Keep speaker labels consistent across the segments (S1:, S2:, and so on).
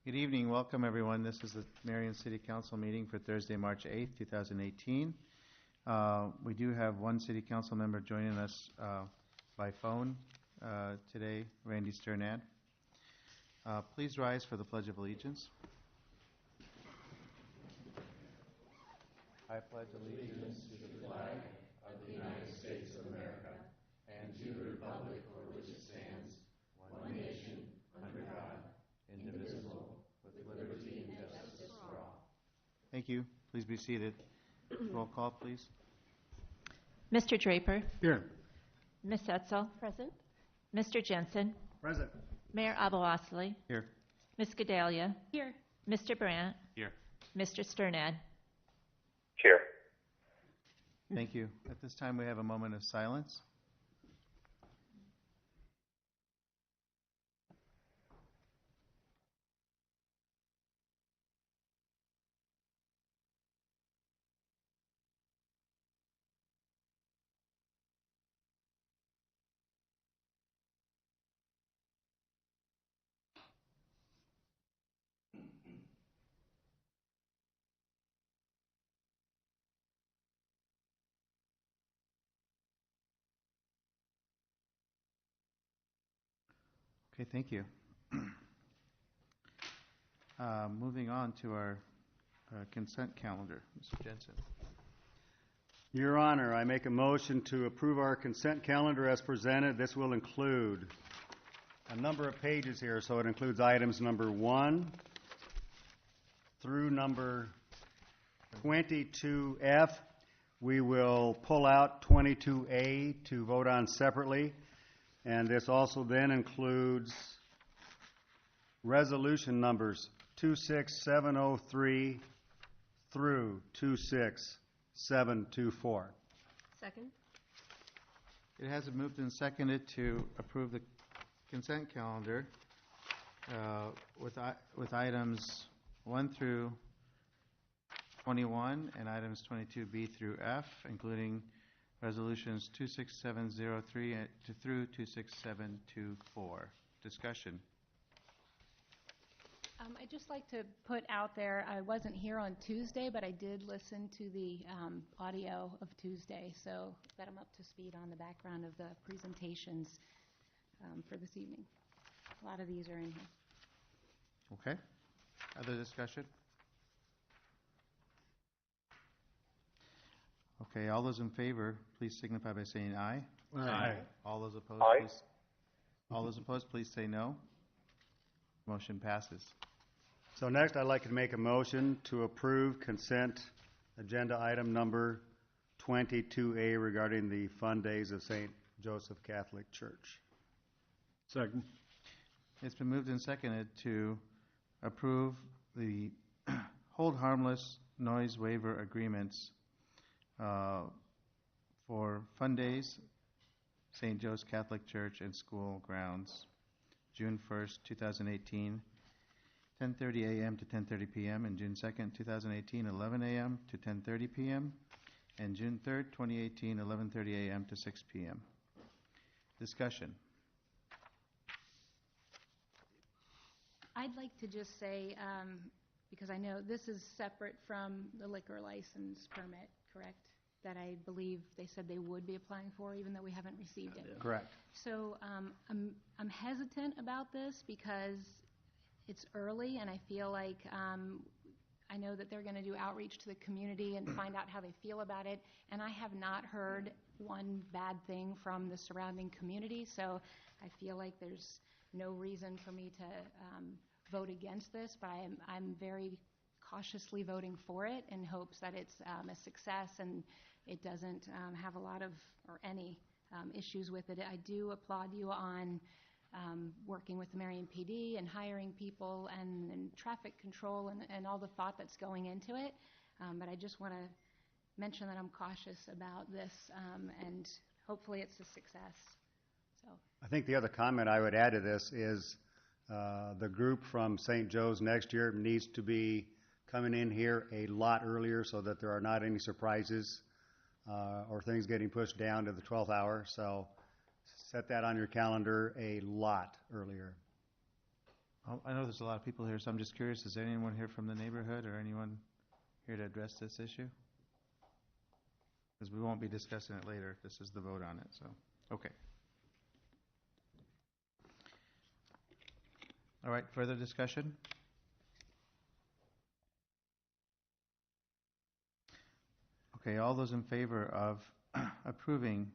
S1: Good evening. Welcome, everyone. This is the Marion City Council meeting for Thursday, March 8th, 2018. We do have one City Council member joining us by phone today, Randy Sternad. Please rise for the Pledge of Allegiance. I pledge allegiance to the flag of the United States of America and to the republic for which it stands, one nation, under God, indivisible, with liberty and justice for all. Thank you. Please be seated. Roll call, please.
S2: Mr. Draper.
S3: Here.
S2: Ms. Etzel.
S4: Present.
S2: Mr. Jensen.
S3: Present.
S2: Mayor Abou-Osley.
S1: Here.
S2: Ms. Gedalia.
S4: Here.
S2: Mr. Brandt.
S1: Here.
S2: Mr. Sternad.
S5: Here.
S1: Thank you. At this time, we have a moment of silence. Okay, thank you. Moving on to our consent calendar. Mr. Jensen.
S3: Your Honor, I make a motion to approve our consent calendar as presented. This will include a number of pages here, so it includes items number 1 through number 22F. We will pull out 22A to vote on separately. And this also then includes resolution numbers 26703 through 26724.
S4: Second.
S1: It has been moved and seconded to approve the consent calendar with items 1 through 21 and items 22B through F, including resolutions 26703 through 26724. Discussion.
S4: I'd just like to put out there, I wasn't here on Tuesday, but I did listen to the audio of Tuesday, so that I'm up to speed on the background of the presentations for this evening. A lot of these are in here.
S1: Okay. Other discussion? Okay, all those in favor, please signify by saying aye.
S3: Aye.
S1: All those opposed,
S5: Aye.
S1: please. All those opposed, please say no. Motion passes.
S3: So next, I'd like to make a motion to approve consent agenda item number 22A regarding the fund days of St. Joseph Catholic Church.
S6: Second.
S1: It's been moved and seconded to approve the hold harmless noise waiver agreements for fun days, St. Joe's Catholic Church and School Grounds, June 1st, 2018, 10:30 a.m. to 10:30 p.m., and June 2nd, 2018, 11 a.m. to 10:30 p.m., and June 3rd, 2018, 11:30 a.m. to 6 p.m. Discussion.
S4: I'd like to just say, because I know this is separate from the liquor license permit, correct? That I believe they said they would be applying for, even though we haven't received it.
S3: Correct.
S4: So I'm hesitant about this because it's early, and I feel like I know that they're going to do outreach to the community and find out how they feel about it, and I have not heard one bad thing from the surrounding community, so I feel like there's no reason for me to vote against this, but I'm very cautiously voting for it in hopes that it's a success and it doesn't have a lot of or any issues with it. I do applaud you on working with the Marion PD and hiring people and traffic control and all the thought that's going into it. But I just want to mention that I'm cautious about this and hopefully it's a success. So
S3: I think the other comment I would add to this is the group from St. Joe's next year needs to be coming in here a lot earlier so that there are not any surprises or things getting pushed down to the 12th hour. So set that on your calendar a lot earlier.
S1: I know there's a lot of people here, so I'm just curious, is there anyone here from the neighborhood or anyone here to address this issue? Because we won't be discussing it later. This is the vote on it, so, okay. All right, further discussion? Okay, all those in favor of approving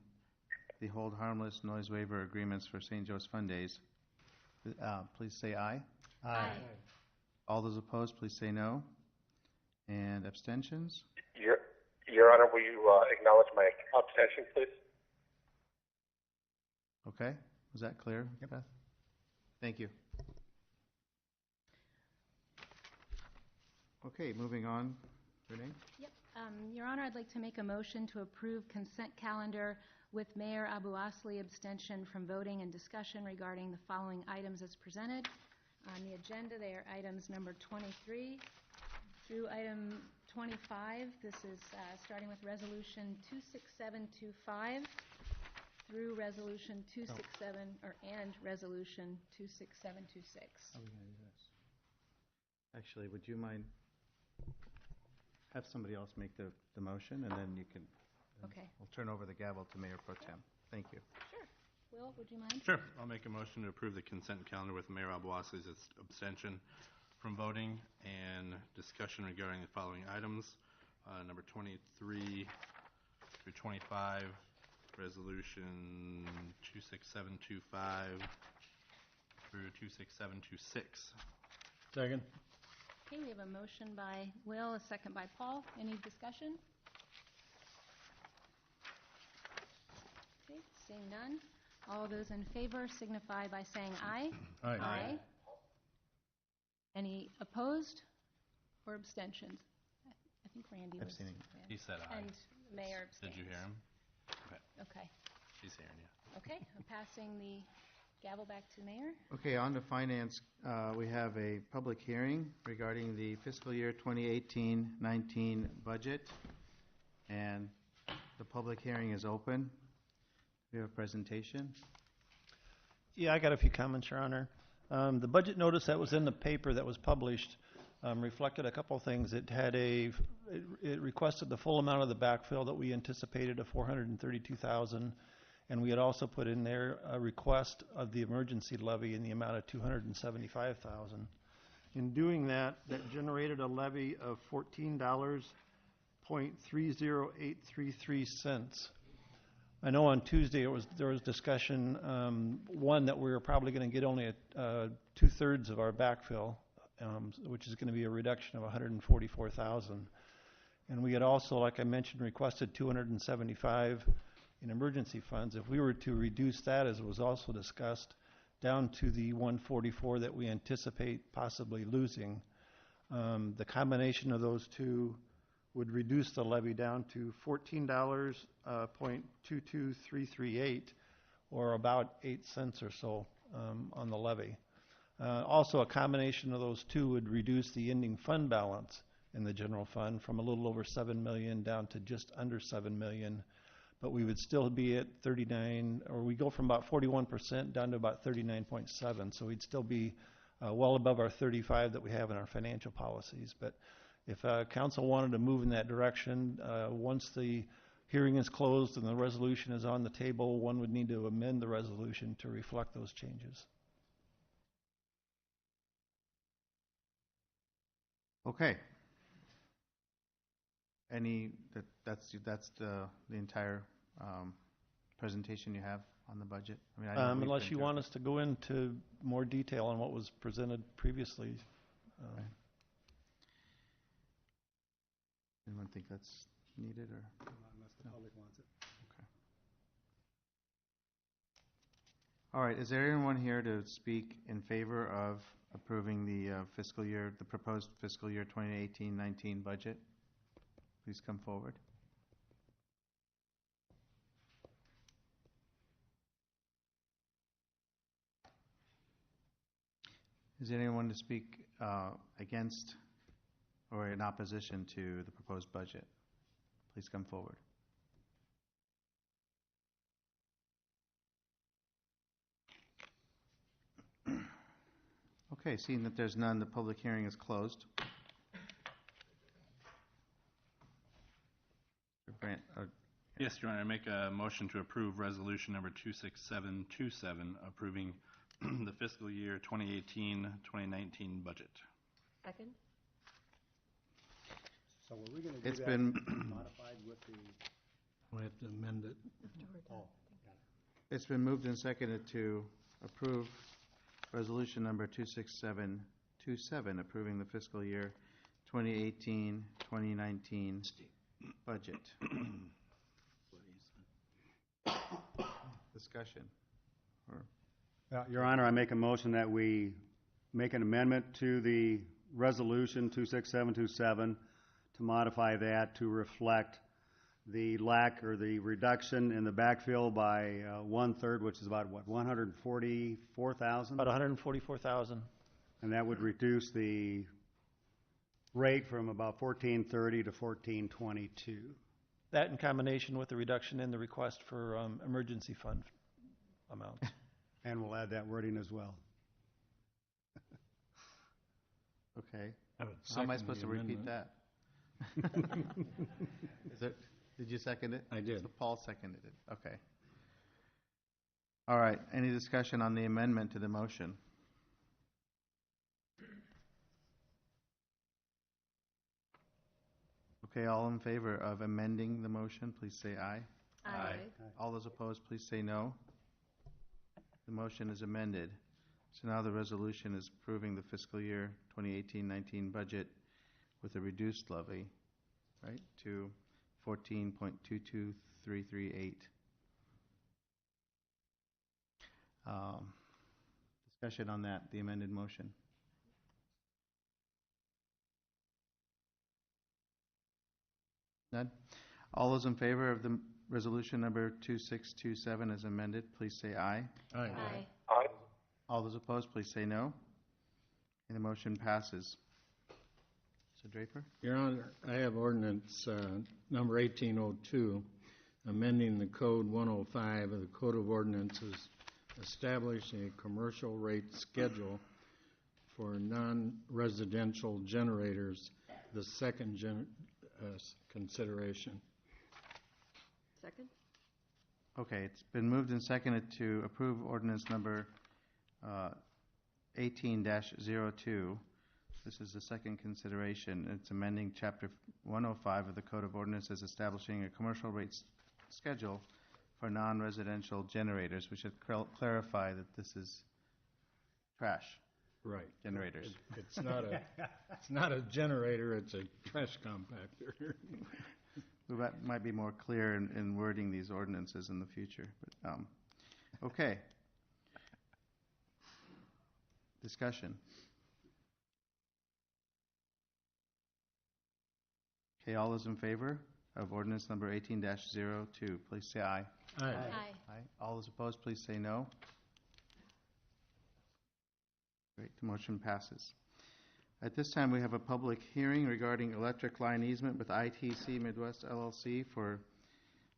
S1: the hold harmless noise waiver agreements for St. Joe's Fun Days, please say aye.
S4: Aye.
S1: All those opposed, please say no. And abstentions?
S5: Your Honor, will you acknowledge my abstention, please?
S1: Okay, was that clear, Beth? Thank you. Okay, moving on. Renee?
S4: Yep. Your Honor, I'd like to make a motion to approve consent calendar with Mayor Abu Asli abstention from voting and discussion regarding the following items as presented. On the agenda, they are items number 23 through item 25. This is starting with Resolution 26725 through Resolution 267, and Resolution 26726.
S1: How are we going to do this? Actually, would you mind have somebody else make the motion, and then you can.
S4: Okay.
S1: We'll turn over the gavel to Mayor Pro Tem. Thank you.
S4: Sure. Will, would you mind?
S6: Sure. I'll make a motion to approve the consent calendar with Mayor Abouasli's abstention from voting and discussion regarding the following items. Number 23 through 25, Resolution 26725 through 26726.
S7: Second.
S4: Okay, we have a motion by Will, a second by Paul. Any discussion? Okay, seeing none. All those in favor signify by saying aye.
S7: Aye.
S4: Any opposed or abstentions? I think Randy was.
S1: Abstaining.
S6: He said aye.
S4: And the mayor abstains.
S6: Did you hear him? Okay.
S4: Okay.
S6: He's hearing you.
S4: Okay, I'm passing the gavel back to Mayor.
S1: Okay, on to finance. We have a public hearing regarding the fiscal year 2018-19 budget, and the public hearing is open. We have a presentation.
S7: Yeah, I got a few comments, Your Honor. The budget notice that was in the paper that was published reflected a couple of things. It had it requested the full amount of the backfill that we anticipated of $432,000, and we had also put in there a request of the emergency levy in the amount of $275,000. In doing that, that generated a levy of $14.308333. I know on Tuesday there was discussion, one, that we were probably going to get only two-thirds of our backfill, which is going to be a reduction of $144,000. And we had also, like I mentioned, requested $275 in emergency funds. If we were to reduce that, as was also discussed, down to the $144 that we anticipate possibly losing, the combination of those two would reduce the levy down to $14.22338, or about 8 cents or so on the levy. Also, a combination of those two would reduce the ending fund balance in the general fund from a little over $7 million down to just under $7 million. But we would still be at 39, or we go from about 41% down to about 39.7. So we'd still be well above our 35 that we have in our financial policies. But if council wanted to move in that direction, once the hearing is closed and the resolution is on the table, one would need to amend the resolution to reflect those changes.
S1: Okay. That's the entire presentation you have on the budget? I mean, I know we've
S7: Unless
S1: been
S7: you
S1: through
S7: want
S1: it.
S7: us to go into more detail on what was presented previously.
S1: Right. Anyone think that's needed, or?
S3: Unless the public wants it.
S1: Okay. All right, is there anyone here to speak in favor of approving the proposed fiscal year 2018-19 budget? Please come forward. Is there anyone to speak against or in opposition to the proposed budget? Please come forward. Okay, seeing that there's none, the public hearing is closed.
S6: Yes, Your Honor, I make a motion to approve resolution number 26727, approving the fiscal year 2018-2019 budget.
S2: Second?
S3: So are we going to do
S1: It's
S3: that
S1: been,
S3: modified with the,
S8: We have to amend it.
S3: oh,
S1: it's been moved and seconded to approve resolution number 26727, approving the fiscal year 2018-2019 budget. Discussion.
S3: Your Honor, I make a motion that we make an amendment to the resolution 26727 to modify that to reflect the lack or the reduction in the backfill by one-third, which is about, what, 144,000?
S7: About 144,000.
S3: And that would reduce the rate from about 1430 to 1422.
S7: That in combination with the reduction in the request for emergency fund amounts.
S3: And we'll add that wording as well.
S1: Okay.
S8: I would
S1: How am I
S8: second
S1: supposed
S8: the
S1: to repeat
S8: amendment.
S1: that? Did you second it?
S8: I did.
S1: So Paul seconded it. Okay. All right. Any discussion on the amendment to the motion? Okay, all in favor of amending the motion, please say aye.
S2: Aye.
S1: All those opposed, please say no. The motion is amended. So now the resolution is approving the fiscal year 2018-19 budget with a reduced levy, right, to 14.22338. Discussion on that, the amended motion. None? All those in favor of the resolution number 2627 as amended, please say aye.
S8: Aye.
S2: Aye.
S5: Aye.
S1: All those opposed, please say no. And the motion passes. Mr. Draper?
S8: Your Honor, I have ordinance number 1802, amending the Code 105 of the Code of Ordinances, establishing a commercial rate schedule for non-residential generators, the second consideration.
S2: Second?
S1: Okay, it's been moved and seconded to approve ordinance number 18-02. This is the second consideration. It's amending Chapter 105 of the Code of Ordinances, establishing a commercial rate schedule for non-residential generators. We should clarify that this is trash
S8: Right.
S1: generators.
S8: It's not a generator, it's a trash compactor.
S1: So that might be more clear in wording these ordinances in the future. But, okay. Discussion. Okay, all those in favor of ordinance number 18-02, please say aye.
S8: Aye.
S4: Aye.
S1: Aye. All those opposed, please say no. Great, the motion passes. At this time, we have a public hearing regarding electric line easement with ITC Midwest LLC for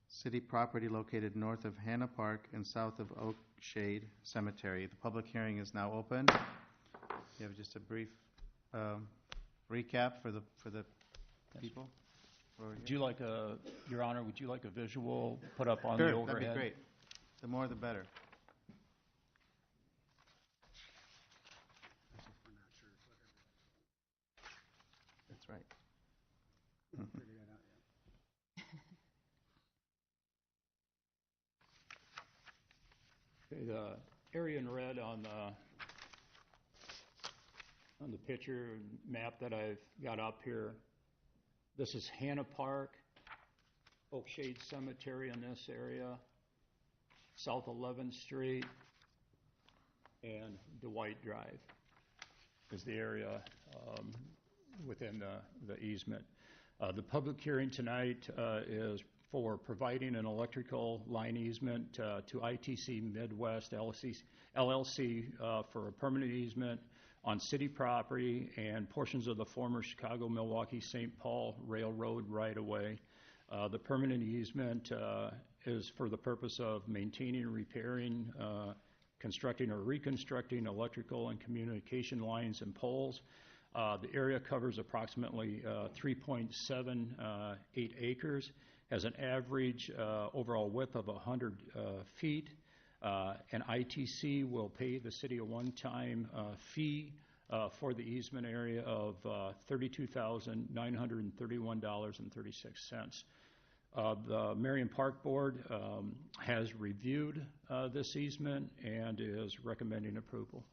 S1: city property located north of Hannah Park and south of Oak Shade Cemetery. The public hearing is now open. You have just a brief recap for the people?
S9: Would you like Your Honor, would you like a visual put up on
S1: Sure,
S9: the overhead?
S1: that'd be great. The more, the better. That's right.
S9: Okay, the area in red on the picture map that I've got up here, this is Hannah Park, Oak Shade Cemetery in this area, South 11th Street, and Dwight Drive is the area within the easement. The public hearing tonight is for providing an electrical line easement to ITC Midwest LLC for a permanent easement on city property and portions of the former Chicago-Milwaukee-St. Paul Railroad right-of-way. The permanent easement is for the purpose of maintaining, repairing, constructing or reconstructing electrical and communication lines and poles. The area covers approximately 3.78 acres, has an average overall width of 100 feet. And ITC will pay the city a one-time fee for the easement area of $32,931.36. The Marion Park Board has reviewed this easement and is recommending approval.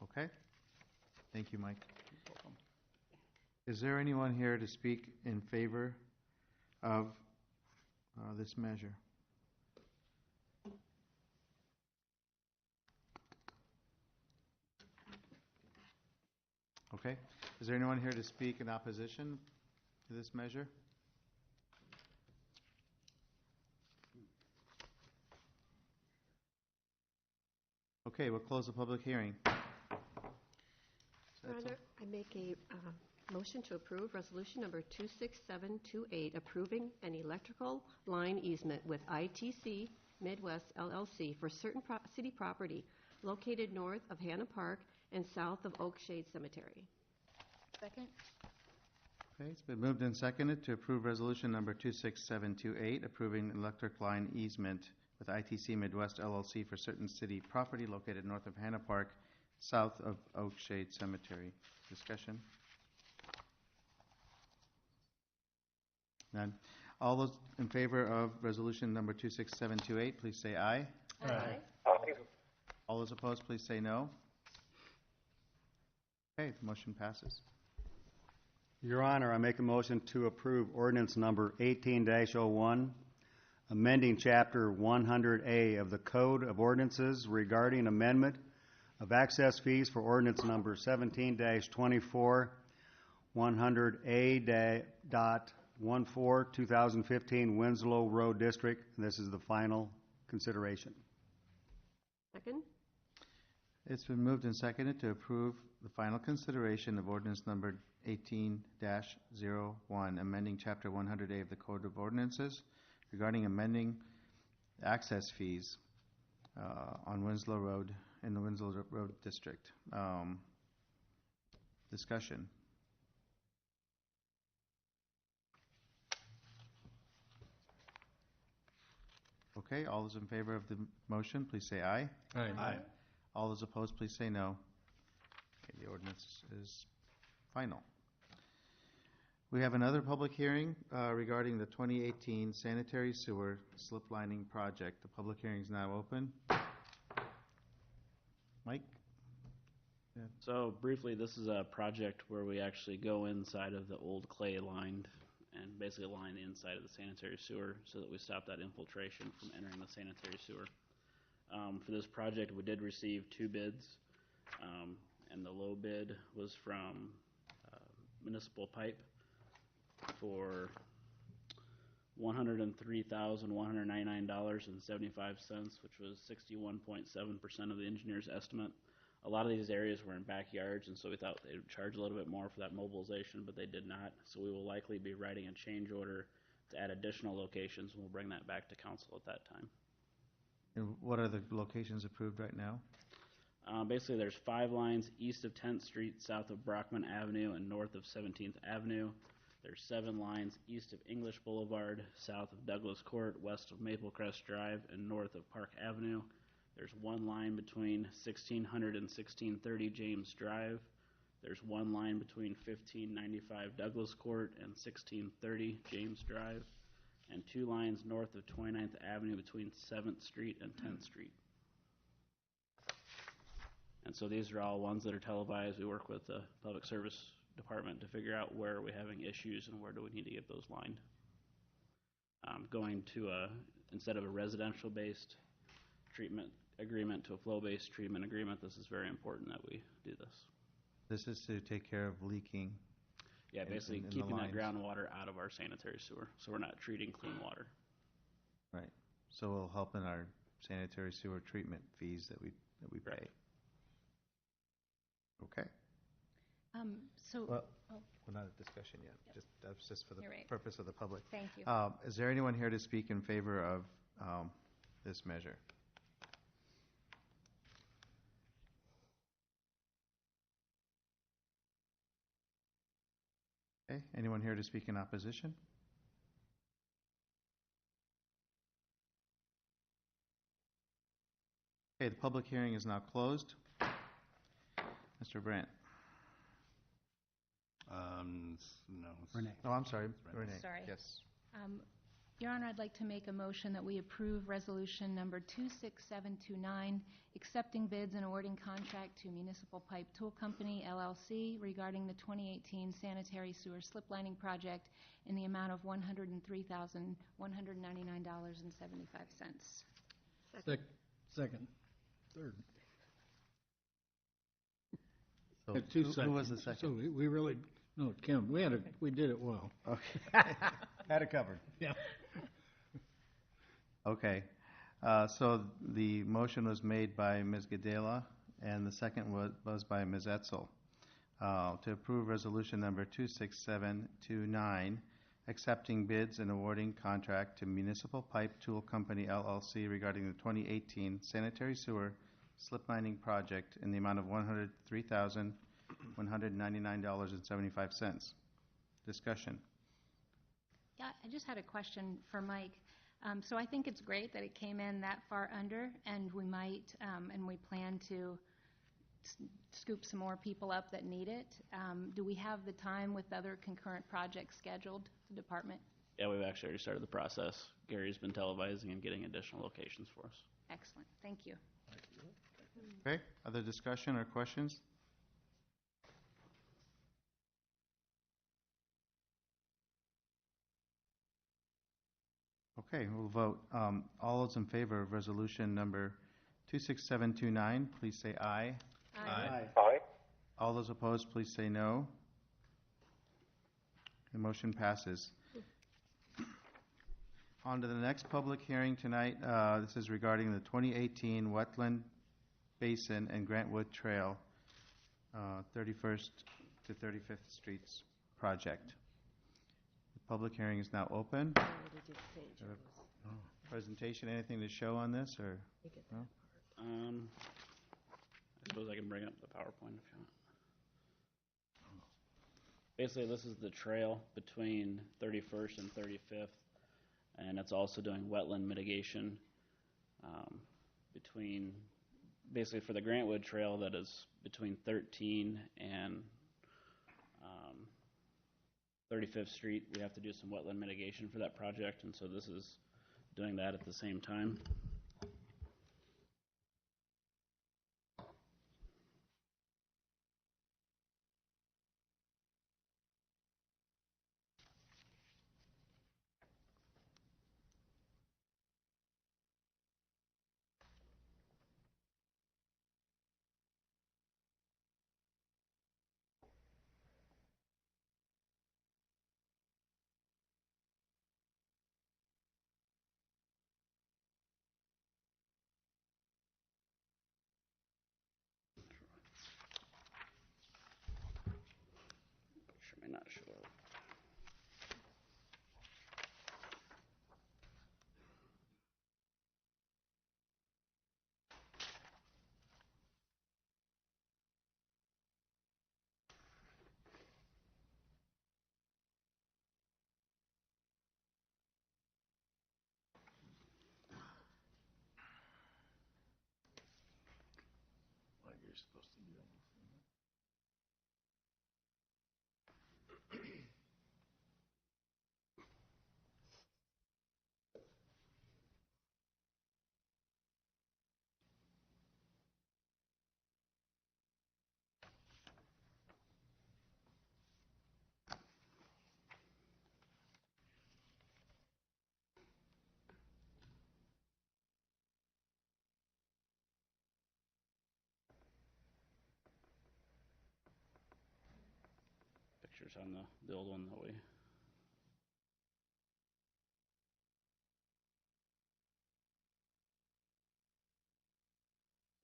S1: Okay. Thank you, Mike. Is there anyone here to speak in favor of this measure? Okay. Is there anyone here to speak in opposition to this measure? Okay, we'll close the public hearing.
S2: Your Honor, I make a motion to approve resolution number 26728, approving an electrical line easement with ITC Midwest LLC for certain city property located north of Hannah Park and south of Oak Shade Cemetery.
S4: Second?
S1: Okay, it's been moved and seconded to approve resolution number 26728, approving electric line easement with ITC Midwest LLC for certain city property located north of Hannah Park, south of Oak Shade Cemetery. Discussion? None. All those in favor of resolution number 26728, please say aye.
S2: Aye.
S1: All those opposed, please say no. Okay, the motion passes.
S3: Your Honor, I make a motion to approve ordinance number 18-01, amending Chapter 100A of the Code of Ordinances regarding amendment of access fees for ordinance number 17-24, 100A.14, 2015, Winslow Road District. This is the final consideration.
S2: Second?
S1: It's been moved and seconded to approve the final consideration of ordinance number 18-01, amending Chapter 100A of the Code of Ordinances regarding amending access fees on Winslow Road in the Winslow Road District. Discussion. Okay, all those in favor of the motion, please say aye.
S8: Aye.
S1: All those opposed, please say no. Okay, the ordinance is final. We have another public hearing regarding the 2018 sanitary sewer slip lining project. The public hearing is now open. Mike? Yeah.
S10: So briefly, this is a project where we actually go inside of the old clay lined and basically line the inside of the sanitary sewer so that we stop that infiltration from entering the sanitary sewer. For this project, we did receive 2 bids, and the low bid was from Municipal Pipe for $103,199.75, which was 61.7% of the engineer's estimate. A lot of these areas were in backyards, and so we thought they would charge a little bit more for that mobilization, but they did not. So we will likely be writing a change order to add additional locations, and we'll bring that back to council at that time.
S1: And what are the locations approved right now?
S10: Basically, there's 5 lines east of 10th Street, south of Brockman Avenue, and north of 17th Avenue. There's 7 lines east of English Boulevard, south of Douglas Court, west of Maple Crest Drive, and north of Park Avenue. There's 1 line between 1600 and 1630 James Drive. There's 1 line between 1595 Douglas Court and 1630 James Drive, and 2 lines north of 29th Avenue between 7th Street and 10th Street. And so these are all ones that are televised. We work with the Public Service Department to figure out where are we having issues and where do we need to get those lined. Going to instead of a residential-based treatment agreement to a flow-based treatment agreement, this is very important that we do this.
S1: This is to take care of leaking.
S10: Yeah, basically
S1: in
S10: keeping
S1: the
S10: that
S1: lines.
S10: groundwater out of our sanitary sewer, so we're not treating clean water.
S1: Right. So it'll help in our sanitary sewer treatment fees that we pay.
S10: Correct.
S1: Okay.
S4: So,
S1: Well,
S4: oh,
S1: we're not at discussion yet. That's just for the
S4: You're right.
S1: purpose of the public.
S4: thank you.
S1: Is there anyone here to speak in favor of this measure? Okay, anyone here to speak in opposition? Okay, the public hearing is now closed. Mr. Brandt.
S6: No.
S3: Renee.
S1: Oh, I'm sorry,
S6: Renee.
S1: Renee.
S4: Sorry.
S1: Yes.
S4: Your Honor, I'd like to make a motion that we approve Resolution Number 26729, accepting bids and awarding contract to Municipal Pipe Tool Company, LLC, regarding the 2018 sanitary sewer slip lining project in the amount of $103,199.75.
S8: Second. Third.
S1: So
S8: Had two
S1: who was the
S8: seconds.
S1: second?
S8: So we really, no, Kim, we did it well.
S1: Okay. Had it covered.
S8: Yeah.
S1: Okay. So the motion was made by Ms. Gadela, and the second was by Ms. Etzel, to approve resolution number 26729, accepting bids and awarding contract to Municipal Pipe Tool Company, LLC, regarding the 2018 sanitary sewer slip lining project in the amount of $103,199.75. Discussion.
S4: Yeah, I just had a question for Mike. So I think it's great that it came in that far under, and we might, and we plan to scoop some more people up that need it. Do we have the time with other concurrent projects scheduled, the department?
S10: Yeah, we've actually already started the process. Gary's been televising and getting additional locations for us.
S4: Excellent, thank you.
S1: Okay, other discussion or questions? Okay, we'll vote. All those in favor of resolution number 26729, please say aye.
S6: Aye.
S5: Aye.
S1: All those opposed, please say no. The motion passes. On to the next public hearing tonight. This is regarding the 2018 Wetland Basin and Grantwood Trail, 31st to 35th Streets project. The public hearing is now open. Presentation, anything to show on this, or no?
S10: I suppose I can bring up the PowerPoint if you want. Basically, this is the trail between 31st and 35th, and it's also doing wetland mitigation between, basically for the Grantwood Trail that is between 13 and 35th Street. We have to do some wetland mitigation for that project, and so this is doing that at the same time. Picture may not show up.
S8: Like you're supposed to do.
S10: Pictures on the old one that we.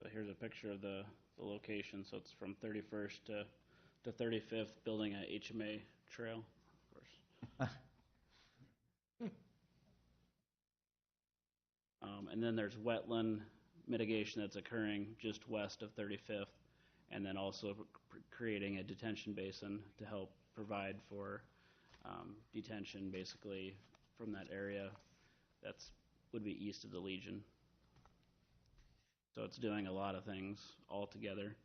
S10: But here's a picture of the location. So it's from 31st to 35th, building a HMA trail, of course. And then there's wetland mitigation that's occurring just west of 35th, and then also creating a detention basin to help provide for detention basically from that area. Would be east of the Legion. So it's doing a lot of things all together.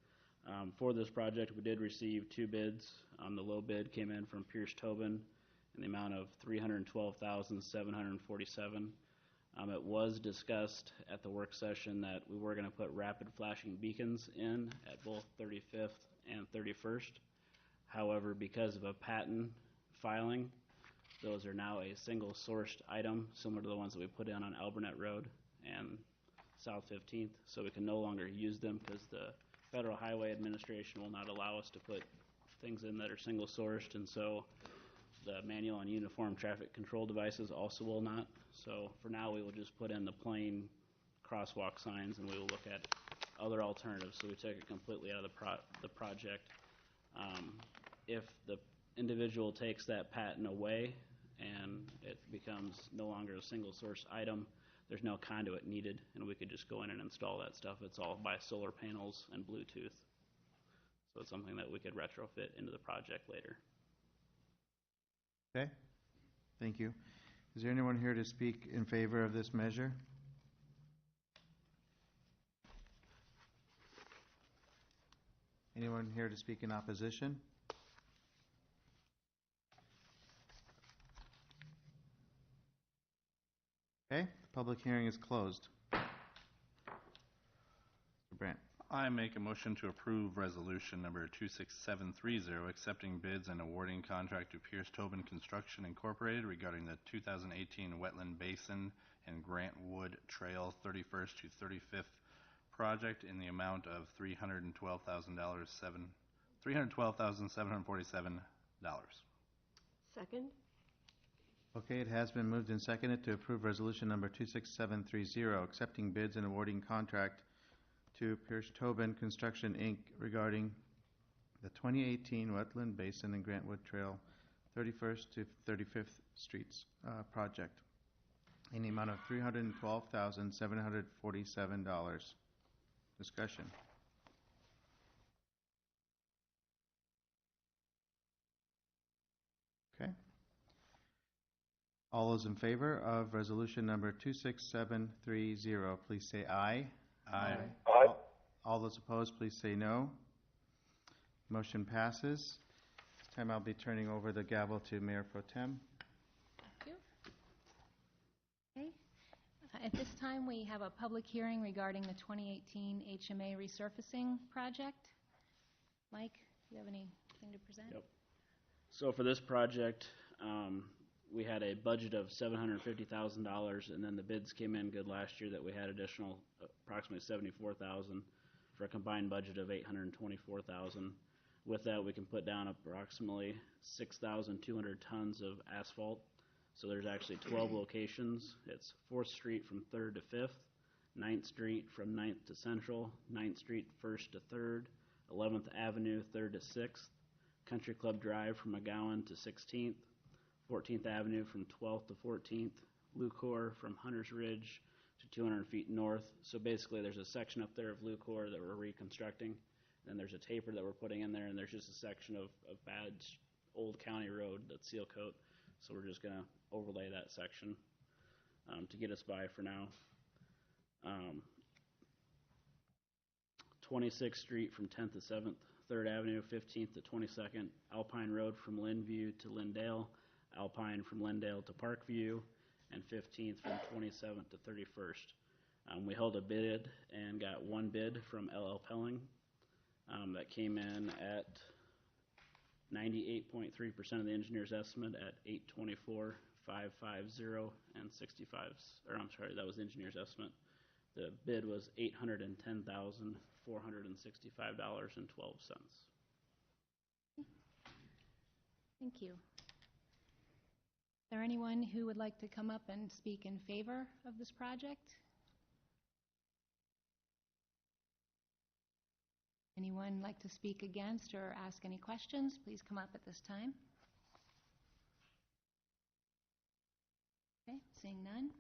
S10: For this project, we did receive 2 bids. The low bid came in from Pierce Tobin in the amount of $312,747. It was discussed at the work session that we were going to put rapid flashing beacons in at both 35th and 31st. However, because of a patent filing, those are now a single sourced item, similar to the ones that we put in on Albernet Road and South 15th. So we can no longer use them because the Federal Highway Administration will not allow us to put things in that are single sourced, and so the manual and uniform traffic control devices also will not. So for now, we will just put in the plain crosswalk signs, and we will look at other alternatives. So we took it completely out of the project. If the individual takes that patent away and it becomes no longer a single source item, there's no conduit needed, and we could just go in and install that stuff. It's all by solar panels and Bluetooth. So it's something that we could retrofit into the project later.
S1: Okay, thank you. Is there anyone here to speak in favor of this measure? Anyone here to speak in opposition? Okay, the public hearing is closed. Mr. Brandt.
S6: I make a motion to approve resolution number 26730, accepting bids and awarding contract to Pierce Tobin Construction Incorporated regarding the 2018 Wetland Basin and Grant Wood Trail 31st to 35th project in the amount of $312,747.
S2: Second?
S1: Okay, it has been moved and seconded to approve resolution number 26730, accepting bids and awarding contract to Pierce Tobin Construction, Inc. regarding the 2018 Wetland Basin and Grant Wood Trail 31st to 35th Streets project in the amount of $312,747. Discussion. Okay. All those in favor of resolution number 26730, please say aye.
S6: Aye.
S5: Aye.
S1: All those opposed, please say no. Motion passes. This time I'll be turning over the gavel to Mayor Pro Tem.
S4: Thank you. Okay. At this time, we have a public hearing regarding the 2018 HMA resurfacing project. Mike, do you have anything to present?
S10: Yep. So for this project, we had a budget of $750,000, and then the bids came in good last year that we had additional approximately $74,000 for a combined budget of $824,000. With that, we can put down approximately 6,200 tons of asphalt. So there's actually 12 locations. It's 4th Street from 3rd to 5th, 9th Street from 9th to Central, 9th Street 1st to 3rd, 11th Avenue 3rd to 6th, Country Club Drive from McGowan to 16th, 14th Avenue from 12th to 14th, Lucor from Hunters Ridge to 200 feet north. So basically there's a section up there of Lucor that we're reconstructing, then there's a taper that we're putting in there, and there's just a section of bad old county road that's seal coat. So we're just going to overlay that section to get us by for now. 26th Street from 10th to 7th, 3rd Avenue, 15th to 22nd, Alpine Road from Lynnview to Lyndale, Alpine from Lyndale to Parkview, and 15th from 27th to 31st. We held a bid and got one bid from LL Pelling that came in at 98.3% of the engineer's estimate at $824,550 and 65. Or I'm sorry, that was the engineer's estimate. The bid was $810,465.12.
S4: Thank you. Is there anyone who would like to come up and speak in favor of this project? Anyone like to speak against or ask any questions? Please come up at this time. Okay, seeing none.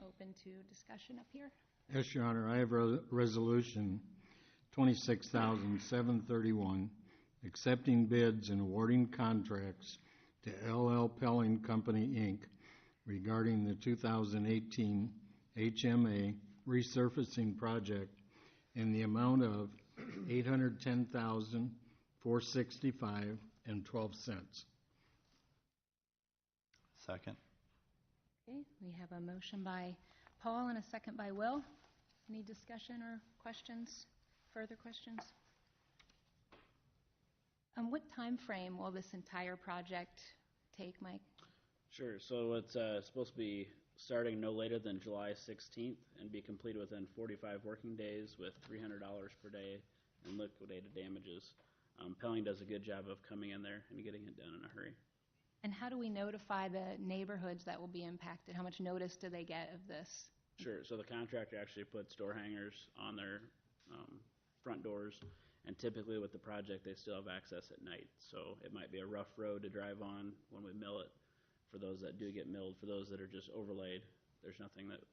S4: Open to discussion up here.
S8: Yes, Your Honor, I have resolution 26,731, accepting bids and awarding contracts to LL Pelling Company, Inc. regarding the 2018 HMA resurfacing project in the amount of $810,465.12.
S1: Second.
S4: Okay, we have a motion by Paul and a second by Will. Any discussion or questions, further questions? What time frame will this entire project take, Mike?
S10: Sure. So it's supposed to be starting no later than July 16th and be completed within 45 working days with $300 per day in liquidated damages. Pelling does a good job of coming in there and getting it done in a hurry.
S4: And how do we notify the neighborhoods that will be impacted? How much notice do they get of this?
S10: Sure. So the contractor actually puts door hangers on their front doors, and typically with the project, they still have access at night. So it might be a rough road to drive on when we mill it. For those that do get milled, for those that are just overlaid, there's nothing that,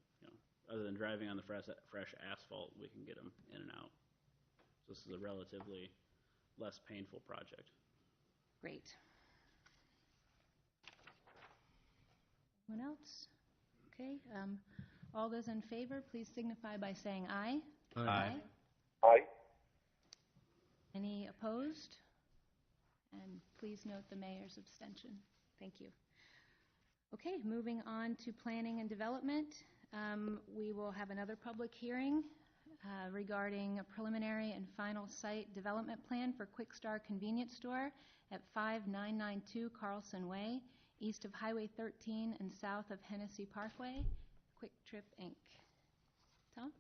S10: other than driving on the fresh asphalt, we can get them in and out. So this is a relatively less painful project.
S4: Great. Anyone else? Okay. All those in favor, please signify by saying aye.
S1: Aye.
S5: Aye.
S4: Any opposed? And please note the mayor's abstention. Thank you. Okay, moving on to planning and development. We will have another public hearing regarding a preliminary and final site development plan for Quick Star Convenience Store at 5992 Carlson Way, east of Highway 13 and south of Hennessy Parkway. Quick Trip, Inc. Tom?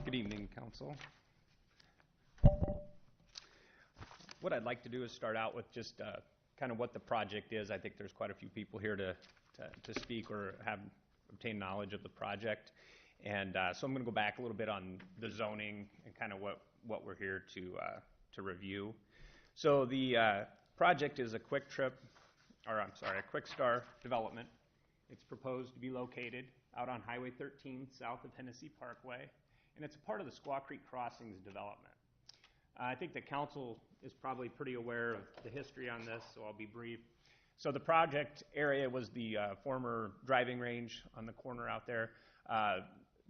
S11: Good evening, Council. What I'd like to do is start out with just kind of what the project is. I think there's quite a few people here to speak or obtain knowledge of the project. And so I'm going to go back a little bit on the zoning and kind of what we're here to review. So the project is a Quick Star development. It's proposed to be located out on Highway 13 south of Hennessy Parkway, and it's a part of the Squaw Creek Crossings development. I think the council is probably pretty aware of the history on this, so I'll be brief. So the project area was the former driving range on the corner out there.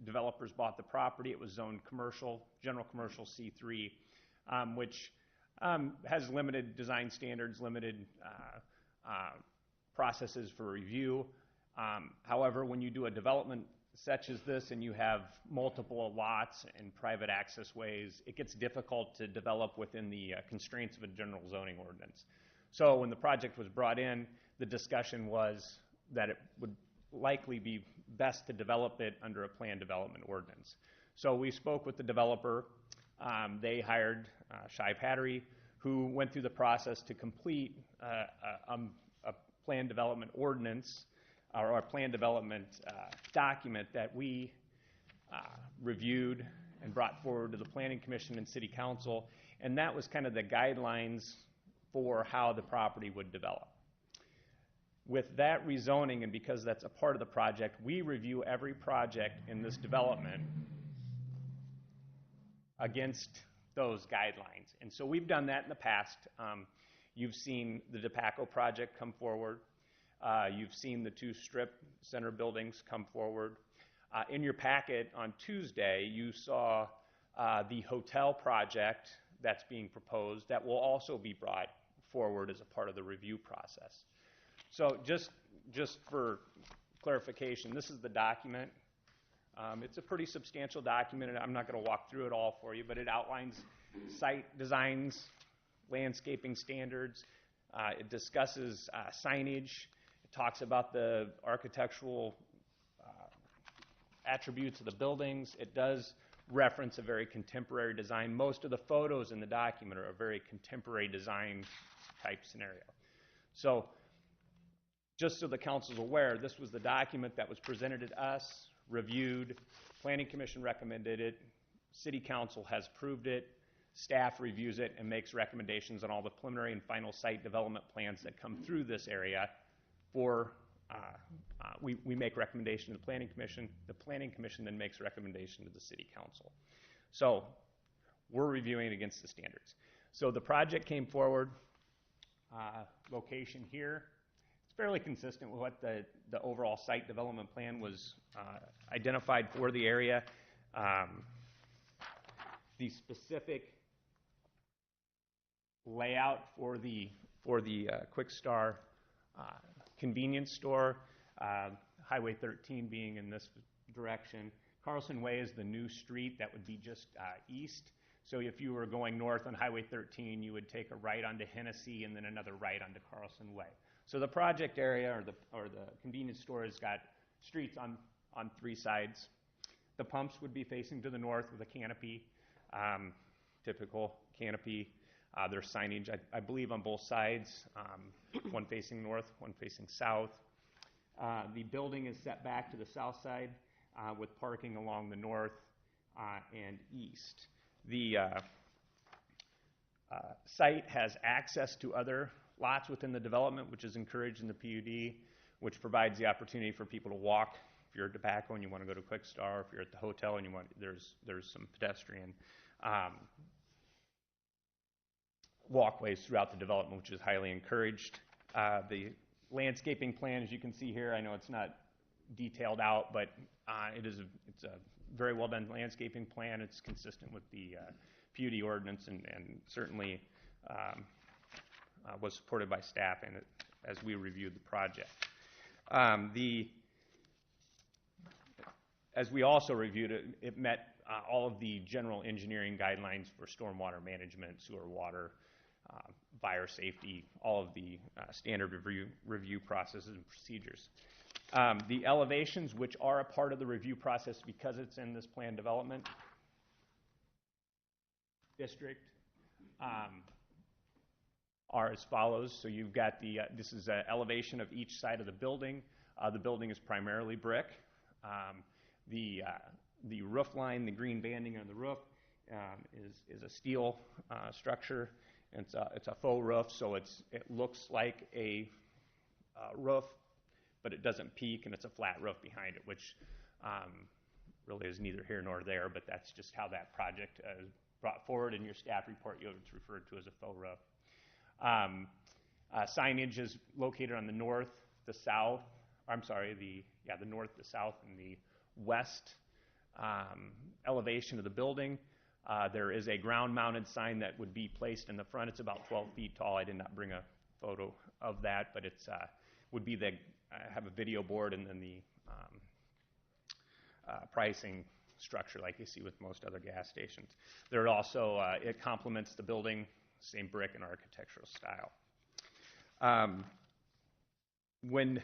S11: Developers bought the property. It was zoned commercial, general commercial C3, which has limited design standards, limited processes for review. However, when you do a development such as this and you have multiple lots and private access ways, it gets difficult to develop within the constraints of a general zoning ordinance. So when the project was brought in, the discussion was that it would likely be best to develop it under a planned development ordinance. So we spoke with the developer. They hired Shive Hattery, who went through the process to complete a planned development ordinance or a planned development document that we reviewed and brought forward to the Planning Commission and City Council, and that was kind of the guidelines for how the property would develop. With that rezoning, and because that's a part of the project, we review every project in this development against those guidelines. And so we've done that in the past. You've seen the DePaco project come forward. You've seen the two strip center buildings come forward. In your packet on Tuesday, you saw the hotel project that's being proposed that will also be brought forward as a part of the review process. So just for clarification, this is the document. It's a pretty substantial document, and I'm not going to walk through it all for you, but it outlines site designs, landscaping standards. It discusses signage. It talks about the architectural attributes of the buildings. It does reference a very contemporary design. Most of the photos in the document are a very contemporary design type scenario. So just so the council's aware, this was the document that was presented to us reviewed, Planning Commission recommended it, City Council has approved it, staff reviews it and makes recommendations on all the preliminary and final site development plans that come through this area for, we make recommendation to the Planning Commission then makes recommendation to the City Council. So we're reviewing it against the standards. So the project came forward, location here. It's fairly consistent with what the overall site development plan was identified for the area. The specific layout for the Quick Star convenience store, Highway 13 being in this direction. Carlson Way is the new street that would be just east. So if you were going north on Highway 13, you would take a right onto Hennessy and then another right onto Carlson Way. So the project area or the convenience store has got streets on three sides. The pumps would be facing to the north with a canopy, typical canopy. There's signage, I believe, on both sides, one facing north, one facing south. The building is set back to the south side with parking along the north and east. The site has access to other lots within the development, which is encouraged in the PUD, which provides the opportunity for people to walk. If you're at Tobacco and you want to go to Quick Star, if you're at the hotel and you want, there's some pedestrian walkways throughout the development, which is highly encouraged. The landscaping plan, as you can see here, I know it's not detailed out, but it's a very well done landscaping plan. It's consistent with the PUD ordinance and certainly was supported by staff and as we reviewed the project. As we also reviewed it, it met all of the general engineering guidelines for stormwater management, sewer water, fire safety, all of the standard review processes and procedures. The elevations, which are a part of the review process because it's in this plan development district, are as follows. So you've got this is an elevation of each side of the building. The building is primarily brick. The roof line, the green banding on the roof, is a steel structure. It's a faux roof, so it looks like a roof, but it doesn't peak, and it's a flat roof behind it, which really is neither here nor there, but that's just how that project is brought forward. In your staff report, it's referred to as a faux roof. Signage is located on the north, the south, the north, the south, and the west elevation of the building. There is a ground-mounted sign that would be placed in the front. It's about 12 feet tall. I did not bring a photo of that, but it's would be have a video board and then the pricing structure like you see with most other gas stations. There also it complements the building, same brick and architectural style. When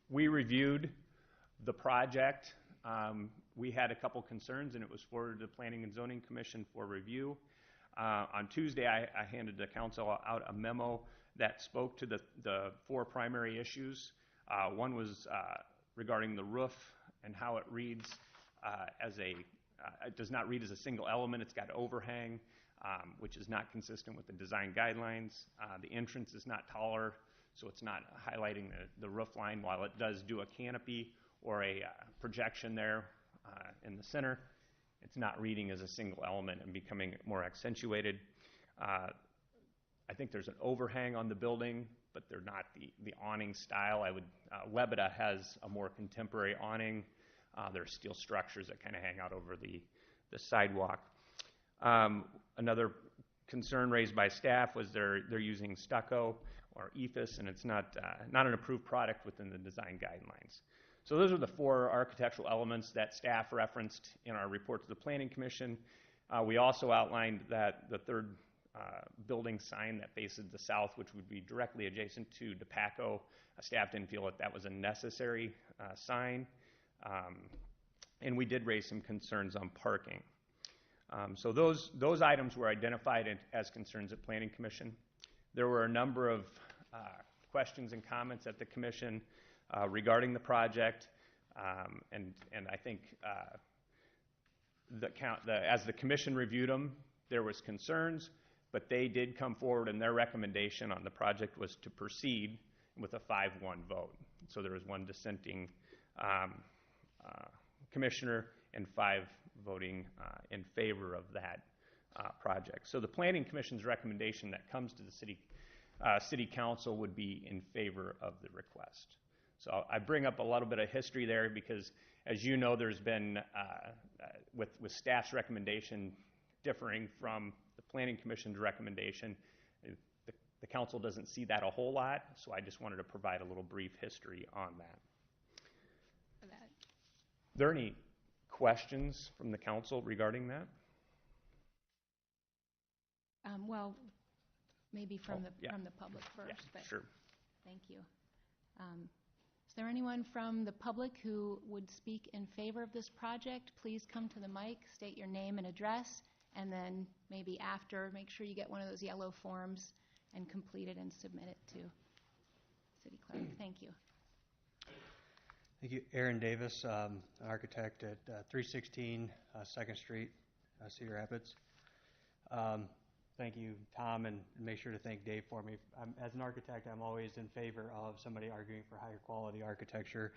S11: we reviewed the project, we had a couple concerns, and it was forwarded to the Planning and Zoning Commission for review. On Tuesday, I handed the council out a memo that spoke to the four primary issues. One was regarding the roof and how it reads it does not read as a single element. It's got overhang, which is not consistent with the design guidelines. The entrance is not taller, so it's not highlighting the roof line, while it does do a canopy or a projection there in the center. It's not reading as a single element and becoming more accentuated. I think there's an overhang on the building, but they're not the awning style. Lebeda has a more contemporary awning. There's steel structures that kind of hang out over the sidewalk. Another concern raised by staff was they're using stucco or EFIS, and it's not an approved product within the design guidelines. So those are the four architectural elements that staff referenced in our report to the Planning Commission. We also outlined that the third building sign that faces the south, which would be directly adjacent to Tobacco, staff didn't feel that was a necessary sign. And we did raise some concerns on parking. So those items were identified as concerns at Planning Commission. There were a number of questions and comments at the Commission regarding the project. And I think as the commission reviewed them, there was concerns, but they did come forward, and their recommendation on the project was to proceed with a 5-1 vote. So there was one dissenting commissioner and 5 voting in favor of that project. So the Planning Commission's recommendation that comes to the City Council would be in favor of the request. So I bring up a little bit of history there because, as you know, there's been, with staff's recommendation differing from the Planning Commission's recommendation, the council doesn't see that a whole lot, so I just wanted to provide a little brief history on that. Are there any questions from the council regarding that?
S4: Well, maybe from the public first.
S11: Yeah,
S4: but
S11: sure.
S4: Thank you. Is there anyone from the public who would speak in favor of this project? Please come to the mic, state your name and address, and then maybe after, make sure you get one of those yellow forms and complete it and submit it to City Clerk. Thank you.
S12: Thank you. Aaron Davis, architect at 316 2nd Street, Cedar Rapids. Thank you, Tom, and make sure to thank Dave for me. As an architect, I'm always in favor of somebody arguing for higher quality architecture.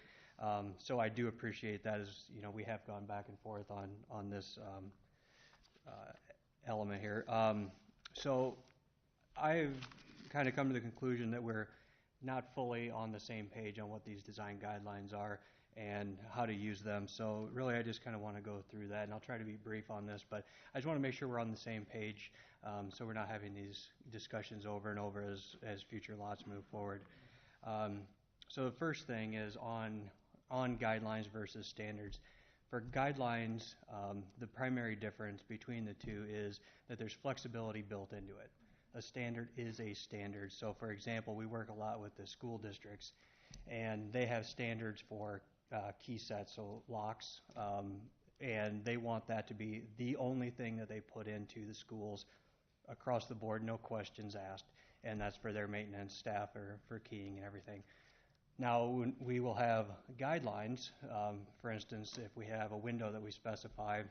S12: So I do appreciate that, as you know, we have gone back and forth on this element here. So I've kind of come to the conclusion that we're not fully on the same page on what these design guidelines are and how to use them. So really I just kind of want to go through that, and I'll try to be brief on this, but I just want to make sure we're on the same page so we're not having these discussions over and over as future lots move forward. So the first thing is on guidelines versus standards. For guidelines, the primary difference between the two is that there's flexibility built into it. A standard is a standard. So for example, we work a lot with the school districts, and they have standards for key sets, so locks, and they want that to be the only thing that they put into the schools across the board, no questions asked, and that's for their maintenance staff or for keying and everything. Now, we will have guidelines. For instance, if we have a window that we specify,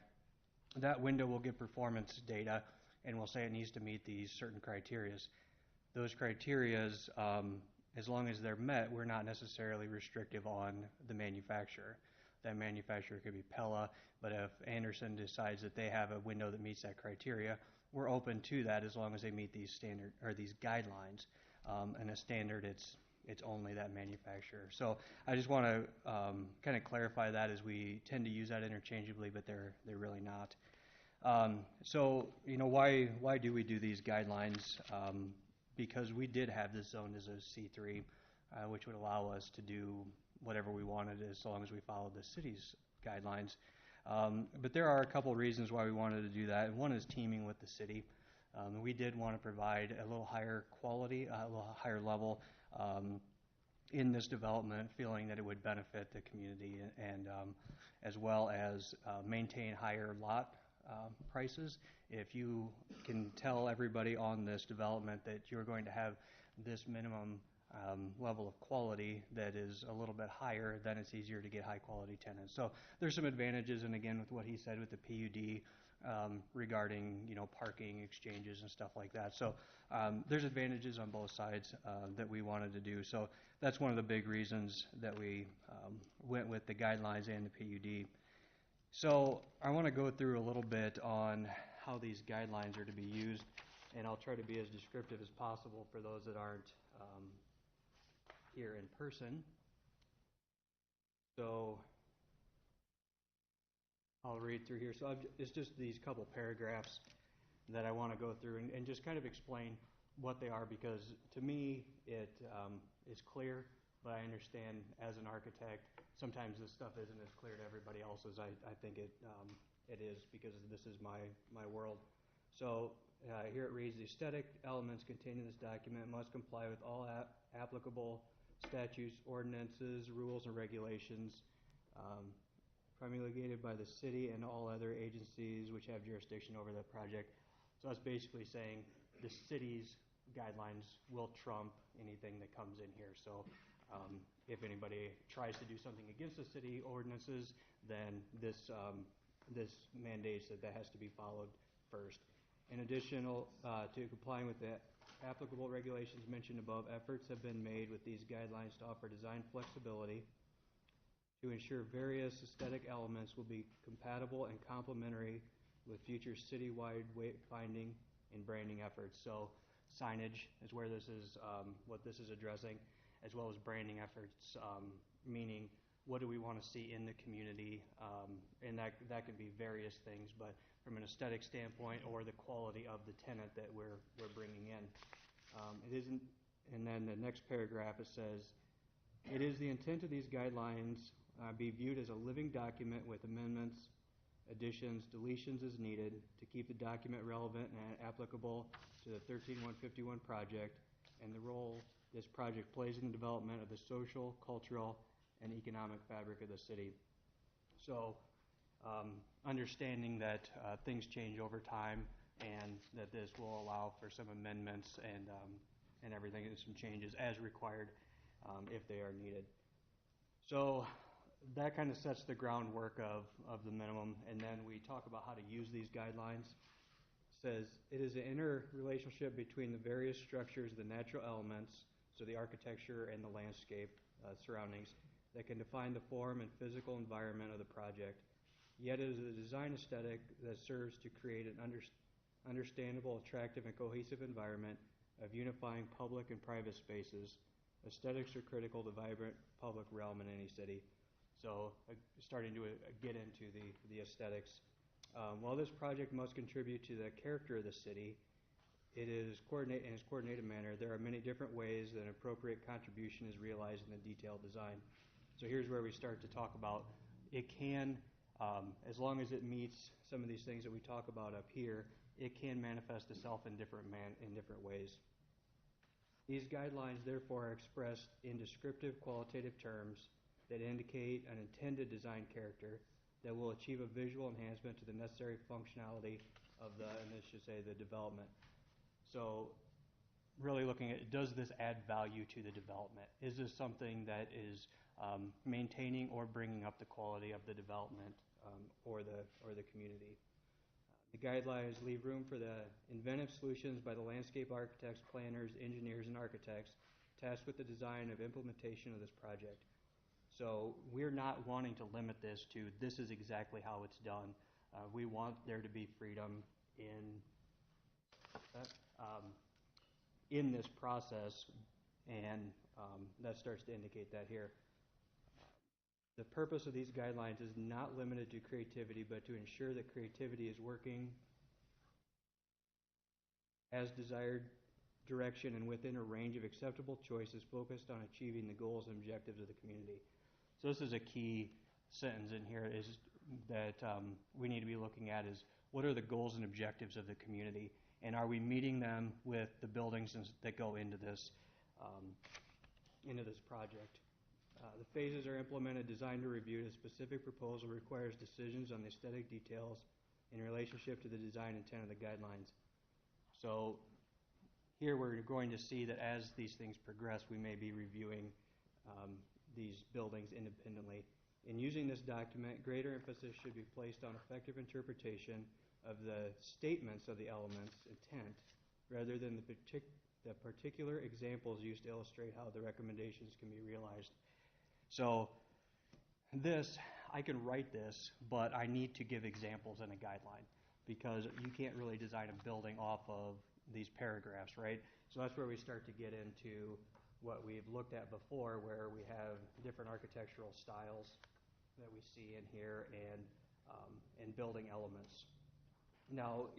S12: that window will give performance data, and we'll say it needs to meet these certain criterias. Those criterias, as long as they're met, we're not necessarily restrictive on the manufacturer. That manufacturer could be Pella, but if Anderson decides that they have a window that meets that criteria, we're open to that as long as they meet these standard or these guidelines. And a standard, it's only that manufacturer. So I just want to kind of clarify that, as we tend to use that interchangeably, but they're really not. So you know, why do we do these guidelines? Because we did have this zone as a C3, which would allow us to do whatever we wanted as long as we followed the city's guidelines. But there are a couple reasons why we wanted to do that. One is teaming with the city. We did want to provide a little higher quality, a little higher level in this development, feeling that it would benefit the community and as well as maintain higher lot prices. If you can tell everybody on this development that you're going to have this minimum level of quality that is a little bit higher, then it's easier to get high quality tenants. So there's some advantages, and again, with what he said with the PUD regarding, you know, parking exchanges and stuff like that. So there's advantages on both sides that we wanted to do. So that's one of the big reasons that we went with the guidelines and the PUD. So I want to go through a little bit on how these guidelines are to be used, and I'll try to be as descriptive as possible for those that aren't here in person. So I'll read through here. So it's just these couple paragraphs that I want to go through and just kind of explain what they are, because to me it is clear, but I understand as an architect sometimes this stuff isn't as clear to everybody else as I think it is, because this is my world. So here it reads: the aesthetic elements contained in this document must comply with all applicable statutes, ordinances, rules, and regulations promulgated by the city and all other agencies which have jurisdiction over the project. So that's basically saying the city's guidelines will trump anything that comes in here. So If anybody tries to do something against the city ordinances, then this mandates that has to be followed first. In addition to complying with the applicable regulations mentioned above, efforts have been made with these guidelines to offer design flexibility to ensure various aesthetic elements will be compatible and complementary with future citywide wayfinding and branding efforts. So signage is where this is, what this is addressing, as well as branding efforts, meaning what do we want to see in the community, and that could be various things, but from an aesthetic standpoint or the quality of the tenant that we're bringing in. It isn't, and then the next paragraph it says, it is the intent of these guidelines be viewed as a living document with amendments, additions, deletions as needed to keep the document relevant and applicable to the 13151 project and the role this project plays in the development of the social, cultural, and economic fabric of the city. So understanding that things change over time and that this will allow for some amendments and everything, and some changes as required if they are needed. So that kind of sets the groundwork of the minimum, and then we talk about how to use these guidelines. It says, it is an interrelationship between the various structures, the natural elements, so the architecture and the landscape surroundings, that can define the form and physical environment of the project. Yet it is a design aesthetic that serves to create an understandable, attractive, and cohesive environment of unifying public and private spaces. Aesthetics are critical to vibrant public realm in any city. So starting to get into the aesthetics. While this project must contribute to the character of the city, it is coordinated in its coordinated manner. There are many different ways that an appropriate contribution is realized in the detailed design. So here's where we start to talk about it can, as long as it meets some of these things that we talk about up here, it can manifest itself in different ways. These guidelines, therefore, are expressed in descriptive qualitative terms that indicate an intended design character that will achieve a visual enhancement to the necessary functionality of and this should say, the development. So really looking at, does this add value to the development? Is this something that is maintaining or bringing up the quality of the development or the community? The guidelines leave room for the inventive solutions by the landscape architects, planners, engineers, and architects tasked with the design of implementation of this project. So we're not wanting to limit this to this is exactly how it's done. We want there to be freedom in this process, and that starts to indicate that here. The purpose of these guidelines is not limited to creativity, but to ensure that creativity is working as desired direction and within a range of acceptable choices focused on achieving the goals and objectives of the community. So this is a key sentence in here is that we need to be looking at is what are the goals and objectives of the community, and are we meeting them with the buildings that go into this project. The phases are implemented, designed, or reviewed. A specific proposal requires decisions on the aesthetic details in relationship to the design intent of the guidelines. So here we're going to see that as these things progress, we may be reviewing these buildings independently. In using this document, greater emphasis should be placed on effective interpretation of the statements of the elements' intent rather than the particular examples used to illustrate how the recommendations can be realized. So this, I can write this, but I need to give examples in a guideline because you can't really design a building off of these paragraphs, right? So that's where we start to get into what we've looked at before, where we have different architectural styles that we see in here and building elements. Now,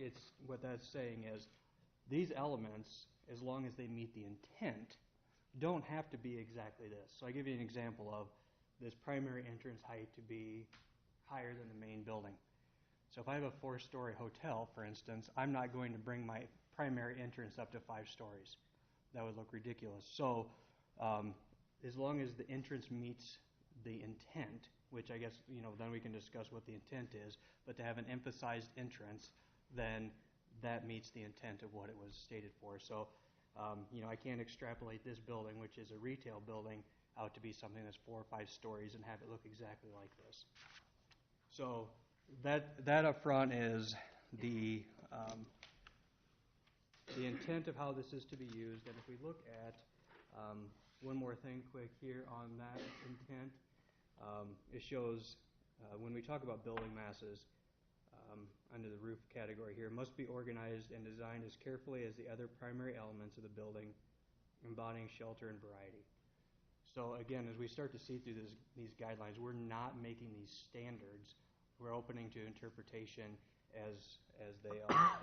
S12: what that's saying is these elements, as long as they meet the intent, don't have to be exactly this. So I give you an example of this primary entrance height to be higher than the main building. So if I have a 4-story hotel, for instance, I'm not going to bring my primary entrance up to 5 stories. That would look ridiculous. So as long as the entrance meets the intent, which I guess, then we can discuss what the intent is, but to have an emphasized entrance, then that meets the intent of what it was stated for. So I can't extrapolate this building, which is a retail building, out to be something that's 4 or 5 stories and have it look exactly like this. So that up front is the intent of how this is to be used. And if we look at one more thing quick here on that intent, it shows when we talk about building masses, under the roof category here, must be organized and designed as carefully as the other primary elements of the building, embodying shelter and variety. So again, as we start to see through these guidelines, we're not making these standards. We're opening to interpretation as they are.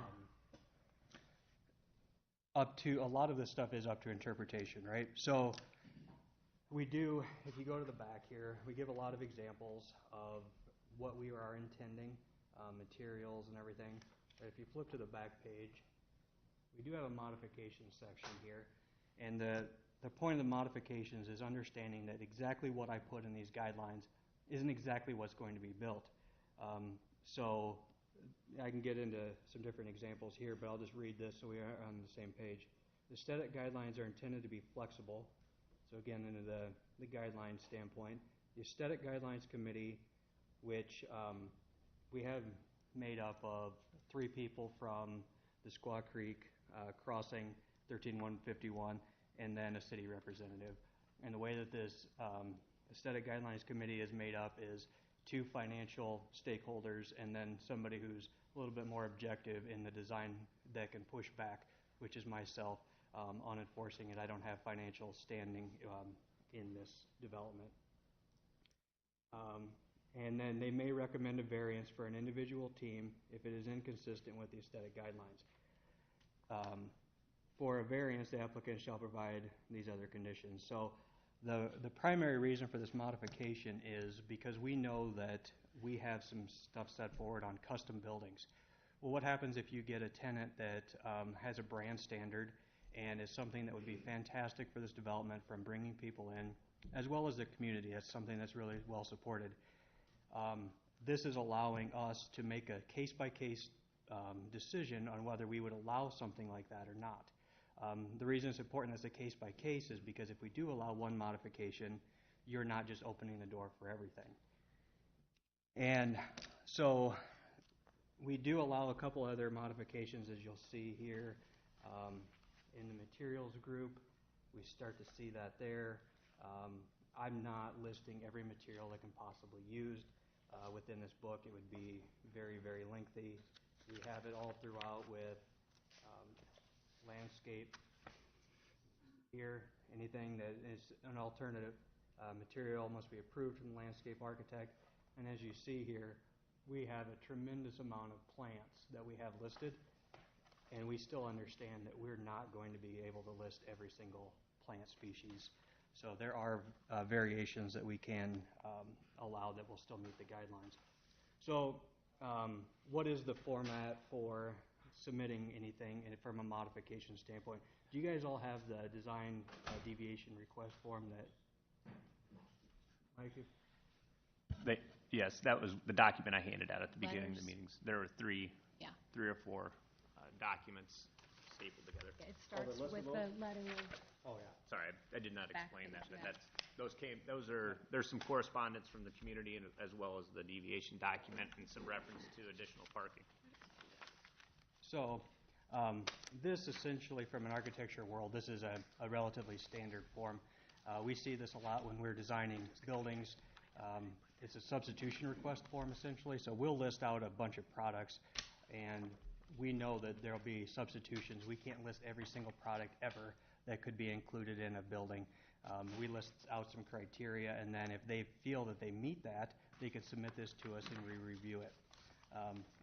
S12: Up to a lot of this stuff is up to interpretation, right? So we do, if you go to the back here, we give a lot of examples of what we are intending, materials and everything. But if you flip to the back page, we do have a modification section here. And the point of the modifications is understanding that exactly what I put in these guidelines isn't exactly what's going to be built. So I can get into some different examples here, but I'll just read this so we are on the same page. The aesthetic guidelines are intended to be flexible. So again, into the guideline standpoint, the aesthetic guidelines committee, which we have made up of 3 people from the Squaw Creek Crossing 13151, and then a city representative. And the way that this aesthetic guidelines committee is made up is 2 financial stakeholders and then somebody who's a little bit more objective in the design that can push back, which is myself, on enforcing it. I don't have financial standing in this development. And then they may recommend a variance for an individual team if it is inconsistent with the aesthetic guidelines. For a variance, the applicant shall provide these other conditions. So the primary reason for this modification is because we know that we have some stuff set forward on custom buildings. Well, what happens if you get a tenant that has a brand standard and is something that would be fantastic for this development from bringing people in, as well as the community? That's something that's really well supported. This is allowing us to make a case-by-case decision on whether we would allow something like that or not. The reason it's important as a case-by-case is because if we do allow one modification, you're not just opening the door for everything. And so we do allow a couple other modifications, as you'll see here. In the materials group, we start to see that there. I'm not listing every material that can possibly be used within this book. It would be very, very lengthy. We have it all throughout with landscape here. Anything that is an alternative material must be approved from the landscape architect. And as you see here, we have a tremendous amount of plants that we have listed, and we still understand that we're not going to be able to list every single plant species. So there are variations that we can allow that will still meet the guidelines. So what is the format for submitting anything from a modification standpoint? Do you guys all have the design deviation request form that, Mike?
S11: Yes, that was the document I handed out at the beginning of the
S4: Letters.
S11: meetings. There were 3
S4: Yeah.
S11: or 4 documents stapled together.
S4: It starts with the letter of,
S12: Oh, yeah.
S11: Sorry, I did not
S4: Back
S11: explain that,
S4: page,
S11: but
S4: yeah.
S11: there's some correspondence from the community and as well as the deviation document and some reference to additional parking.
S12: So this essentially, from an architecture world, this is a relatively standard form. We see this a lot when we're designing buildings. It's a substitution request form, essentially. So we'll list out a bunch of products, and we know that there will be substitutions. We can't list every single product ever that could be included in a building. We list out some criteria, and then if they feel that they meet that, they can submit this to us and we review it.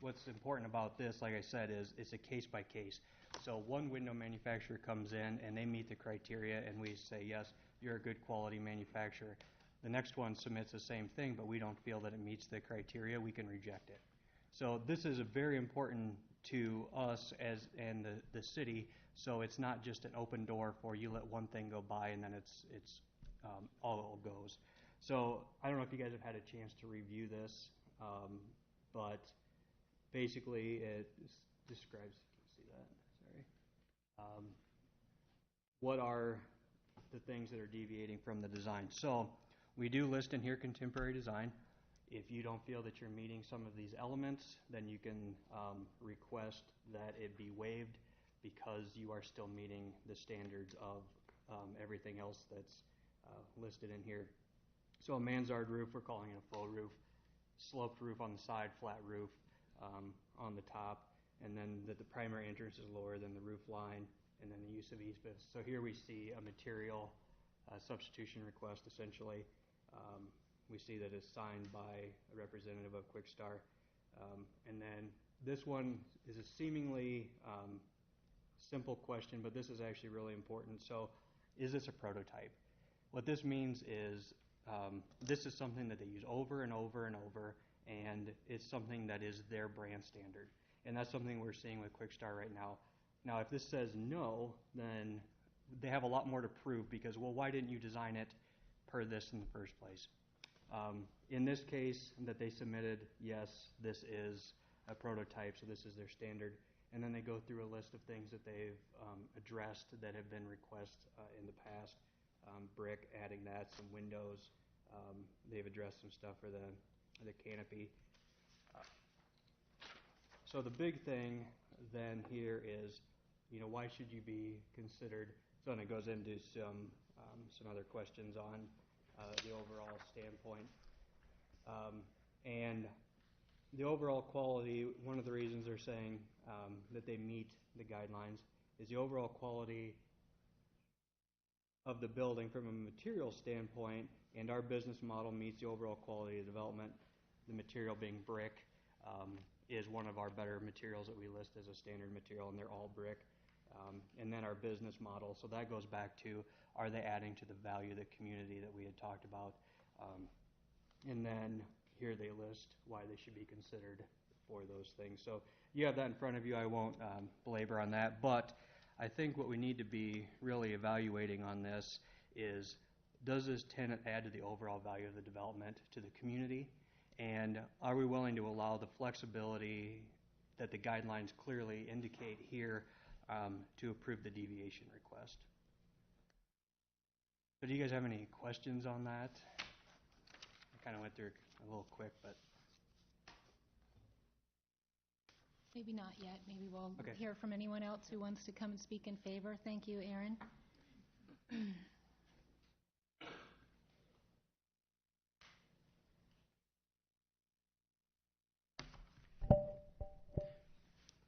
S12: What's important about this, like I said, is it's a case-by-case. So one window manufacturer comes in and they meet the criteria, and we say, yes, you're a good quality manufacturer. The next one submits the same thing, but we don't feel that it meets the criteria, we can reject it. So this is very important to us and the city, so it's not just an open door for you let one thing go by and then it's all goes. So I don't know if you guys have had a chance to review this, but basically it describes, can you see that? Sorry. What our the things that are deviating from the design. So we do list in here contemporary design. If you don't feel that you're meeting some of these elements, then you can request that it be waived because you are still meeting the standards of everything else that's listed in here. So a mansard roof, we're calling it a faux roof. Sloped roof on the side, flat roof on the top, and then that the primary entrance is lower than the roof line, and then the use of eaves. So here we see a material substitution request, essentially. We see that it's signed by a representative of Quickstar. And then this one is a seemingly simple question, but this is actually really important. So is this a prototype? What this means is this is something that they use over and over and over, and it's something that is their brand standard. And that's something we're seeing with Quickstar right now. Now, if this says no, then they have a lot more to prove because, well, why didn't you design it per this in the first place? In this case that they submitted, yes, this is a prototype, so this is their standard. And then they go through a list of things that they've addressed that have been requests in the past. Brick, adding that, some windows. They've addressed some stuff for the canopy. So the big thing then here is, why should you be considered? So then it goes into some other questions on the overall standpoint. And the overall quality, one of the reasons they're saying that they meet the guidelines is the overall quality of the building from a material standpoint, and our business model meets the overall quality of development. The material being brick is one of our better materials that we list as a standard material, and they're all brick. And then our business model, so that goes back to, are they adding to the value of the community that we had talked about? And then here they list why they should be considered for those things. So you have that in front of you. I won't belabor on that, but I think what we need to be really evaluating on this is, does this tenant add to the overall value of the development to the community? And are we willing to allow the flexibility that the guidelines clearly indicate here to approve the deviation request? So do you guys have any questions on that? I kind of went through it a little quick, but.
S4: Maybe not yet. Maybe we'll hear from anyone else who wants to come and speak in favor. Thank you, Aaron.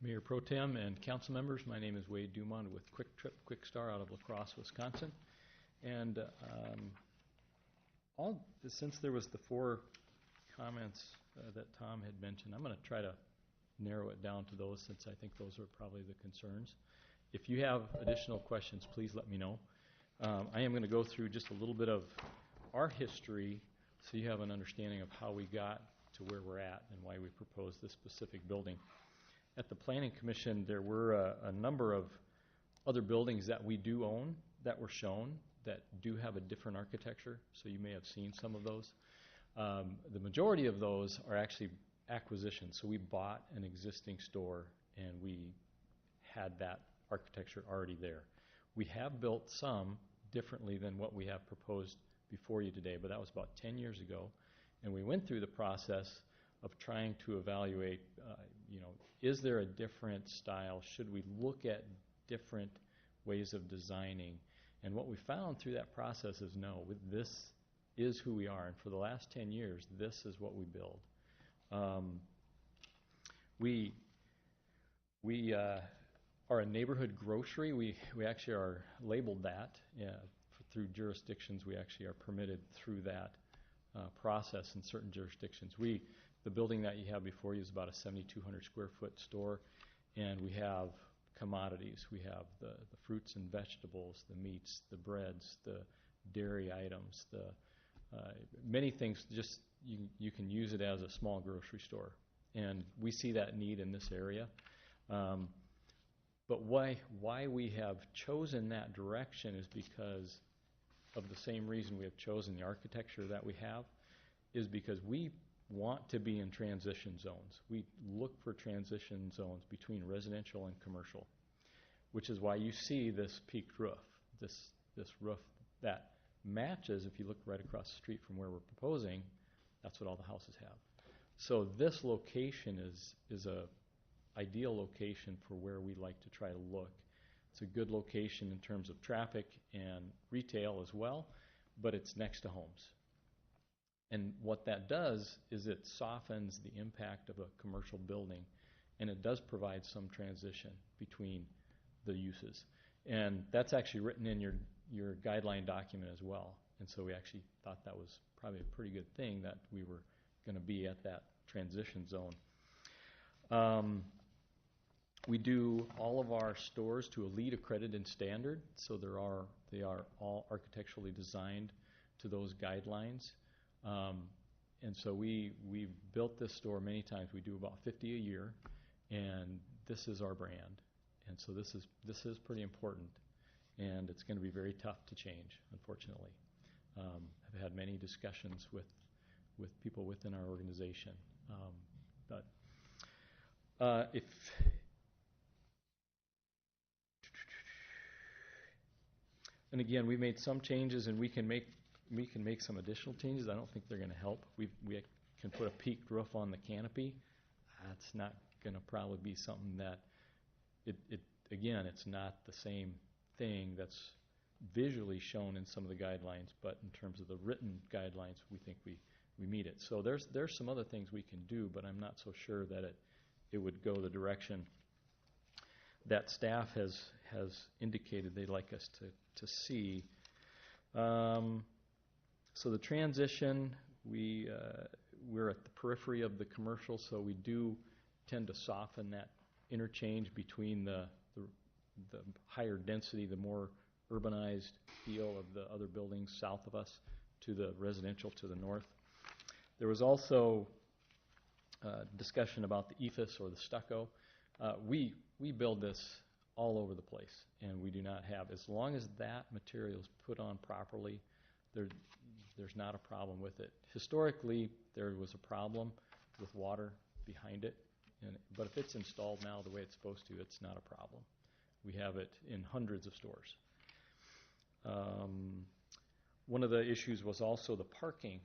S13: Mayor Pro Tem and council members, my name is Wade Dumont with Quick Trip Quickstar out of La Crosse, Wisconsin. And since there was the 4 comments that Tom had mentioned, I'm going to try to narrow it down to those, since I think those are probably the concerns. If you have additional questions, please let me know. I am going to go through just a little bit of our history so you have an understanding of how we got to where we're at and why we proposed this specific building. At the Planning Commission, there were a number of other buildings that we do own that were shown that do have a different architecture, so you may have seen some of those. The majority of those are actually acquisitions, so we bought an existing store and we had that architecture already there. We have built some differently than what we have proposed before you today, but that was about 10 years ago, and we went through the process of trying to evaluate, is there a different style? Should we look at different ways of designing? And what we found through that process is no, this is who we are, and for the last 10 years, this is what we build. We are a neighborhood grocery. We actually are labeled that. Through jurisdictions, we actually are permitted through that process in certain jurisdictions. The building that you have before you is about a 7,200 square foot store, and we have commodities. We have the fruits and vegetables, the meats, the breads, the dairy items, the many things. Just you can use it as a small grocery store, and we see that need in this area. But why we have chosen that direction is because of the same reason we have chosen the architecture that we have, is because we want to be in transition zones. We look for transition zones between residential and commercial, which is why you see this peaked roof, this roof that matches, if you look right across the street from where we're proposing, that's what all the houses have. So this location is a ideal location for where we like to try to look. It's a good location in terms of traffic and retail as well, but it's next to homes. And what that does is it softens the impact of a commercial building, and it does provide some transition between the uses. And that's actually written in your guideline document as well. And so we actually thought that was probably a pretty good thing that we were going to be at that transition zone. We do all of our stores to a LEED accredited standard, so they are all architecturally designed to those guidelines. And so we've built this store many times. We do about 50 a year, and this is our brand. And so this is pretty important, and it's going to be very tough to change, unfortunately. I've had many discussions with people within our organization. And again, we made some changes, and we can make some additional changes. I don't think they're going to help. We can put a peaked roof on the canopy. That's not going to probably be something that again, it's not the same thing that's visually shown in some of the guidelines, but in terms of the written guidelines, we think we meet it. So there's some other things we can do, but I'm not so sure that it would go the direction that staff has indicated they'd like us to see. So the transition, we're at the periphery of the commercial, so we do tend to soften that interchange between the higher density, the more urbanized feel of the other buildings south of us to the residential to the north. There was also discussion about the ephes or the stucco. We build this all over the place, and we do not have, as long as that material is put on properly, there's not a problem with it. Historically, there was a problem with water behind it, but if it's installed now the way it's supposed to, it's not a problem. We have it in hundreds of stores. One of the issues was also the parking.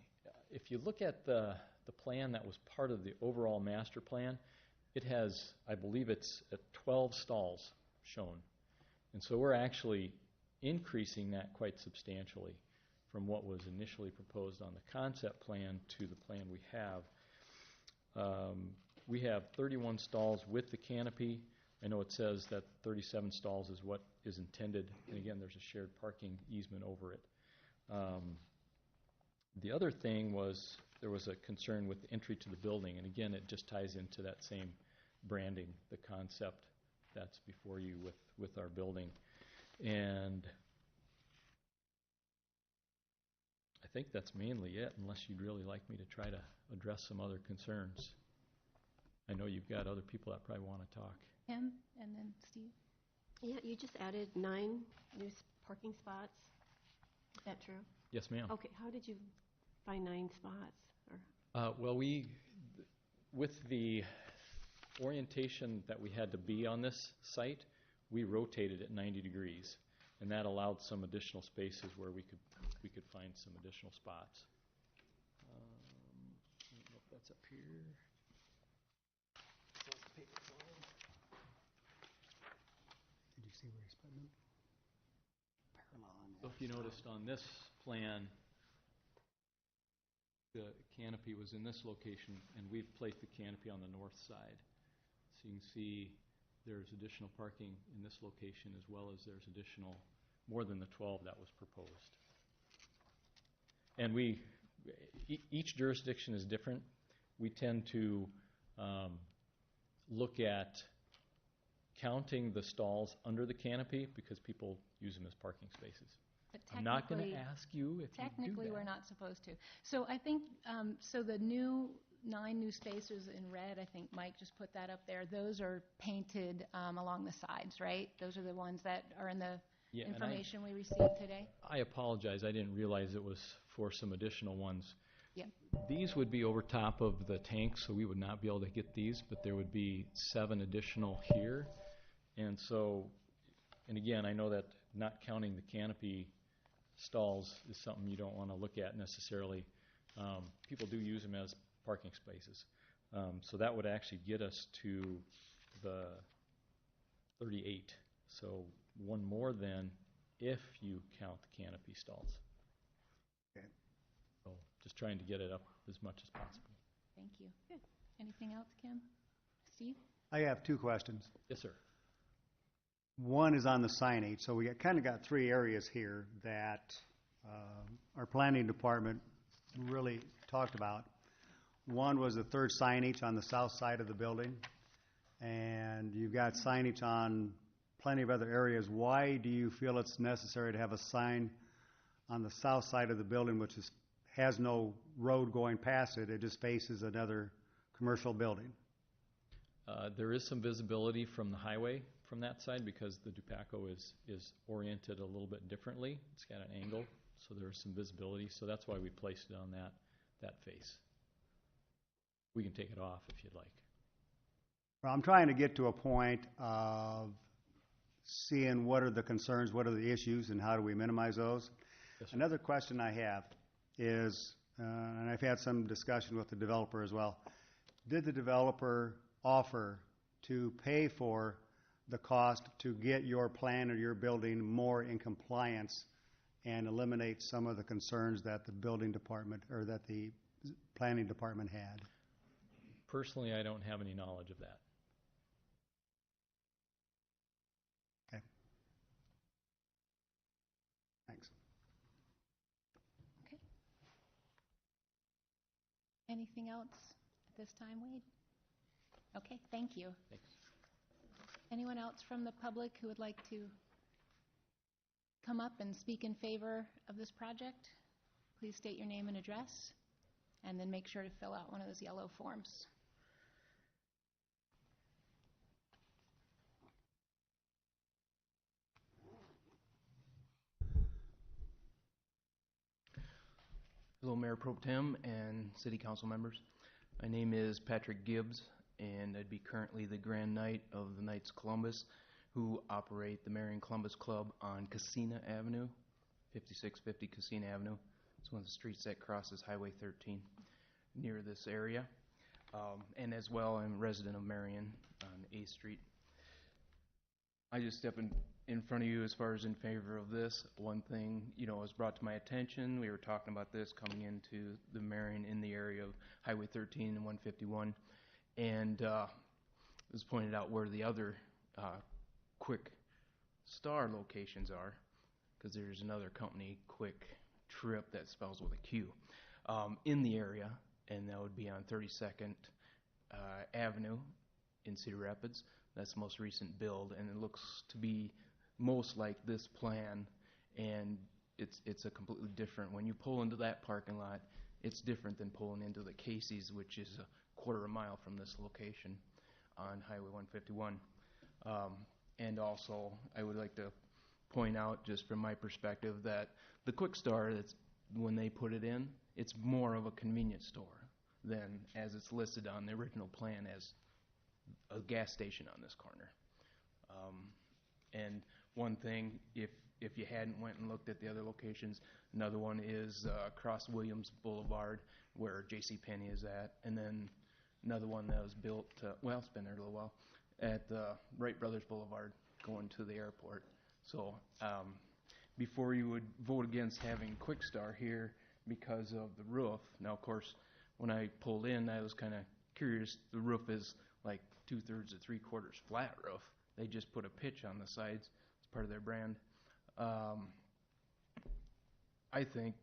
S13: If you look at the plan that was part of the overall master plan, it has, I believe it's at 12 stalls shown. And so we're actually increasing that quite substantially from what was initially proposed on the concept plan to the plan we have. We have 31 stalls with the canopy. I know it says that 37 stalls is what is intended, and again, there's a shared parking easement over it. The other thing was there was a concern with the entry to the building, and again, it just ties into that same branding, the concept that's before you with our building. And I think that's mainly it, unless you'd really like me to try to address some other concerns. I know you've got other people that probably want to talk.
S4: Him, and then Steve.
S2: Yeah, you just added 9 new parking spots. Is that true?
S13: Yes, ma'am.
S2: Okay, how did you find 9 spots?
S13: Well, with the orientation that we had to be on this site, we rotated it 90 degrees, and that allowed some additional spaces where we could find some additional spots. I don't know if that's up here.
S3: Did you see where he's putting them? Parallel on
S13: So if you noticed on this plan, the canopy was in this location, and we've placed the canopy on the north side. So you can see there's additional parking in this location, as well as there's additional, more than the 12 that was proposed. And each jurisdiction is different. We tend to look at counting the stalls under the canopy because people use them as parking spaces.
S4: But
S13: I'm not going to ask you if you do
S4: technically,
S13: that.
S4: we're not supposed to. So I think, so the 9 new spaces in red, I think Mike just put that up there, those are painted along the sides, right? Those are the ones that are in the information we received today?
S13: I apologize. I didn't realize it was for some additional ones.
S4: Yep.
S13: These would be over top of the tank, so we would not be able to get these, but there would be 7 additional here. And so, and again, I know that not counting the canopy stalls is something you don't want to look at necessarily. People do use them as parking spaces. So that would actually get us to the 38. So one more than if you count the canopy stalls.
S3: Okay.
S13: So just trying to get it up as much as possible.
S4: Thank you. Good. Anything else, Kim? Steve?
S3: I have two questions.
S13: Yes, sir.
S3: One is on the signage. So we kind of got three areas here that our planning department really talked about. One was the third signage on the south side of the building, and you've got signage on plenty of other areas. Why do you feel it's necessary to have a sign on the south side of the building, which has no road going past it? It just faces another commercial building.
S13: There is some visibility from the highway from that side because the Dupaco is oriented a little bit differently. It's got an angle, so there's some visibility. So that's why we placed it on that face. We can take it off if you'd like.
S3: Well, I'm trying to get to a point of seeing what are the concerns, what are the issues, and how do we minimize those.
S13: Yes, sir.
S3: Another question I have is, and I've had some discussion with the developer as well, did the developer offer to pay for the cost to get your plan or your building more in compliance and eliminate some of the concerns that the building department or that the planning department had?
S13: Personally, I don't have any knowledge of that.
S3: Okay. Thanks.
S4: Okay. Anything else at this time, Wade? Okay, thank you.
S13: Thanks.
S4: Anyone else from the public who would like to come up and speak in favor of this project? Please state your name and address, and then make sure to fill out one of those yellow forms.
S14: Hello, Mayor Pro Tem and City Council members. My name is Patrick Gibbs, and I'd be currently the Grand Knight of the Knights of Columbus, who operate the Marion Columbus Club on Casina Avenue, 5650 Casina Avenue. It's one of the streets that crosses Highway 13 near this area. And as well, I'm a resident of Marion on 8th Street. I just step in front of you as far as in favor of this. One thing, was brought to my attention. We were talking about this coming into the Marion in the area of Highway 13 and 151. And it was pointed out where the other Quick Star locations are, because there's another company, Quick Trip, that spells with a Q, in the area, and that would be on 32nd Avenue in Cedar Rapids. That's the most recent build, and it looks to be most like this plan, and it's a completely different. When you pull into that parking lot, it's different than pulling into the Casey's, which is a quarter of a mile from this location on Highway 151. And also, I would like to point out, just from my perspective, that the Quick Star, that's when they put it in, it's more of a convenience store than as it's listed on the original plan as a gas station on this corner. And one thing, if you hadn't went and looked at the other locations, another one is across Williams Boulevard, where JCPenney is at, and then another one that was built, it's been there a little while, at Wright Brothers Boulevard, going to the airport. So before you would vote against having Quick Star here because of the roof, now of course, when I pulled in, I was kind of curious. The roof is like 2/3 to 3/4 flat roof. They just put a pitch on the sides. It's part of their brand. I think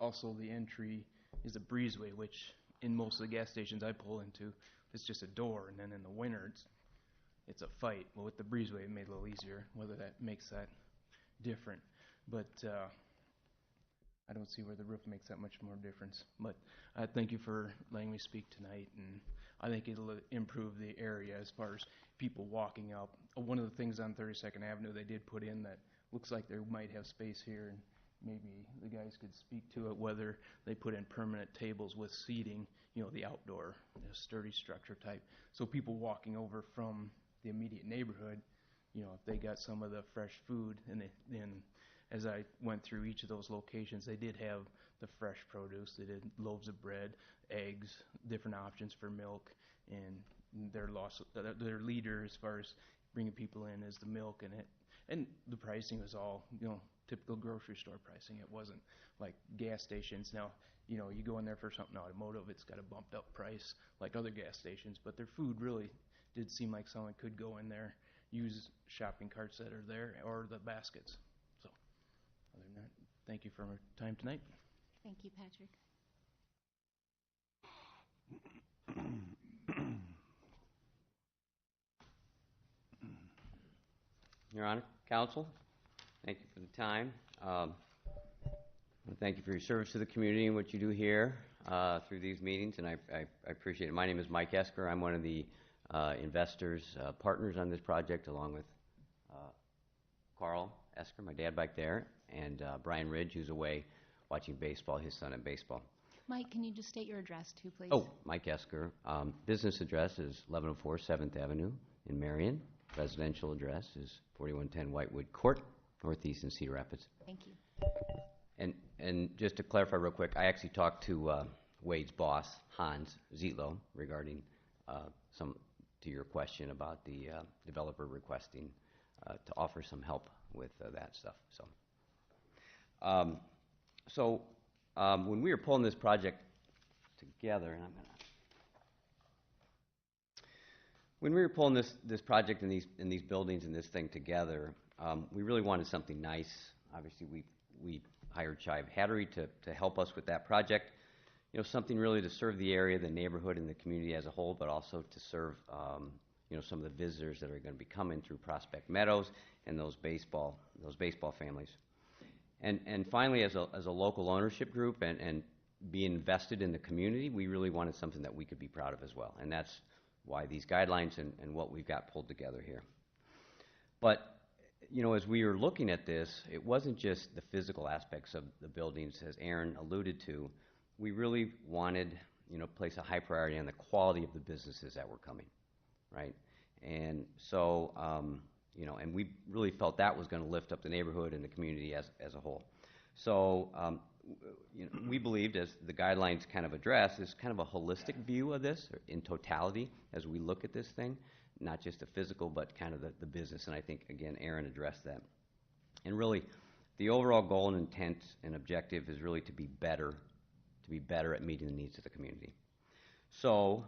S14: also the entry is a breezeway, which in most of the gas stations I pull into, it's just a door, and then in the winter it's a fight. Well, with the breezeway, it made it a little easier. Whether that makes that different, but I don't see where the roof makes that much more difference. But I thank you for letting me speak tonight, and I think it'll improve the area as far as people walking up. One of the things on 32nd Avenue they did put in that looks like they might have space here, and maybe the guys could speak to it, whether they put in permanent tables with seating, the outdoor, sturdy structure type. So people walking over from the immediate neighborhood, if they got some of the fresh food and as I went through each of those locations, they did have the fresh produce. They did loaves of bread, eggs, different options for milk, and their leader as far as bringing people in is the milk and the pricing was all, typical grocery store pricing. It wasn't like gas stations. Now, you go in there for something automotive, it's got a bumped up price like other gas stations, but their food really did seem like someone could go in there, use shopping carts that are there or the baskets. So, other than that, thank you for your time tonight.
S4: Thank you, Patrick.
S15: Your Honor, Counsel, thank you for the time. Thank you for your service to the community and what you do here through these meetings, and I appreciate it. My name is Mike Esker. I'm one of the investors, partners on this project, along with Carl Esker, my dad back there, and Brian Ridge, who's away watching baseball, his son at baseball.
S4: Mike, can you just state your address too, please?
S15: Oh, Mike Esker. Business address is 1104 7th Avenue in Marion. Residential address is 4110 Whitewood Court, northeast in Cedar Rapids.
S4: Thank you.
S15: And just to clarify real quick, I actually talked to Wade's boss, Hans Zietlow, regarding to your question about the developer requesting to offer some help with that stuff. So when we were pulling this project together, and when we were pulling this project and these buildings and this thing together, we really wanted something nice. Obviously, we hired Chive Hattery to help us with that project. Something really to serve the area, the neighborhood, and the community as a whole, but also to serve some of the visitors that are going to be coming through Prospect Meadows and those baseball families. And finally, as a local ownership group and being invested in the community, we really wanted something that we could be proud of as well. And that's why these guidelines and what we've got pulled together here. But, as we were looking at this, it wasn't just the physical aspects of the buildings, as Aaron alluded to. We really wanted, place a high priority on the quality of the businesses that were coming, right? And so, and we really felt that was going to lift up the neighborhood and the community as a whole. So, we believed, as the guidelines kind of address, is kind of a holistic view of this in totality as we look at this thing, not just the physical, but kind of the business. And I think, again, Aaron addressed that. And really, the overall goal and intent and objective is really to be better at meeting the needs of the community. So,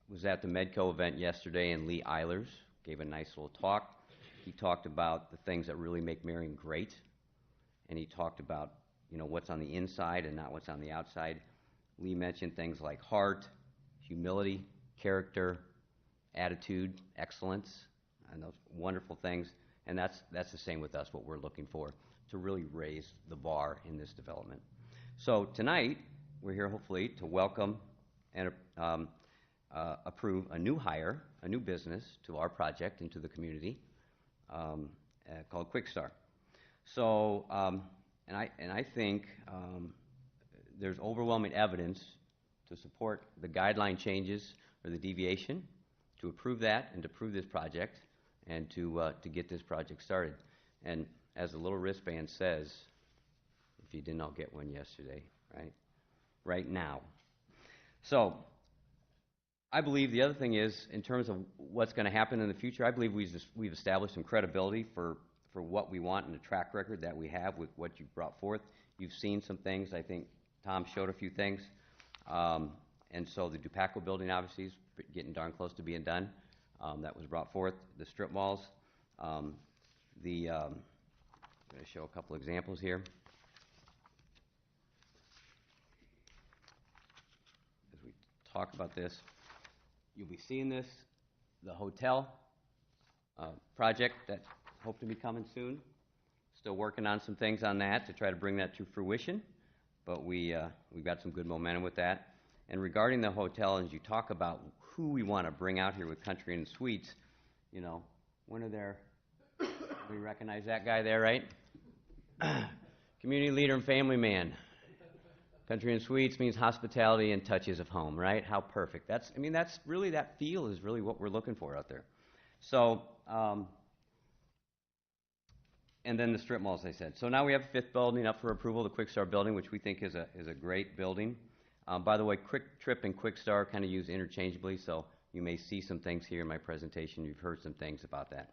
S15: was at the Medco event yesterday, and Lee Eilers gave a nice little talk. He talked about the things that really make Marion great, and he talked about what's on the inside and not what's on the outside. Lee mentioned things like heart, humility, character, attitude, excellence, and those wonderful things. And that's the same with us, what we're looking for, to really raise the bar in this development. So tonight, we're here hopefully to welcome and approve a new hire, a new business to our project into the community called Quickstar. So, and I think there's overwhelming evidence to support the guideline changes or the deviation, to approve that and to approve this project and to get this project started. And as the little wristband says, if you didn't all get one yesterday, right now. So I believe the other thing is, in terms of what's going to happen in the future, I believe we've established some credibility for what we want and the track record that we have with what you've brought forth. You've seen some things. I think Tom showed a few things. And so the Dupaco building obviously is getting darn close to being done. That was brought forth. The strip malls. I'm going to show a couple examples here. As we talk about this, you'll be seeing this, the hotel project that hope to be coming soon. Still working on some things on that to try to bring that to fruition, but we've got some good momentum with that. And regarding the hotel, as you talk about who we want to bring out here with Country Inn Suites, one of their, we recognize that guy there, right? Community leader and family man. Country Inn Suites means hospitality and touches of home, right? How perfect. That's really, that feel is really what we're looking for out there. So, and then the strip mall, as I said. So now we have a fifth building up for approval, the Quick Start building, which we think is a great building. By the way, Quick Trip and Quick Start kind of used interchangeably, so you may see some things here in my presentation. You've heard some things about that.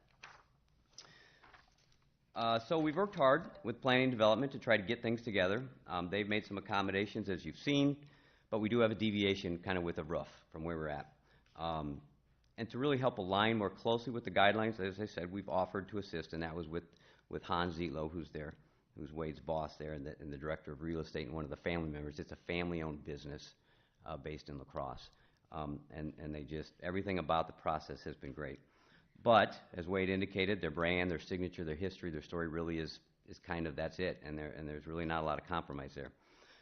S15: So we've worked hard with planning and development to try to get things together. They've made some accommodations, as you've seen, but we do have a deviation kind of with a roof from where we're at. And to really help align more closely with the guidelines, as I said, we've offered to assist, and that was with Hans Zietlow, who's Wade's boss there, and the director of real estate and one of the family members. It's a family-owned business based in La Crosse. And they just, everything about the process has been great. But, as Wade indicated, their brand, their signature, their history, their story really is kind of, that's it, and there's really not a lot of compromise there.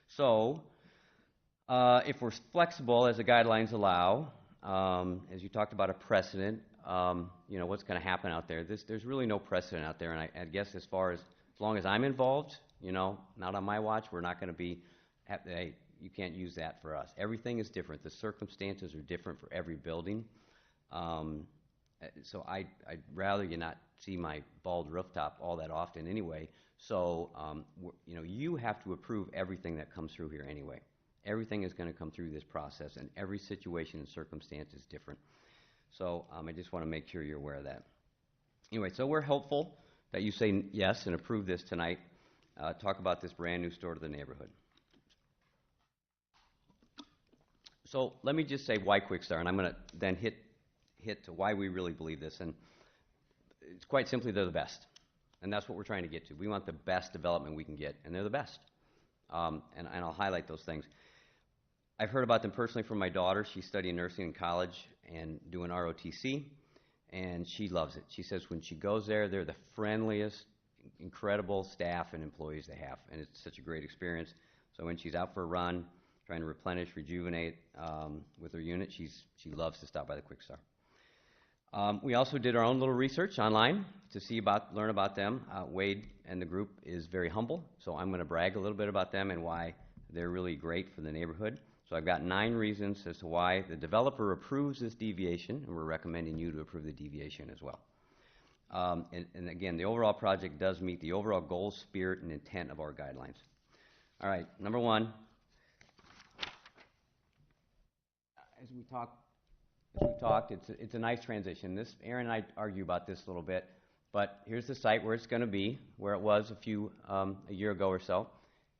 S15: So, if we're flexible, as the guidelines allow, as you talked about a precedent, what's going to happen out there? There's really no precedent out there, and I guess as long as I'm involved, not on my watch, we're not going to be, hey, you can't use that for us. Everything is different. The circumstances are different for every building. So I'd rather you not see my bald rooftop all that often anyway. So, you have to approve everything that comes through here anyway. Everything is going to come through this process, and every situation and circumstance is different. So I just want to make sure you're aware of that. Anyway, so we're hopeful that you say yes and approve this tonight. Talk about this brand new store to the neighborhood. So let me just say why Quick Start, and I'm going to then hit to why we really believe this. And it's quite simply, they're the best. And that's what we're trying to get to. We want the best development we can get, and they're the best. And I'll highlight those things. I've heard about them personally from my daughter. She's studying nursing in college and doing ROTC, and she loves it. She says when she goes there, they're the friendliest, incredible staff and employees they have, and it's such a great experience. So when she's out for a run, trying to replenish, rejuvenate with her unit, she loves to stop by the Quick Start. We also did our own little research online to learn about them. Wade and the group is very humble, so I'm going to brag a little bit about them and why they're really great for the neighborhood. So I've got 9 reasons as to why the developer approves this deviation, and we're recommending you to approve the deviation as well. And again, the overall project does meet the overall goal, spirit, and intent of our guidelines. All right, number 1. As we talked, it's a nice transition. Aaron and I argue about this a little bit, but here's the site where it's going to be, where it was a year ago or so,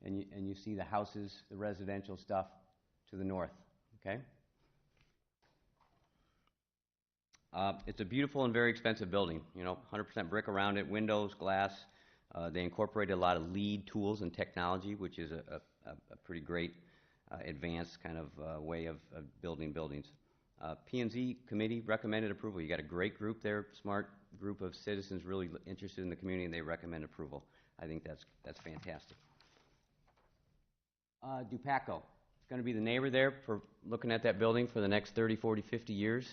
S15: and you see the houses, the residential stuff to the north. Okay. It's a beautiful and very expensive building. 100% brick around it, windows, glass. They incorporated a lot of LEED tools and technology, which is a pretty great advanced kind of way of building buildings. P&Z committee recommended approval. You got a great group there, smart group of citizens really interested in the community, and they recommend approval. I think that's fantastic. Dupaco is going to be the neighbor there for looking at that building for the next 30, 40, 50 years,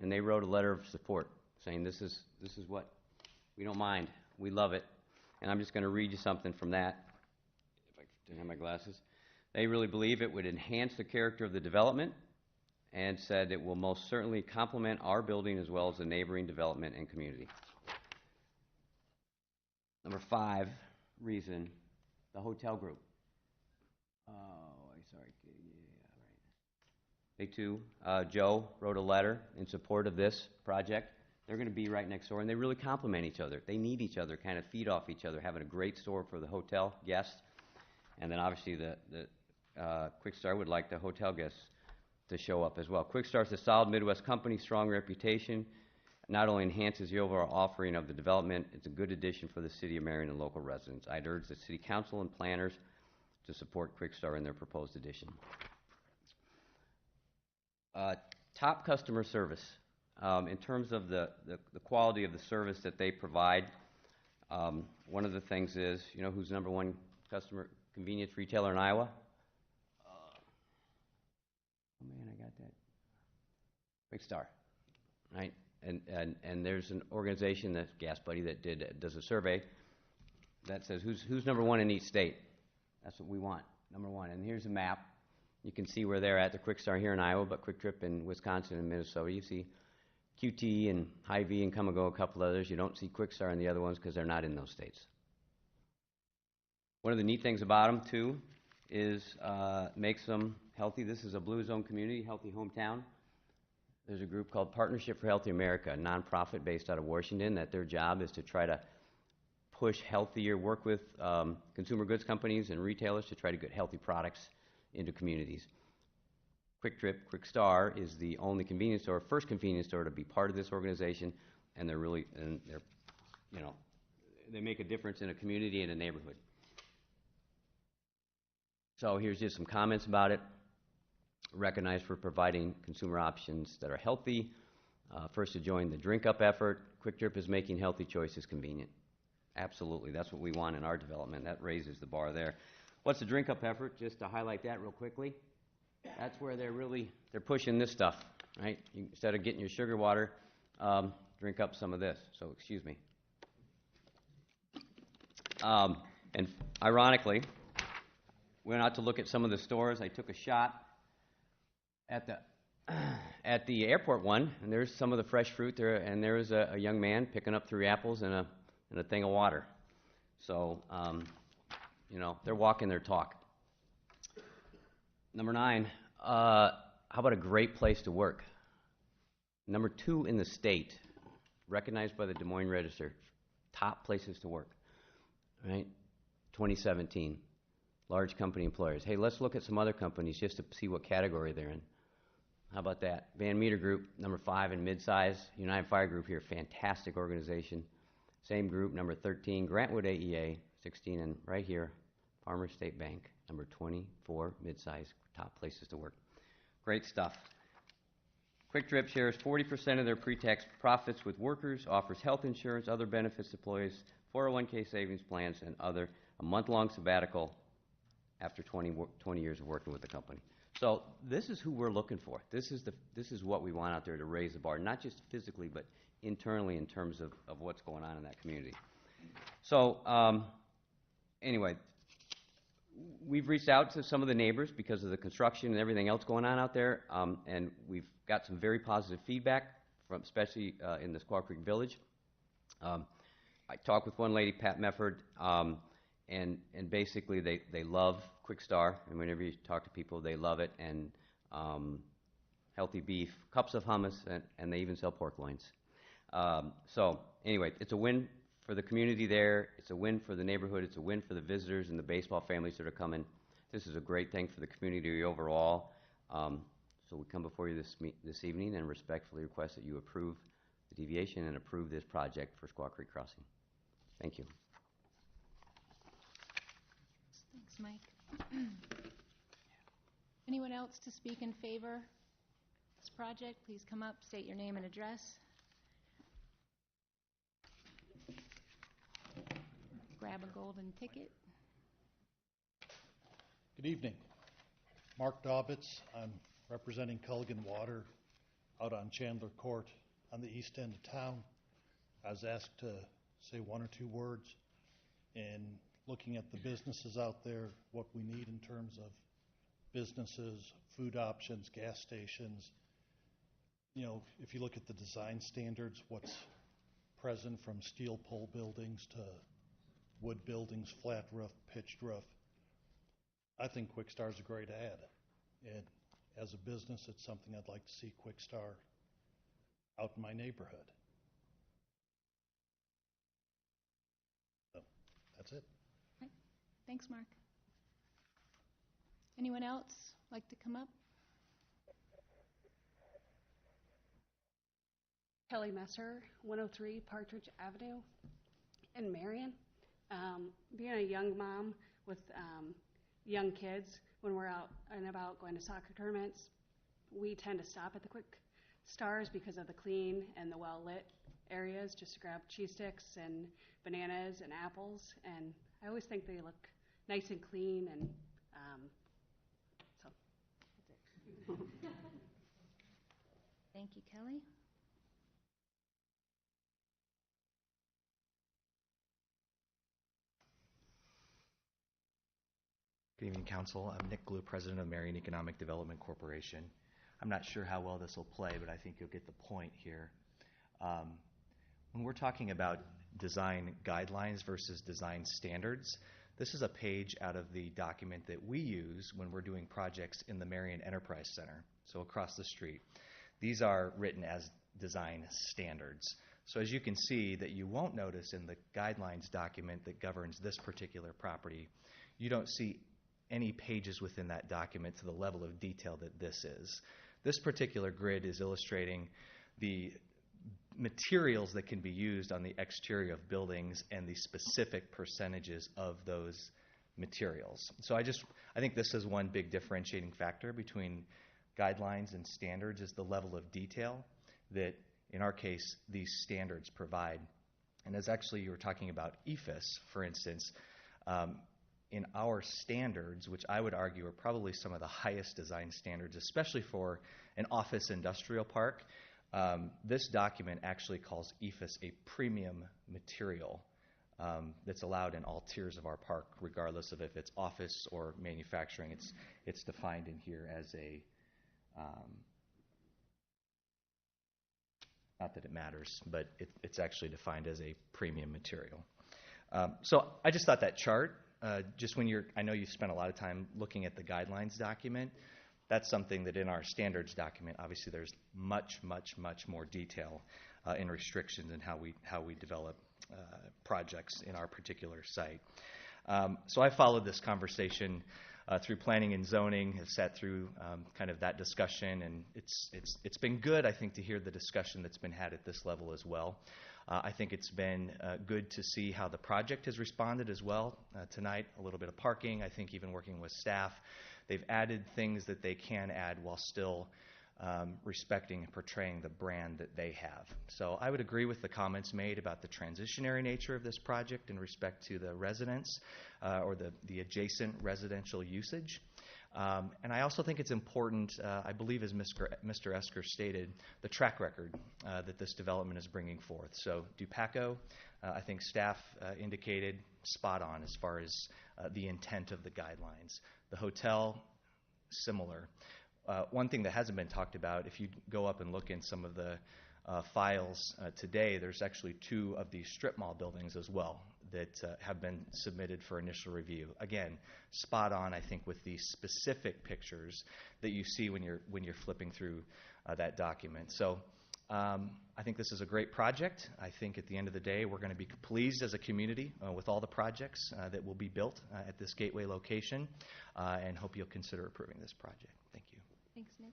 S15: and they wrote a letter of support saying this is what we don't mind, we love it, and I'm just going to read you something from that. If I didn't have my glasses, they really believe it would enhance the character of the development, and said it will most certainly complement our building as well as the neighboring development and community. Number 5 reason, the hotel group. They too, Joe wrote a letter in support of this project. They're going to be right next door, and they really complement each other. They need each other, kind of feed off each other, having a great store for the hotel guests, and then obviously the Quick Start would like the hotel guests to show up as well. Quick Start's a solid Midwest company, strong reputation. Not only enhances the overall offering of the development, it's a good addition for the city of Marion and local residents. I'd urge the city council and planners to support Quick Start in their proposed addition. Top customer service. In terms of the quality of the service that they provide, one of the things is, who's number 1 customer convenience retailer in Iowa? Oh man, I got that. Quick Start, right? And there's an organization, that's Gas Buddy, that does a survey that says who's number 1 in each state. That's what we want, number 1. And here's a map. You can see where they're at. The Quick Start here in Iowa, but Quick Trip in Wisconsin and Minnesota. You see QT and Hy-Vee and Come and Go, a couple others. You don't see Quick Start in the other ones because they're not in those states. One of the neat things about them, too, is makes them healthy. This is a blue zone community, healthy hometown. There's a group called Partnership for Healthy America, a nonprofit based out of Washington, that their job is to try to push healthier, work with consumer goods companies and retailers to try to get healthy products into communities. Quick Trip, Quick Star is the only convenience store, first convenience store to be part of this organization, and they're you know, they make a difference in a community and a neighborhood. So here's just some comments about it. Recognized for providing consumer options that are healthy. First to join the Drink Up effort. Quick Trip is making healthy choices convenient. Absolutely, that's what we want in our development. That raises the bar there. What's the Drink Up effort? Just to highlight that real quickly. That's where they're pushing this stuff, right? Instead of getting your sugar water, drink up some of this. So excuse me. And ironically, went out to look at some of the stores. I took a shot at the airport one, and there's some of the fresh fruit there, and there was a young man picking up 3 apples and a thing of water. So, you know, they're walking their talk. Number 9, how about a great place to work? Number 2 in the state, recognized by the Des Moines Register, top places to work, right? 2017, large company employers. Hey, let's look at some other companies just to see what category they're in. How about that? Van Meter Group, number 5 in midsize. United Fire Group here, fantastic organization. Same group, number 13. Grantwood AEA, 16, and right here, Farmers State Bank, number 24, midsize, top places to work. Great stuff. Quick Trip shares 40% of their pre-tax profits with workers, offers health insurance, other benefits to employees, 401k savings plans, and a month-long sabbatical after 20 years of working with the company. So this is who we're looking for. This is what we want out there to raise the bar, not just physically, but internally in terms of what's going on in that community. So anyway, we've reached out to some of the neighbors because of the construction and everything else going on out there, and we've got some very positive feedback, from especially in the Squaw Creek Village. I talked with one lady, Pat Mefford, and basically they love Quick Star, and whenever you talk to people, they love it, and healthy beef, cups of hummus, and they even sell pork loins. So anyway, it's a win for the community there. It's a win for the neighborhood. It's a win for the visitors and the baseball families that are coming. This is a great thing for the community overall. So we come before you this evening and respectfully request that you approve the deviation and approve this project for Squaw Creek Crossing. Thank you.
S4: Thanks, Mike. Anyone else to speak in favor of this project? Please come up, state your name and address. Grab a golden ticket.
S16: Good evening. Mark Dobbitz. I'm representing Culligan Water out on Chandler Court on the east end of town. I was asked to say 1 or 2 words in looking at the businesses out there, what we need in terms of businesses, food options, gas stations. You know, if you look at the design standards, what's present from steel pole buildings to wood buildings, flat roof, pitched roof, I think Quick Star is a great ad. And as a business, it's something I'd like to see Quick Star out in my neighborhood. So that's it.
S4: Right. Thanks, Mark. Anyone else like to come up?
S17: Kelly Messer, 103 Partridge Avenue in Marion. Being a young mom with young kids, when we're out and about going to soccer tournaments, we tend to stop at the Quick Stars because of the clean and the well-lit areas, just to grab cheese sticks and bananas and apples. And I always think they look nice and clean, and so that's it.
S4: Thank you, Kelly.
S18: Good evening, Council. I'm Nick Glue, President of Marion Economic Development Corporation. I'm not sure how well this will play, but I think you'll get the point here. When we're talking about design guidelines versus design standards, This is a page out of the document that we use when we're doing projects in the Marion Enterprise Center, so across the street. These are written as design standards. So as you can see, that you won't notice in the guidelines document that governs this particular property, you don't see any pages within that document to the level of detail that this is. This particular grid is illustrating the materials that can be used on the exterior of buildings and the specific percentages of those materials. So I think this is one big differentiating factor between guidelines and standards, is the level of detail that, in our case, these standards provide. And as actually you were talking about EFIS, for instance, in our standards, which I would argue are probably some of the highest design standards, especially for an office industrial park, this document actually calls EFIS a premium material that's allowed in all tiers of our park, regardless of if it's office or manufacturing. It's defined in here as a, not that it matters, but it's actually defined as a premium material. So I just thought that chart, just when I know you spent a lot of time looking at the guidelines document, that's something that in our standards document, obviously there's much, much, much more detail in restrictions and how we develop projects in our particular site. So I followed this conversation through planning and zoning, have sat through kind of that discussion, and it's been good, I think, to hear the discussion that's been had at this level as well. I think it's been good to see how the project has responded as well. Tonight, a little bit of parking, I think even working with staff. They've added things that they can add while still respecting and portraying the brand that they have. So I would agree with the comments made about the transitionary nature of this project in respect to the residents or the adjacent residential usage. And I also think it's important, I believe as Mr. Esker stated, the track record that this development is bringing forth. So Dupaco, I think staff indicated spot on as far as the intent of the guidelines. The hotel, similar. One thing that hasn't been talked about, if you go up and look in some of the files today, there's actually 2 of these strip mall buildings as well that have been submitted for initial review. Again, spot on, I think, with the specific pictures that you see when you're flipping through that document. So I think this is a great project. I think at the end of the day, we're going to be pleased as a community with all the projects that will be built at this Gateway location, and hope you'll consider approving this project. Thank you.
S4: Thanks, Nick.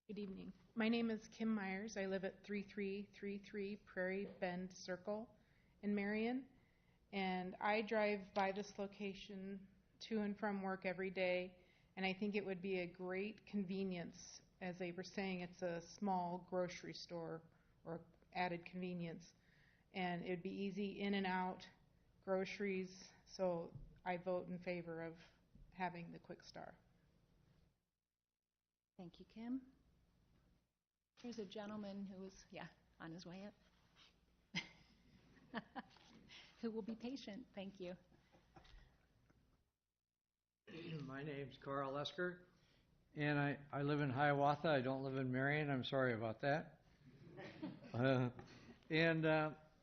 S19: Good evening. My name is Kim Myers. I live at 3333 Prairie Bend Circle in Marion, and I drive by this location to and from work every day, and I think it would be a great convenience. As they were saying, it's a small grocery store or added convenience, and it would be easy in and out, groceries, so I vote in favor of having the Quick Star.
S4: Thank you, Kim. There's a gentleman who is, on his way up, who will be patient. Thank you.
S20: My name's Carl Esker, and I live in Hiawatha. I don't live in Marion. I'm sorry about that.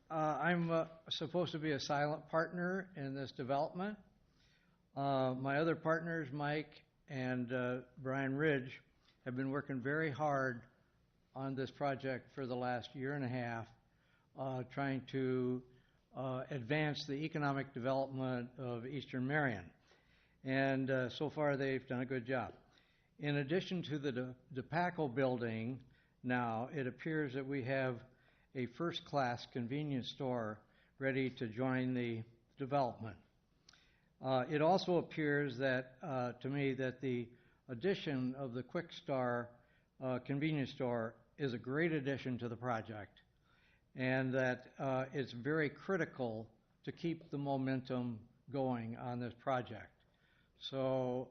S20: I'm supposed to be a silent partner in this development. My other partners, Mike and Brian Ridge, have been working very hard on this project for the last year and a half, trying to advance the economic development of Eastern Marion. And so far they've done a good job. In addition to the Dupaco building, now it appears that we have a first-class convenience store ready to join the development. It also appears that, to me, that the addition of the Quick Star convenience store is a great addition to the project, and that it's very critical to keep the momentum going on this project. So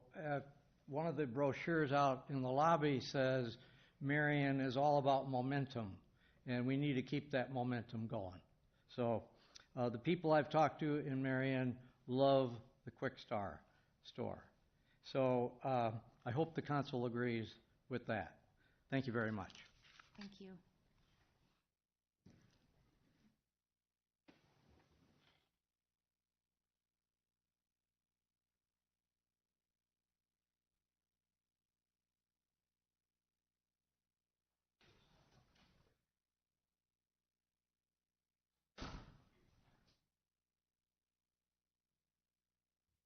S20: one of the brochures out in the lobby says Marion is all about momentum, and we need to keep that momentum going. So the people I've talked to in Marion love the Quick Star store. So I hope the council agrees with that. Thank you very much.
S4: Thank you.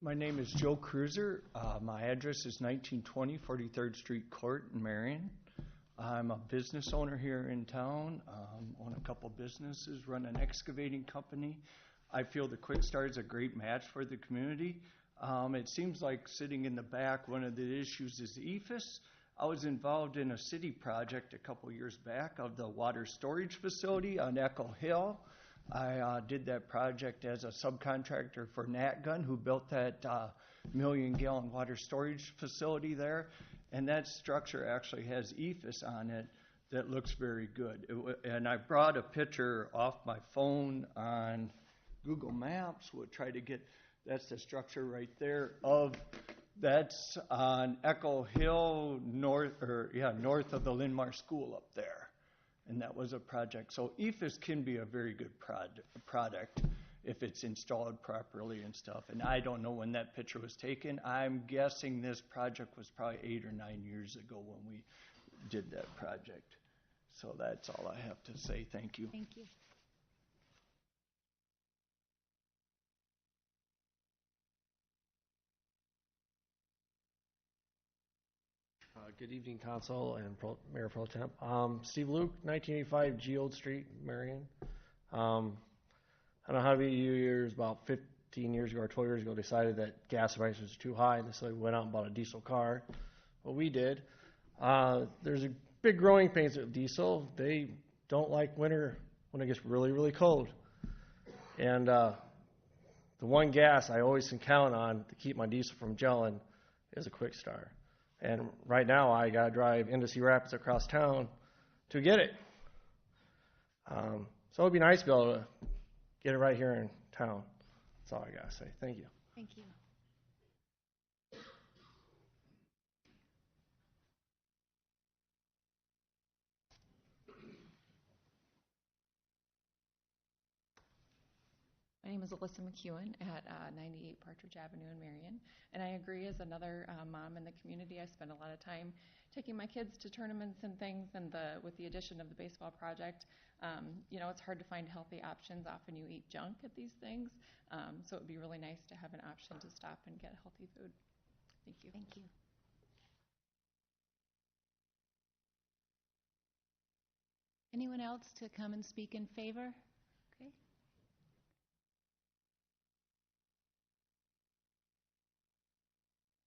S21: My name is Joe Cruiser. My address is 1920 43rd Street Court in Marion. I'm a business owner here in town, own a couple businesses, run an excavating company. I feel the Quick Start is a great match for the community. It seems like sitting in the back, one of the issues is EFS. I was involved in a city project a couple years back of the water storage facility on Echo Hill. I did that project as a subcontractor for NatGun, who built that million-gallon water storage facility there. And that structure actually has EFS on it that looks very good. And I brought a picture off my phone on Google Maps. We'll try to get, that's the structure right there that's on Echo Hill, north of the Linn-Mar School up there. And that was a project. So EFS can be a very good product if it's installed properly and stuff. And I don't know when that picture was taken. I'm guessing this project was probably 8 or 9 years ago when we did that project. So that's all I have to say. Thank you.
S4: Thank you.
S22: Good evening, Council and Mayor Pro Temp. Steve Luke, 1985 Geode Street, Marion. I don't know how many years, about 15 years ago or 12 years ago, decided that gas prices were too high, and so we went out and bought a diesel car. What we did, there's a big growing pains with diesel. They don't like winter when it gets really, really cold. And the one gas I always can count on to keep my diesel from gelling is a Quick Start. And right now, I got to drive into Cedar Rapids across town to get it. So it would be nice to be able to get it right here in town. That's all I got to say. Thank you.
S4: Thank you.
S23: My name is Alyssa McEwen at 98 Partridge Avenue in Marion, and I agree as another mom in the community. I spend a lot of time taking my kids to tournaments and things, and with the addition of the baseball project, it's hard to find healthy options. Often you eat junk at these things, so it would be really nice to have an option to stop and get healthy food. Thank you.
S4: Thank you. Anyone else to come and speak in favor? Okay.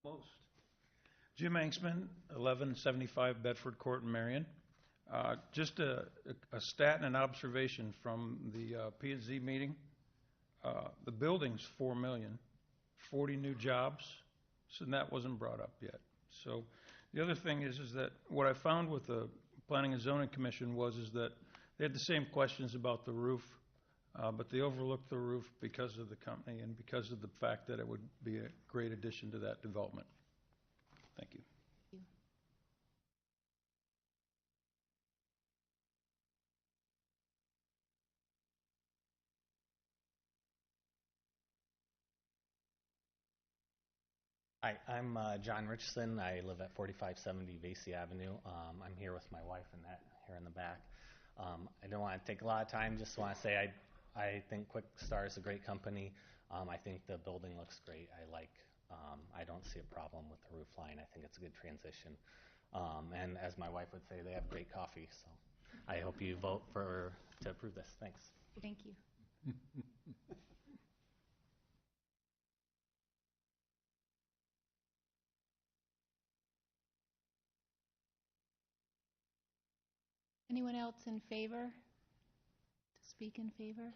S24: Most. Jim Anksman, 1175 Bedford Court in Marion. Just a stat and an observation from the P&Z meeting. The building's $4 million, 40 new jobs, so that wasn't brought up yet. So the other thing is that what I found with the Planning and Zoning Commission is that they had the same questions about the roof, but they overlooked the roof because of the company and because of the fact that it would be a great addition to that development. Thank you.
S4: Thank you.
S25: Hi, I'm John Richardson. I live at 4570 Vasey Avenue. I'm here with my wife and that here in the back. I don't want to take a lot of time. Just want to say I think Quick Start is a great company. I think the building looks great. I don't see a problem with the roof line. I think it's a good transition. And as my wife would say, they have great coffee. So I hope you vote to approve this. Thanks.
S4: Thank you. Anyone else in favor? To speak in favor?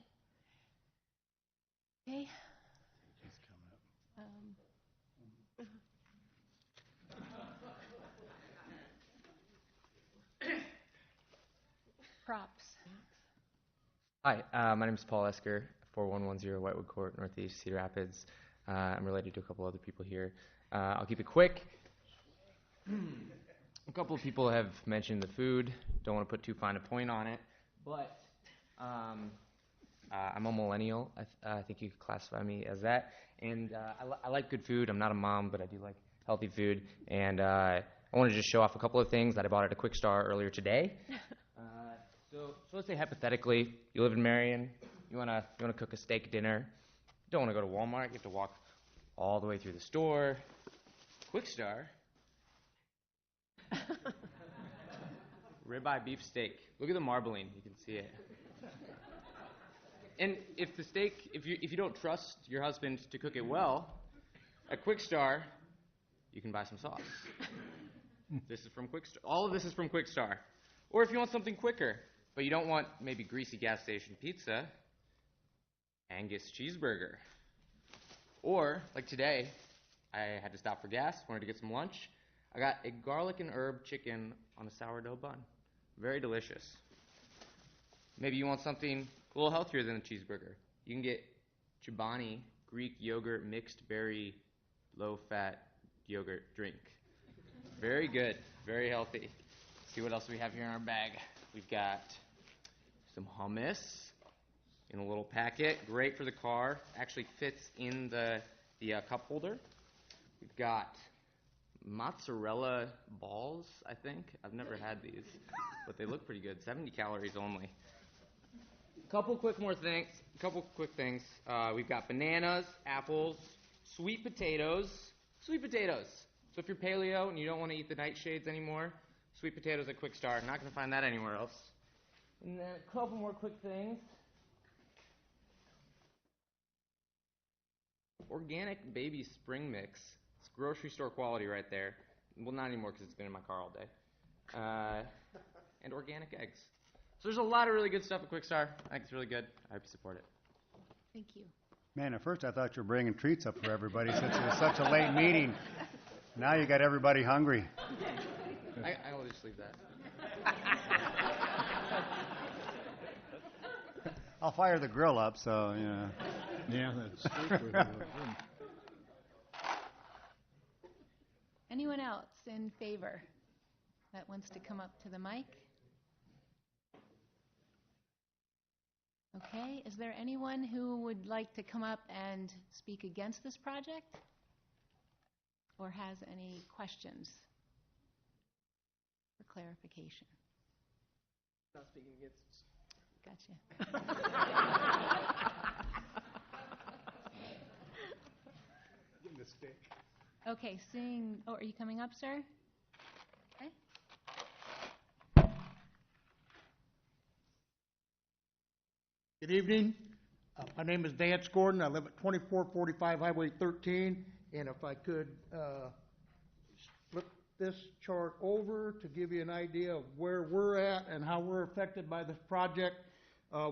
S4: Okay.
S24: He's coming up.
S4: Props.
S26: Hi, my name is Paul Esker, 4110 Whitewood Court, Northeast Cedar Rapids. I'm related to a couple other people here. I'll keep it quick. A couple of people have mentioned the food. Don't want to put too fine a point on it, but I'm a millennial. I think you could classify me as that. And I like good food. I'm not a mom, but I do like healthy food. And I want to just show off a couple of things that I bought at a Quick Star earlier today. So let's say hypothetically, you live in Marion. You wanna cook a steak dinner. You don't want to go to Walmart. You have to walk all the way through the store. Quick Star. Ribeye beef steak. Look at the marbling. You can see it. And if the steak, if you don't trust your husband to cook it well, at Quick Star, you can buy some sauce. This is from Quick Star. All of this is from Quick Star. Or if you want something quicker, but you don't want maybe greasy gas station pizza, Angus cheeseburger. Or, like today, I had to stop for gas, wanted to get some lunch. I got a garlic and herb chicken on a sourdough bun. Very delicious. Maybe you want something a little healthier than a cheeseburger. You can get Chobani Greek yogurt mixed berry low-fat yogurt drink. Very good, very healthy. Let's see what else we have here in our bag. We've got some hummus in a little packet. Great for the car. Actually fits in the cup holder. We've got mozzarella balls, I think. I've never had these, but they look pretty good. 70 calories only. Couple quick things. We've got bananas, apples, sweet potatoes. Sweet potatoes. So if you're paleo and you don't want to eat the nightshades anymore, sweet potatoes at Quick Star. Not going to find that anywhere else. And then a couple more quick things. Organic baby spring mix. It's grocery store quality right there. Well, not anymore because it's been in my car all day. And organic eggs. So there's a lot of really good stuff at Quick Star. I think it's really good. I hope you support it.
S4: Thank you.
S3: Man, at first I thought you were bringing treats up for everybody since it was such a late meeting. Now you got everybody hungry.
S26: I will just leave that.
S3: I'll fire the grill up, so, you know.
S21: Yeah, that's
S4: Anyone else in favor that wants to come up to the mic? Okay, is there anyone who would like to come up and speak against this project? Or has any questions for clarification?
S1: Not speaking against.
S4: Gotcha.
S1: Getting the stick.
S4: Okay, are you coming up, sir? Okay.
S6: Good evening. My name is Dance Gordon. I live at 2445 Highway 13. And if I could flip this chart over to give you an idea of where we're at and how we're affected by this project.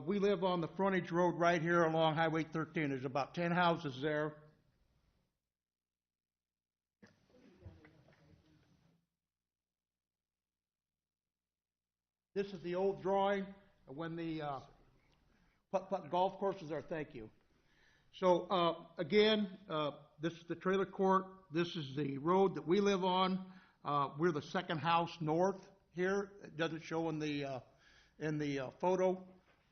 S6: We live on the frontage road right here along Highway 13. There's about 10 houses there. This is the old drawing when the putt-putt golf courses are. Thank you. So again, this is the trailer court. This is the road that we live on. We're the second house north here. It doesn't show in the photo.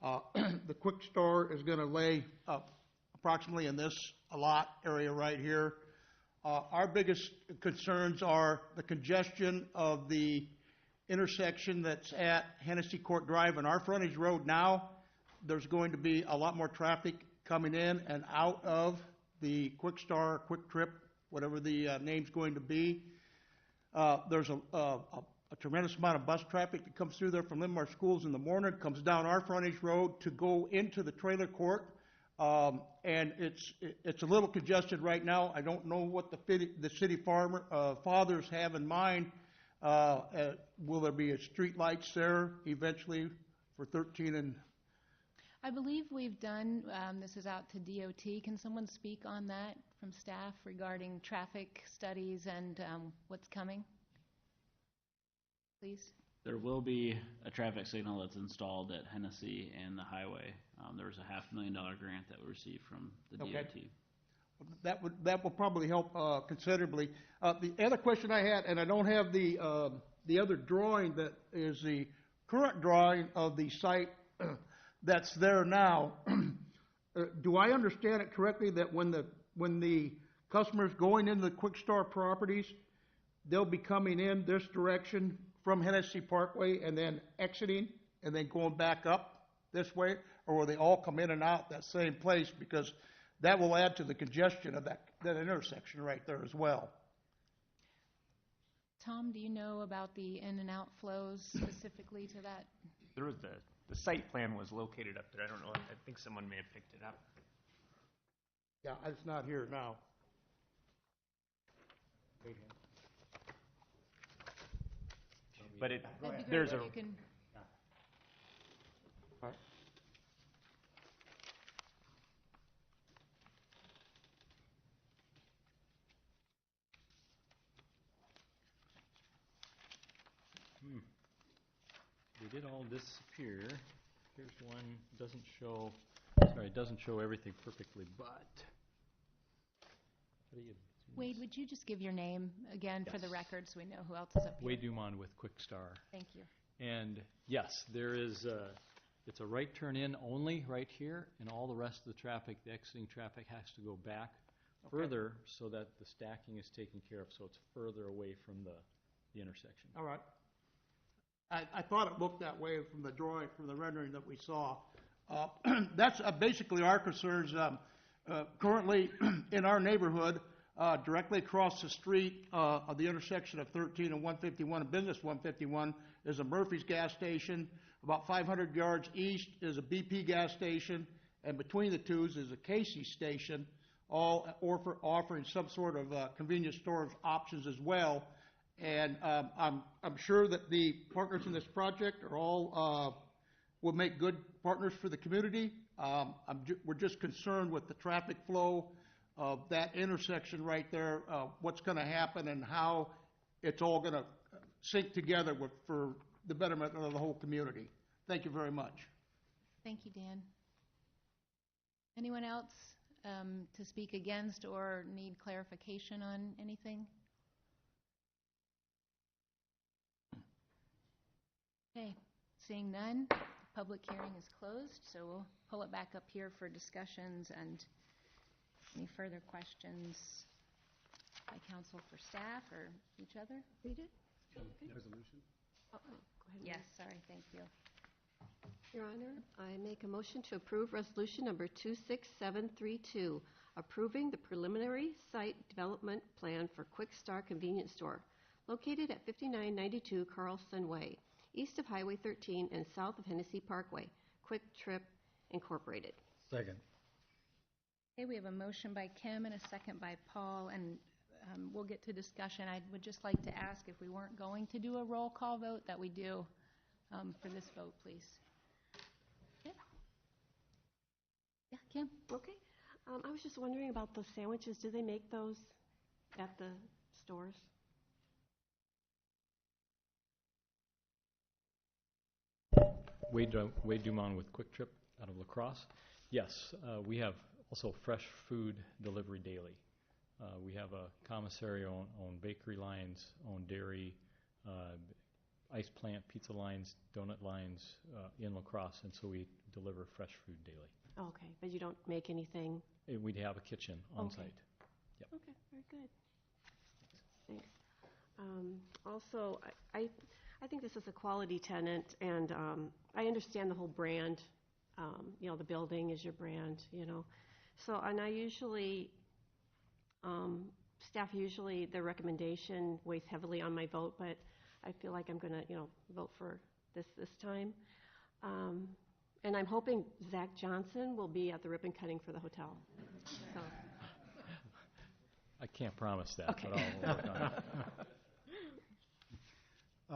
S6: The Quick Star is going to lay approximately in this lot area right here. Our biggest concerns are the congestion of the intersection that's at Hennessy Court Drive and our frontage road now. There's going to be a lot more traffic coming in and out of the Quick Star, Quick Trip, whatever the name's going to be. There's a tremendous amount of bus traffic that comes through there from Linmar Schools in the morning, comes down our frontage road to go into the trailer court. And it's a little congested right now. I don't know what the city fathers have in mind. Will there be street lights there eventually for 13 and...
S4: I believe we've done, this is out to DOT. Can someone speak on that from staff regarding traffic studies and what's coming? Please.
S7: There will be a traffic signal that's installed at Hennessy and the highway. There was a $500,000 grant that we received from the DOT.
S6: That will probably help considerably. The other question I had, and I don't have the the other drawing that is the current drawing of the site that's there now, do I understand it correctly that when the customer's going into the Quick Start properties, they'll be coming in this direction from Hennessy Parkway and then exiting and then going back up this way? Or will they all come in and out that same place? Because that will add to the congestion of that intersection right there as well.
S4: Tom, do you know about the in and out flows specifically to that?
S5: There was the site plan was located up there. I don't know. I think someone may have picked it up.
S6: Yeah, it's not here now.
S5: But
S4: That'd be great
S5: there's
S4: if
S5: a
S4: you can.
S13: They did all disappear. Here's one, doesn't show, sorry, it doesn't show everything perfectly, but. How do you?
S4: Wade, would you just give your name again for the record so we know who else is up here?
S13: Wade Dumont with Quick Star.
S4: Thank you.
S13: And yes, there is, it's a right turn in only right here, and all the rest of the traffic, the exiting traffic has to go back further so that the stacking is taken care of, so it's further away from the intersection.
S6: All right. I thought it looked that way from the drawing, from the rendering that we saw. That's basically our concerns. Currently, in our neighborhood, directly across the street of the intersection of 13 and 151 and Business 151 is a Murphy's gas station. About 500 yards east is a BP gas station, and between the two is a Casey station, all offering some sort of convenience storage options as well. And I'm sure that the partners in this project are all will make good partners for the community. We're just concerned with the traffic flow of that intersection right there, what's going to happen and how it's all going to sync together for the betterment of the whole community. Thank you very much.
S4: Thank you, Dan. Anyone else to speak against or need clarification on anything? Okay, seeing none, the public hearing is closed, so we'll pull it back up here for discussions and any further questions by council for staff or each other.
S2: Read it.
S3: Resolution?
S2: Oh, go ahead.
S4: Yes, sorry, thank you.
S2: Your Honor, I make a motion to approve resolution number 26732, approving the preliminary site development plan for Quick Star Convenience Store located at 5992 Carlson Way, east of Highway 13 and south of Hennessy Parkway, Quick Trip Incorporated.
S16: Second.
S4: Okay, we have a motion by Kim and a second by Paul, and we'll get to discussion. I would just like to ask if we weren't going to do a roll call vote, that we do for this vote, please. Yeah. Yeah, Kim?
S2: Okay. I was just wondering about those sandwiches. Do they make those at the stores?
S13: Wade Dumont with Quick Trip out of La Crosse. Yes, we have also fresh food delivery daily. We have a commissary on bakery lines, on dairy, ice plant, pizza lines, donut lines in La Crosse, and so we deliver fresh food daily.
S2: Oh, okay, but you don't make anything?
S13: We'd have a kitchen on
S2: Okay.
S13: site. Yep.
S2: Okay, very good. Thanks. Also, I think this is a quality tenant, and I understand the whole brand. The building is your brand, So, and I usually, staff usually, their recommendation weighs heavily on my vote, but I feel like I'm going to, vote for this time. And I'm hoping Zach Johnson will be at the ribbon cutting for the hotel. So.
S13: I can't promise that,
S2: Okay.
S13: but I'll work on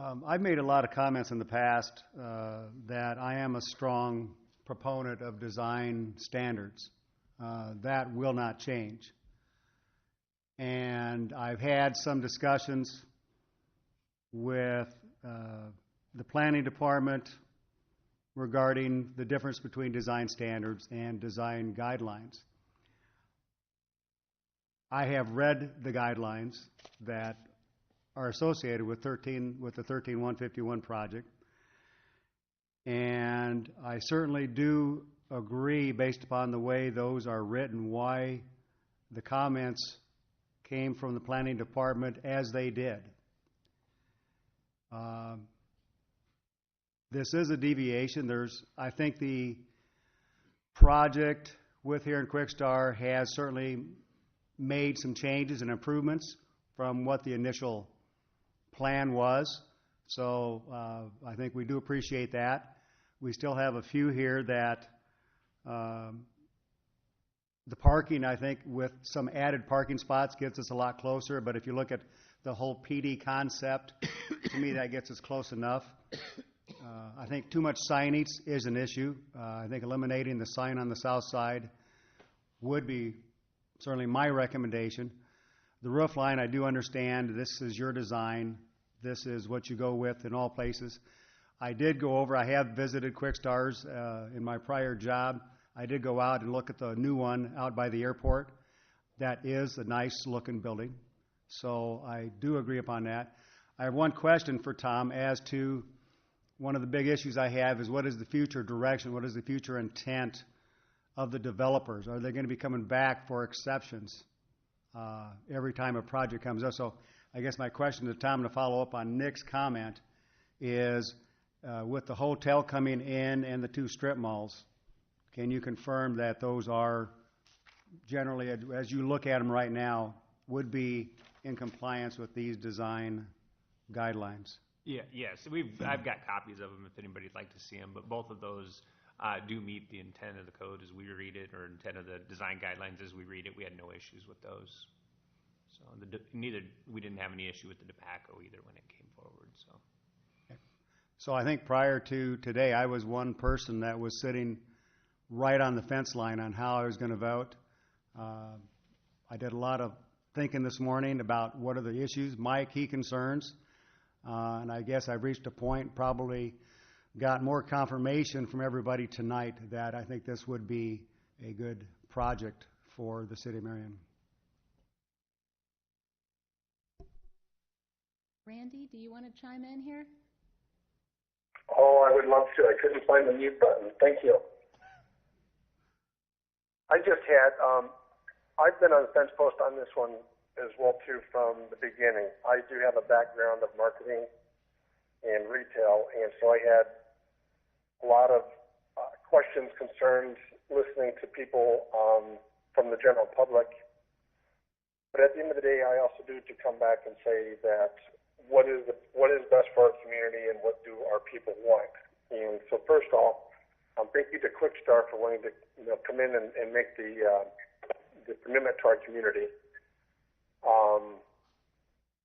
S13: it.
S3: I've made a lot of comments in the past that I am a strong proponent of design standards. That will not change. And I've had some discussions with the planning department regarding the difference between design standards and design guidelines. I have read the guidelines that are associated with the 13151 project. And I certainly do agree, based upon the way those are written, why the comments came from the planning department as they did. This is a deviation. I think the project with here in Quickstar has certainly made some changes and improvements from what the initial plan was. So I think we do appreciate that. We still have a few here that the parking, I think, with some added parking spots gets us a lot closer. But if you look at the whole PD concept, to me that gets us close enough. I think too much signage is an issue. I think eliminating the sign on the south side would be certainly my recommendation. The roof line, I do understand this is your design. This is what you go with in all places. I did go over, I have visited Quickstars in my prior job. I did go out and look at the new one out by the airport. That is a nice looking building. So I do agree upon that. I have one question for Tom as to one of the big issues I have is what is the future direction, what is the future intent of the developers? Are they going to be coming back for exceptions every time a project comes up? So I guess my question to Tom, to follow up on Nick's comment, is with the hotel coming in and the two strip malls, can you confirm that those are generally, as you look at them right now, would be in compliance with these design guidelines?
S5: Yes. I've got copies of them if anybody'd like to see them, but both of those do meet the intent of the code as we read it, or intent of the design guidelines as we read it. We had no issues with those. So we didn't have any issue with the DePaco either when it came forward.
S3: So I think prior to today, I was one person that was sitting right on the fence line on how I was going to vote. I did a lot of thinking this morning about what are the issues, my key concerns, and I guess I've reached a point, probably got more confirmation from everybody tonight that I think this would be a good project for the city of Marion.
S4: Randy, do you want to chime in here?
S8: Oh, I would love to. I couldn't find the mute button. Thank you. I just had, I've been on the fence post on this one as well too from the beginning. I do have a background of marketing and retail, and so I had a lot of questions, concerns, listening to people from the general public. But at the end of the day, I also do to come back and say that what is best for our community and what do our people want. And so first off, thank you to Quickstar for wanting to come in and make the commitment to our community.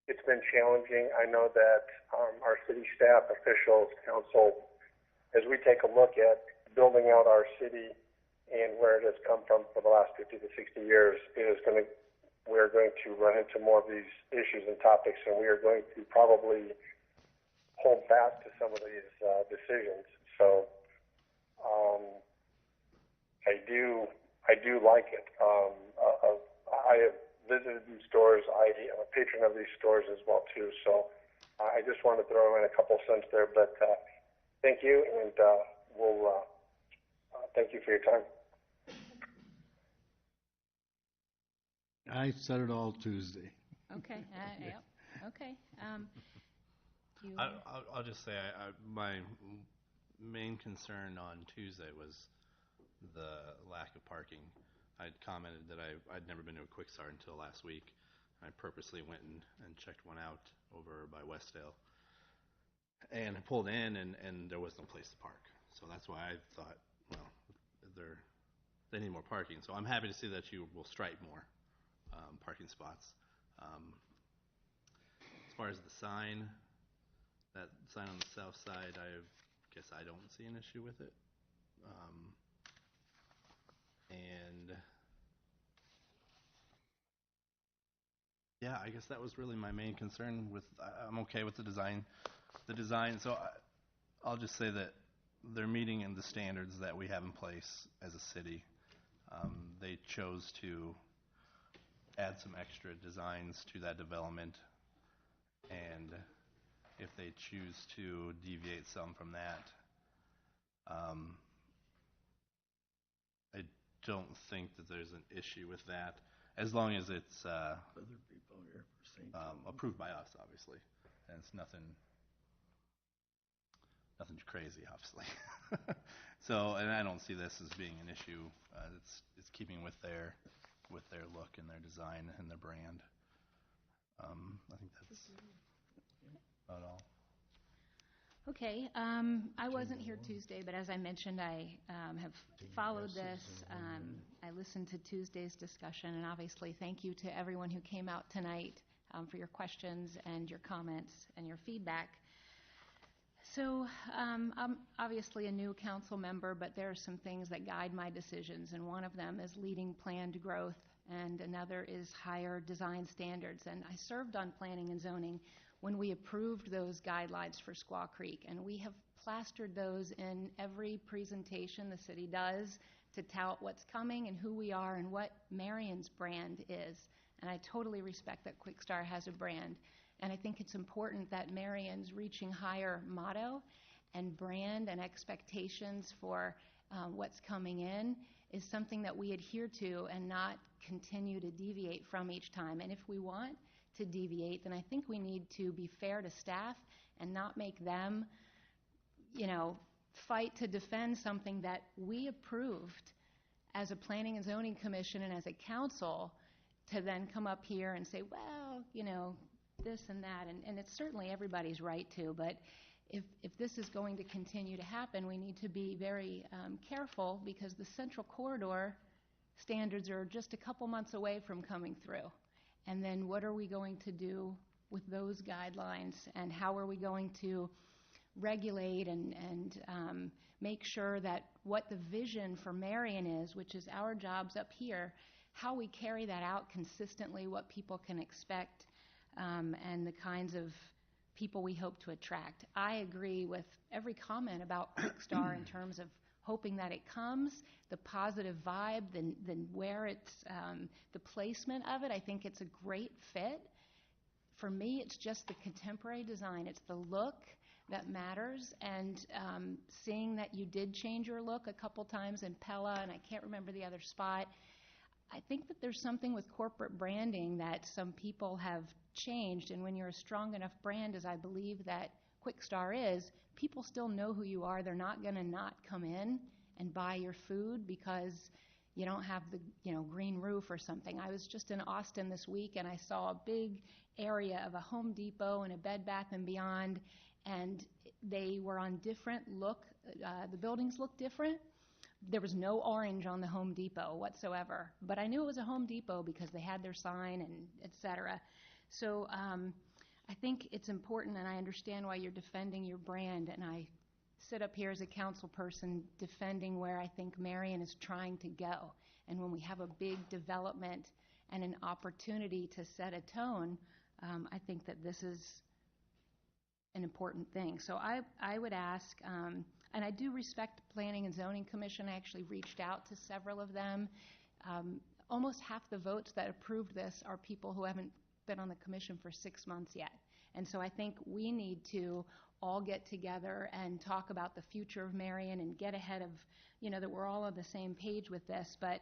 S8: It's been challenging. I know that our city staff, officials, council, as we take a look at building out our city and where it has come from for the last 50 to 60 years, we're going to run into more of these issues and topics, and we are going to probably hold fast to some of these decisions. So I do like it. I have visited these stores. I am a patron of these stores as well too. So I just wanted to throw in a couple cents there, but thank you, and we'll thank you for your time.
S16: I said it all Tuesday.
S4: Okay. Yep. Okay.
S9: I'll just say my main concern on Tuesday was the lack of parking. I'd commented that I'd never been to a Quickstar until last week. I purposely went and checked one out over by Westdale. And I pulled in, and there was no place to park. So that's why I thought, well, they need more parking. So I'm happy to see that you will stripe more parking spots. As far as the sign, that sign on the south side, I guess I don't see an issue with it. And yeah, I guess that was really my main concern with, I'm okay with the design. So I'll just say that they're meeting in the standards that we have in place as a city. They chose to add some extra designs to that development And if they choose to deviate some from that, I don't think that there's an issue with that, as long as it's approved by us, obviously, and it's nothing crazy, obviously. So, and I don't see this as being an issue. It's keeping with their look and their design and their brand. I think that's about all.
S4: Okay, I wasn't here Tuesday, but as I mentioned, I have followed this. I listened to Tuesday's discussion, and obviously thank you to everyone who came out tonight for your questions and your comments and your feedback. So I'm obviously a new council member, but there are some things that guide my decisions, and one of them is leading planned growth, and another is higher design standards. And I served on planning and zoning when we approved those guidelines for Squaw Creek, and we have plastered those in every presentation the city does to tout what's coming and who we are and what Marion's brand is. And I totally respect that Quickstar has a brand. And I think it's important that Marion's reaching higher motto and brand and expectations for what's coming in is something that we adhere to and not continue to deviate from each time. And if we want to deviate, then I think we need to be fair to staff and not make them, fight to defend something that we approved as a planning and zoning commission and as a council to then come up here and say, well, this and that, and it's certainly everybody's right to, but if this is going to continue to happen, we need to be very careful, because the Central Corridor standards are just a couple months away from coming through. And then what are we going to do with those guidelines, and how are we going to regulate and make sure that what the vision for Marion is, which is our jobs up here, how we carry that out consistently, what people can expect, and the kinds of people we hope to attract. I agree with every comment about Quickstar in terms of hoping that it comes, the positive vibe, then where it's, the placement of it. I think it's a great fit. For me, it's just the contemporary design. It's the look that matters, and seeing that you did change your look a couple times in Pella, and I can't remember the other spot. I think that there's something with corporate branding that some people have changed, and when you're a strong enough brand, as I believe that Quickstar is, people still know who you are. They're not going to not come in and buy your food because you don't have the green roof or something. I was just in Austin this week, and I saw a big area of a Home Depot and a Bed Bath & Beyond, and they were on different look. The buildings looked different. There was no orange on the Home Depot whatsoever, but I knew it was a Home Depot because they had their sign and et cetera. So I think it's important, and I understand why you're defending your brand, and I sit up here as a council person defending where I think Marion is trying to go. And when we have a big development and an opportunity to set a tone, I think that this is an important thing. So I would ask, and I do respect the Planning and Zoning Commission. I actually reached out to several of them. Almost half the votes that approved this are people who haven't been on the commission for 6 months yet. And so I think we need to all get together and talk about the future of Marion and get ahead of, that we're all on the same page with this, but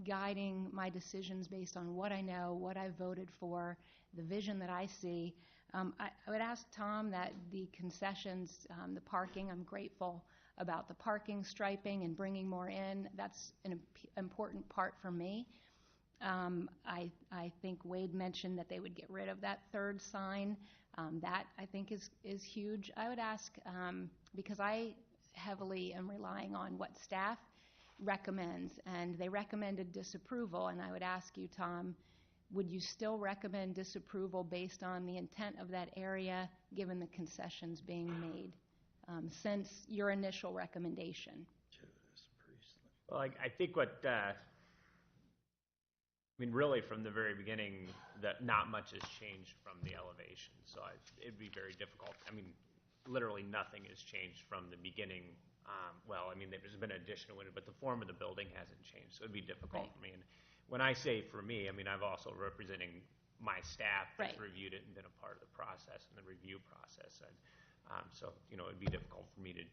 S4: guiding my decisions based on what I know, what I voted for, the vision that I see. I would ask Tom that the concessions, the parking, I'm grateful about the parking striping and bringing more in. That's an important part for me. I think Wade mentioned that they would get rid of that third sign. That, I think, is huge. I would ask, because I heavily am relying on what staff recommends, and they recommended disapproval, and I would ask you, Tom, would you still recommend disapproval based on the intent of that area, given the concessions being made, since your initial recommendation?
S5: Well, I think really from the very beginning, that not much has changed from the elevation. So it'd be very difficult. Literally nothing has changed from the beginning. There's been additional window, but the form of the building hasn't changed. So it'd be difficult for me. And when I say for me, I mean, I've also representing my staff that's
S4: Right.
S5: reviewed it and been a part of the process and the review process. And so, it'd be difficult for me to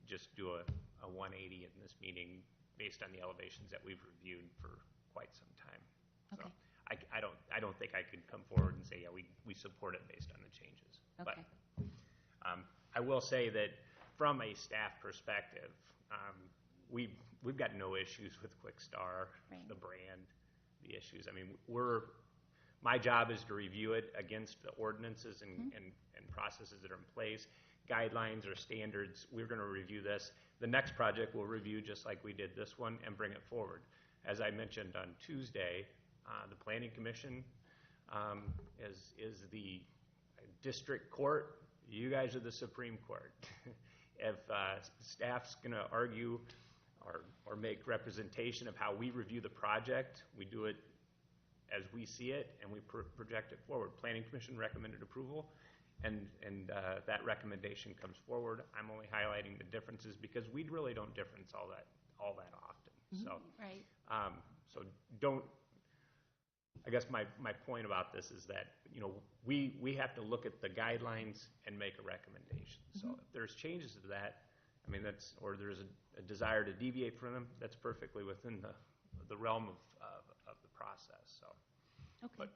S5: just do a 180 in this meeting based on the elevations that we've reviewed for quite some time.
S4: Okay.
S5: So I don't think I could come forward and say, yeah, we support it based on the changes.
S4: Okay.
S5: But I will say that from a staff perspective, we've got no issues with QuickStar,
S4: Right.
S5: the brand, the issues. I mean, my job is to review it against the ordinances and processes that are in place, guidelines or standards. We're going to review this. The next project we'll review just like we did this one and bring it forward. As I mentioned on Tuesday, the Planning Commission is the district court. You guys are the Supreme Court. If staff's going to argue or make representation of how we review the project, we do it as we see it, and we project it forward. Planning Commission recommended approval, and that recommendation comes forward. I'm only highlighting the differences because we really don't difference all that often. So,
S4: Right.
S5: So don't. I guess my point about this is that we have to look at the guidelines and make a recommendation. So if there's changes to that, I mean or there's a desire to deviate from them, that's perfectly within the realm of the process. So.
S4: Okay,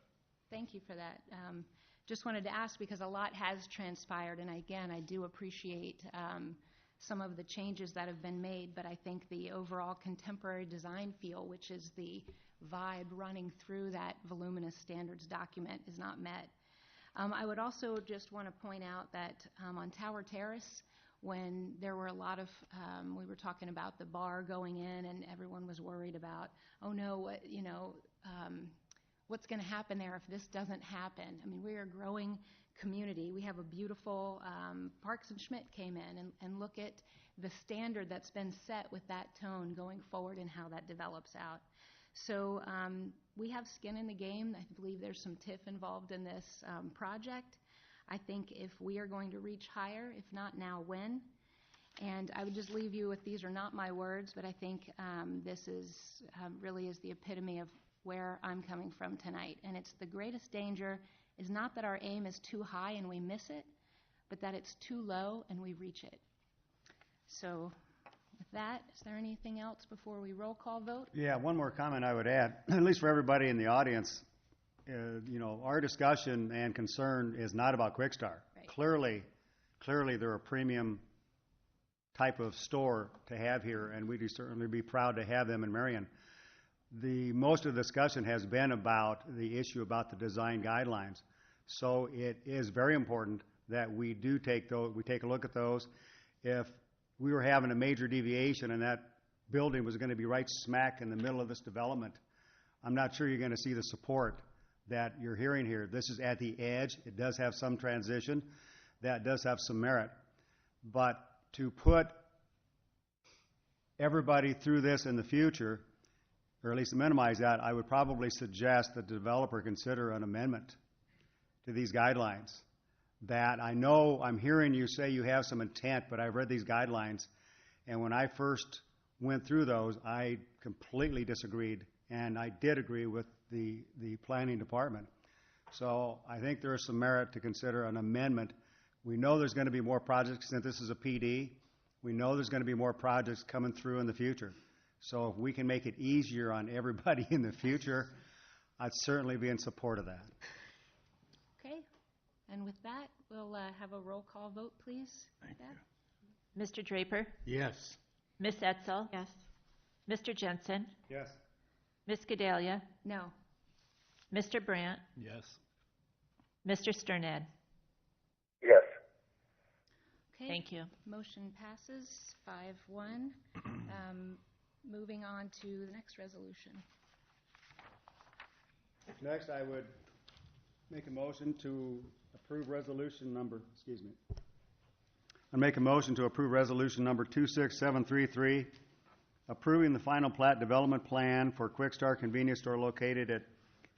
S4: thank you for that. Just wanted to ask because a lot has transpired, and again, I do appreciate some of the changes that have been made, but I think the overall contemporary design feel, which is the vibe running through that voluminous standards document, is not met. I would also just want to point out that on Tower Terrace, when there were a lot of, we were talking about the bar going in, and everyone was worried about, oh no, what's going to happen there if this doesn't happen? I mean, we're a growing community. We have a beautiful, Parks and Schmidt came in and look at the standard that's been set with that tone going forward and how that develops out. So we have skin in the game. I believe there's some TIF involved in this project. I think if we are going to reach higher, if not now, when? And I would just leave you with, these are not my words, but I think this is really is the epitome of where I'm coming from tonight. And it's the greatest danger is not that our aim is too high and we miss it, but that it's too low and we reach it. So with that, is there anything else before we roll call vote?
S3: Yeah, one more comment I would add, at least for everybody in the audience. Our discussion and concern is not about QuickStar.
S4: Right.
S3: Clearly, they're a premium type of store to have here, and we'd certainly be proud to have them in Marion. Most of the discussion has been about the issue about the design guidelines. So it is very important that we do take a look at those. If we were having a major deviation and that building was going to be right smack in the middle of this development, I'm not sure you're going to see the support that you're hearing here. This is at the edge. It does have some transition. That does have some merit. But to put everybody through this in the future, or at least to minimize that, I would probably suggest the developer consider an amendment to these guidelines. That I know I'm hearing you say you have some intent, but I've read these guidelines, and when I first went through those, I completely disagreed, and I did agree with the planning department. So I think there is some merit to consider an amendment. We know there's going to be more projects since this is a PD. We know there's going to be more projects coming through in the future. So if we can make it easier on everybody in the future, I'd certainly be in support of that.
S4: Okay, and with that, we'll have a roll call vote, please.
S6: Thank
S4: you.
S10: Mr. Draper?
S6: Yes.
S10: Ms. Etzel?
S2: Yes.
S10: Mr. Jensen?
S3: Yes.
S10: Ms. Gedalia?
S4: No.
S10: Mr. Brandt?
S6: Yes.
S10: Mr. Sternad?
S8: Yes.
S4: Okay.
S10: Thank you.
S4: Motion passes 5-1. Moving on to the next resolution.
S3: Next, I would make a motion to approve resolution number, I make a motion to approve resolution number 26733, approving the final plat development plan for QuickStar Convenience Store located at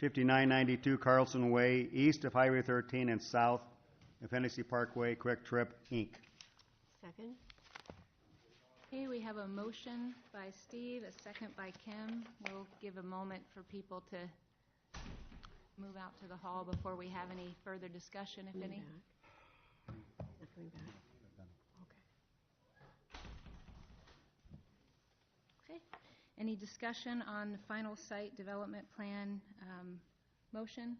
S3: 5992 Carlson Way, east of Highway 13 and south of Hennessy Parkway, Quick Trip, Inc.
S2: Second.
S4: Okay, we have a motion by Steve, a second by Kim. We'll give a moment for people to move out to the hall before we have any further discussion, if any.
S2: They're coming back.
S4: Okay. Any discussion on the final site development plan motion?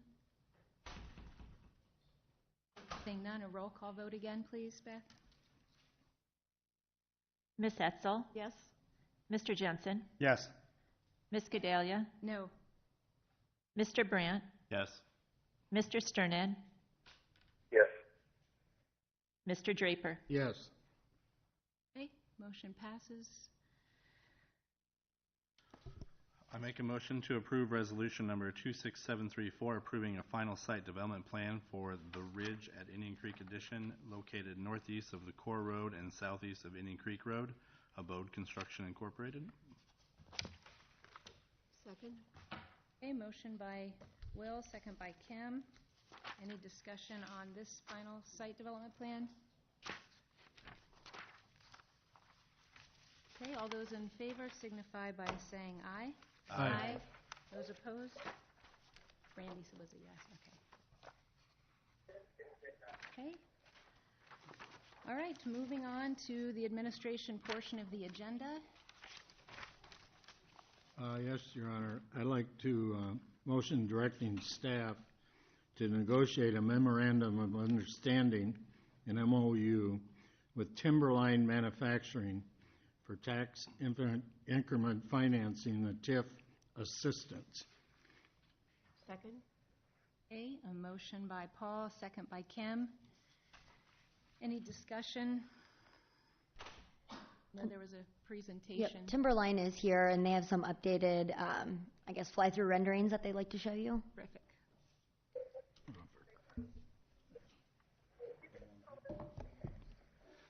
S4: Seeing none, a roll call vote again, please, Beth?
S10: Ms. Etzel?
S2: Yes.
S10: Mr. Jensen?
S3: Yes.
S10: Ms. Gedalia?
S4: No.
S10: Mr. Brandt?
S9: Yes.
S10: Mr. Sternad?
S8: Yes.
S10: Mr. Draper?
S6: Yes.
S4: Okay, motion passes.
S9: I make a motion to approve resolution number 26734, approving a final site development plan for the Ridge at Indian Creek Addition, located northeast of the Core Road and southeast of Indian Creek Road, Abode Construction Incorporated.
S2: Second.
S4: Okay, motion by Will, second by Kim. Any discussion on this final site development plan? Okay, all those in favor signify by saying aye.
S6: Aye.
S4: Those opposed? Randy was a yes, okay. Okay. All right, moving on to the administration portion of the agenda.
S6: Yes, Your Honor. I'd like to motion directing staff to negotiate a memorandum of understanding, an MOU, with Timberline Manufacturing for tax increment financing, the TIF assistance.
S2: Second.
S4: Okay, a motion by Paul, second by Kim. Any discussion? No, there was a presentation.
S11: Yep, Timberline is here, and they have some updated, I guess, fly-through renderings that they'd like to show you.
S4: Terrific.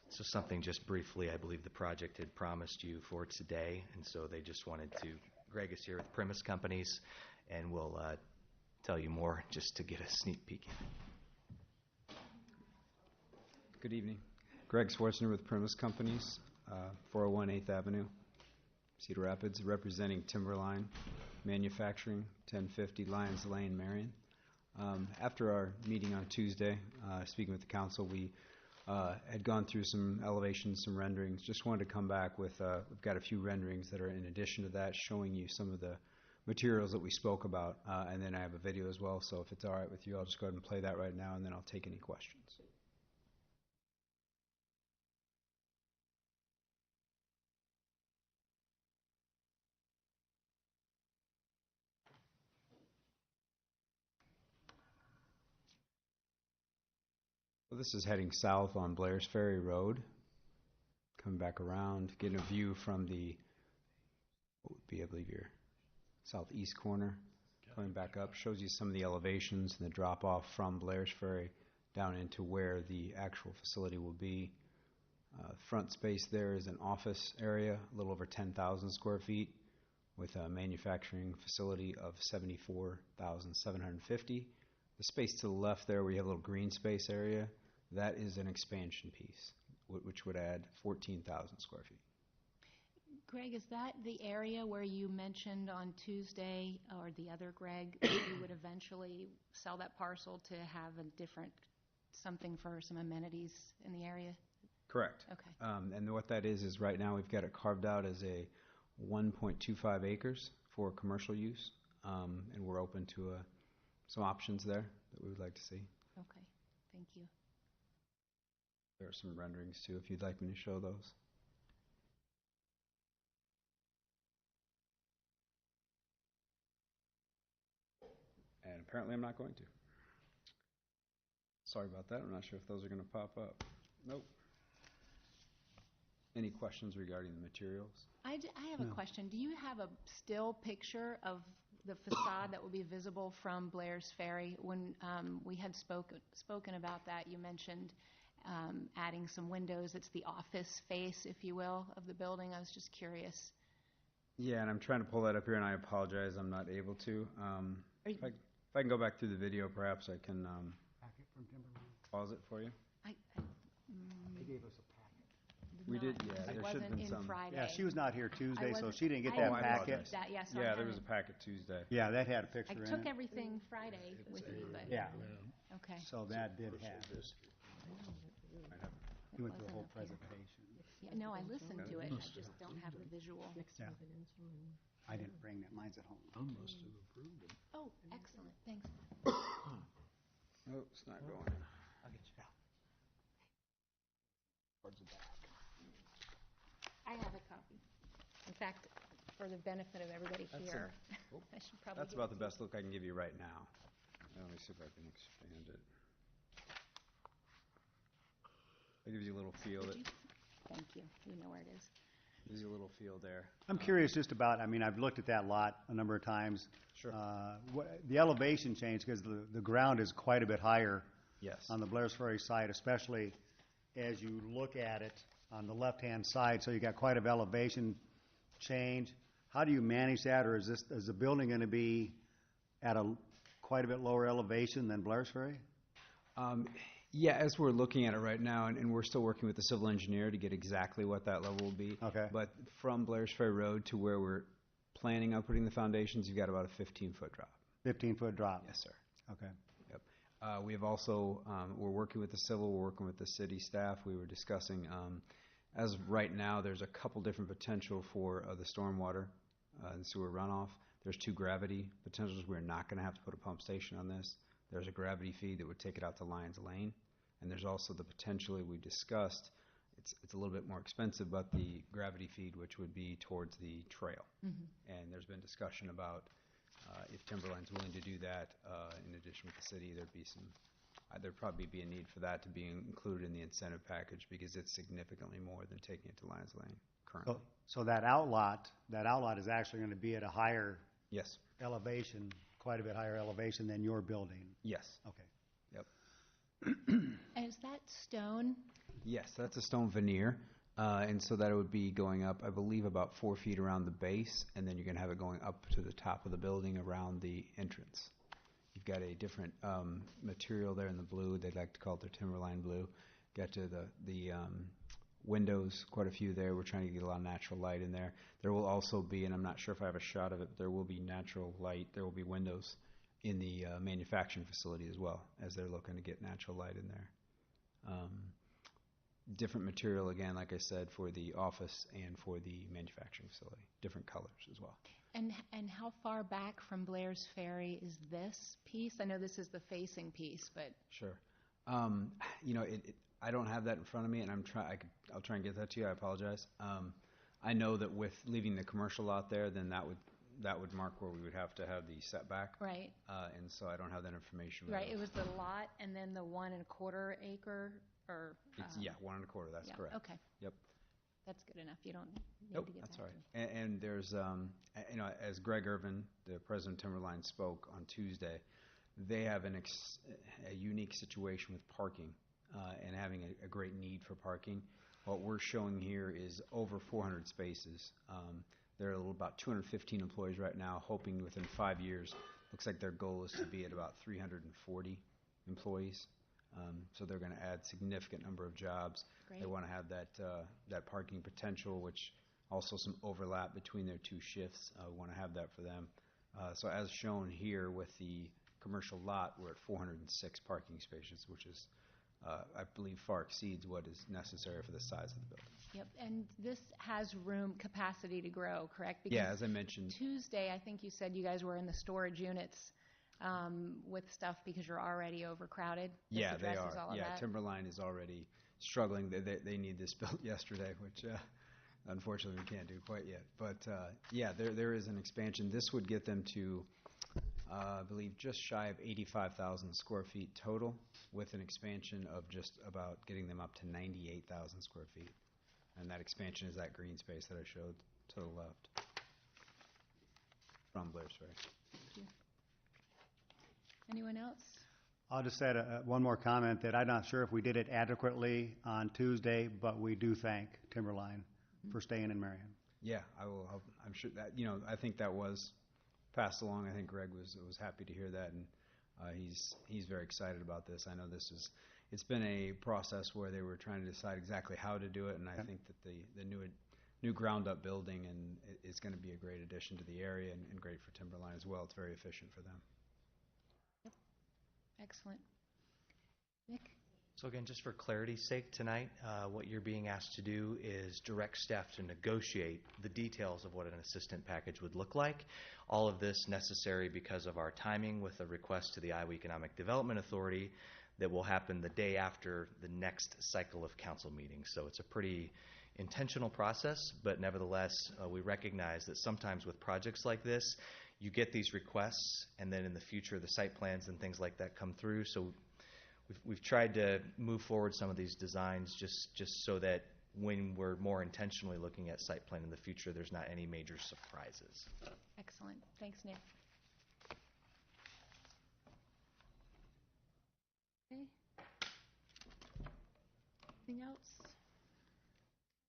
S12: So something just briefly, I believe the project had promised you for today, and so they just wanted to, Greg is here with Primus Companies, and we'll tell you more just to get a sneak peek.
S14: Good evening. Greg Schwarzner with Primus Companies, 401 8th Avenue, Cedar Rapids, representing Timberline Manufacturing, 1050 Lions Lane, Marion. After our meeting on Tuesday, speaking with the council, we had gone through some elevations, some renderings. Just wanted to come back with, we've got a few renderings that are in addition to that, showing you some of the materials that we spoke about. And then I have a video as well, so if it's all right with you, I'll just go ahead and play that right now, and then I'll take any questions. So this is heading south on Blair's Ferry Road. Coming back around, getting a view from the, what would be, I believe, your southeast corner. Coming back up, shows you some of the elevations and the drop off from Blair's Ferry down into where the actual facility will be. Front space there is an office area, a little over 10,000 square feet, with a manufacturing facility of 74,750. The space to the left there, where you have a little green space area, that is an expansion piece, which would add 14,000 square feet.
S4: Greg, is that the area where you mentioned on Tuesday, or the other Greg, that you would eventually sell that parcel to have a different, something for some amenities in the area?
S14: Correct.
S4: Okay.
S14: And what that is right now we've got it carved out as a 1.25 acres for commercial use, and we're open to some options there that we would like to see.
S4: Okay, thank you.
S14: There are some renderings too, if you'd like me to show those. And apparently I'm not going to. Sorry about that. I'm not sure if those are going to pop up. Nope. Any questions regarding the materials?
S4: I have a question. Do you have a still picture of the facade that will be visible from Blair's Ferry? When we had spoken about that, you mentioned adding some windows. It's the office face, if you will, of the building. I was just curious.
S14: Yeah, and I'm trying to pull that up here, and I apologize. I'm not able to. If I can go back through the video, perhaps I can pause it for you.
S1: They gave us a packet.
S14: We did,
S4: not.
S14: yeah,
S4: I
S14: there should have
S4: wasn't
S14: been
S4: in
S14: some.
S4: Friday.
S3: Yeah, she was not here Tuesday, so
S4: wasn't-
S3: she didn't get
S4: I
S3: that
S4: didn't
S3: packet.
S4: receive that, yeah, so I
S14: Yeah, there was a
S4: haven't-
S14: packet Tuesday.
S3: Yeah, that had a
S4: I
S3: picture in
S4: took
S3: it.
S4: everything Friday with me, but.
S3: Yeah.
S4: Okay.
S3: So that did have. You went through the whole
S4: Wasn't up here.
S3: presentation.
S4: Yeah, no, I listened to it, I just don't have the visual.
S3: Yeah. I didn't bring that, mine's at home.
S4: Oh, excellent, thanks.
S14: Oh, it's not going.
S3: I'll get you. Towards the back.
S4: I have a copy. In fact, for the benefit of everybody
S14: That's
S4: here, I should probably.
S14: That's
S4: give
S14: about
S4: it
S14: the
S4: to
S14: best look I can give you right now. Let me see if I can expand it. It gives you a little feel
S4: you.
S14: that,
S4: Would you? Thank you, you know where it is.
S14: gives you a little feel there.
S3: I'm curious just about, I mean, I've looked at that lot a number of times.
S14: Sure.
S3: The elevation change, because the ground is quite a bit higher
S14: Yes.
S3: on the Blair's Ferry side, especially as you look at it on the left-hand side, so you got quite a bit of elevation change. How do you manage that, or is the building going to be at a quite a bit lower elevation than Blair's Ferry?
S14: Yeah, as we're looking at it right now, and we're still working with the civil engineer to get exactly what that level will be.
S3: Okay.
S14: But from Blair's Ferry Road to where we're planning on putting the foundations, you've got about a 15-foot drop.
S3: 15-foot drop?
S14: Yes, sir.
S3: Okay.
S14: Yep. We have also, we're working with the civil, we're working with the city staff. We were discussing, as of right now, there's a couple different potential for the stormwater and sewer runoff. There's 2 gravity potentials. We're not going to have to put a pump station on this. There's a gravity feed that would take it out to Lions Lane. And there's also the potentially we discussed, it's a little bit more expensive, but the gravity feed, which would be towards the trail. And there's been discussion about if Timberline's willing to do that, in addition with the city, there'd probably be a need for that to be included in the incentive package because it's significantly more than taking it to Lions Lane currently.
S3: So that outlot is actually going to be at a higher
S14: Yes.
S3: elevation, quite a bit higher elevation than your building?
S14: Yes.
S3: Okay.
S14: Yep.
S4: And is that stone?
S14: Yes, that's a stone veneer. And so that it would be going up, I believe, about 4 feet around the base, and then you're going to have it going up to the top of the building around the entrance. You've got a different material there in the blue. They'd like to call it their Timberline blue. Got to the windows, quite a few there. We're trying to get a lot of natural light in there. There will also be, and I'm not sure if I have a shot of it, but there will be natural light. There will be windows in the manufacturing facility as well, as they're looking to get natural light in there. Different material, again, like I said, for the office and for the manufacturing facility. Different colors as well.
S4: And how far back from Blair's Ferry is this piece? I know this is the facing piece, but.
S14: Sure. I don't have that in front of me, and I'll try and get that to you. I apologize. I know that with leaving the commercial lot there, then that would mark where we would have to have the setback.
S4: Right.
S14: And so I don't have that information.
S4: Right, it was the lot and then the 1.25 acre, or.
S14: It's 1.25. That's
S4: yeah,
S14: correct.
S4: Okay.
S14: Yep.
S4: That's good enough. You don't need
S14: Nope,
S4: to get
S14: that's
S4: that
S14: all right. And there's, as Greg Irvin, the president of Timberline, spoke on Tuesday, they have a unique situation with parking and having a great need for parking. What we're showing here is over 400 spaces. There are about 215 employees right now, hoping within 5 years. Looks like their goal is to be at about 340 employees. So they're going to add significant number of jobs.
S4: Great.
S14: They want to have that parking potential, which also some overlap between their 2 shifts. We want to have that for them. So as shown here with the commercial lot, we're at 406 parking spaces, which is, I believe, far exceeds what is necessary for the size of the building.
S4: Yep, and this has capacity to grow, correct?
S14: Yeah, as I mentioned.
S4: Tuesday, I think you said you guys were in the storage units with stuff because you're already overcrowded. This
S14: Yeah, they
S4: addresses
S14: are.
S4: all of
S14: Yeah,
S4: that?
S14: Timberline is already struggling. They need this built yesterday, which unfortunately we can't do quite yet. But yeah, there is an expansion. This would get them to, I believe, just shy of 85,000 square feet total, with an expansion of just about getting them up to 98,000 square feet. And that expansion is that green space that I showed to the left from Blair's Ferry.
S4: Thank you. Anyone else?
S3: I'll just add one more comment that I'm not sure if we did it adequately on Tuesday, but we do thank Timberline for staying in Marion.
S14: Yeah, I will. I'm sure that, I think that was passed along. I think Greg was happy to hear that, and he's very excited about this. I know it's been a process where they were trying to decide exactly how to do it, and I think that the new ground-up building is going to be a great addition to the area and great for Timberline as well. It's very efficient for them.
S4: Excellent. Nick?
S12: So again, just for clarity's sake tonight, what you're being asked to do is direct staff to negotiate the details of what an assistant package would look like. All of this necessary because of our timing with a request to the Iowa Economic Development Authority that will happen the day after the next cycle of council meetings. So it's a pretty intentional process, but nevertheless, we recognize that sometimes with projects like this, you get these requests, and then in the future, the site plans and things like that come through. So we've tried to move forward some of these designs just so that when we're more intentionally looking at site plan in the future, there's not any major surprises.
S4: Excellent. Thanks, Nick. Okay. Anything else?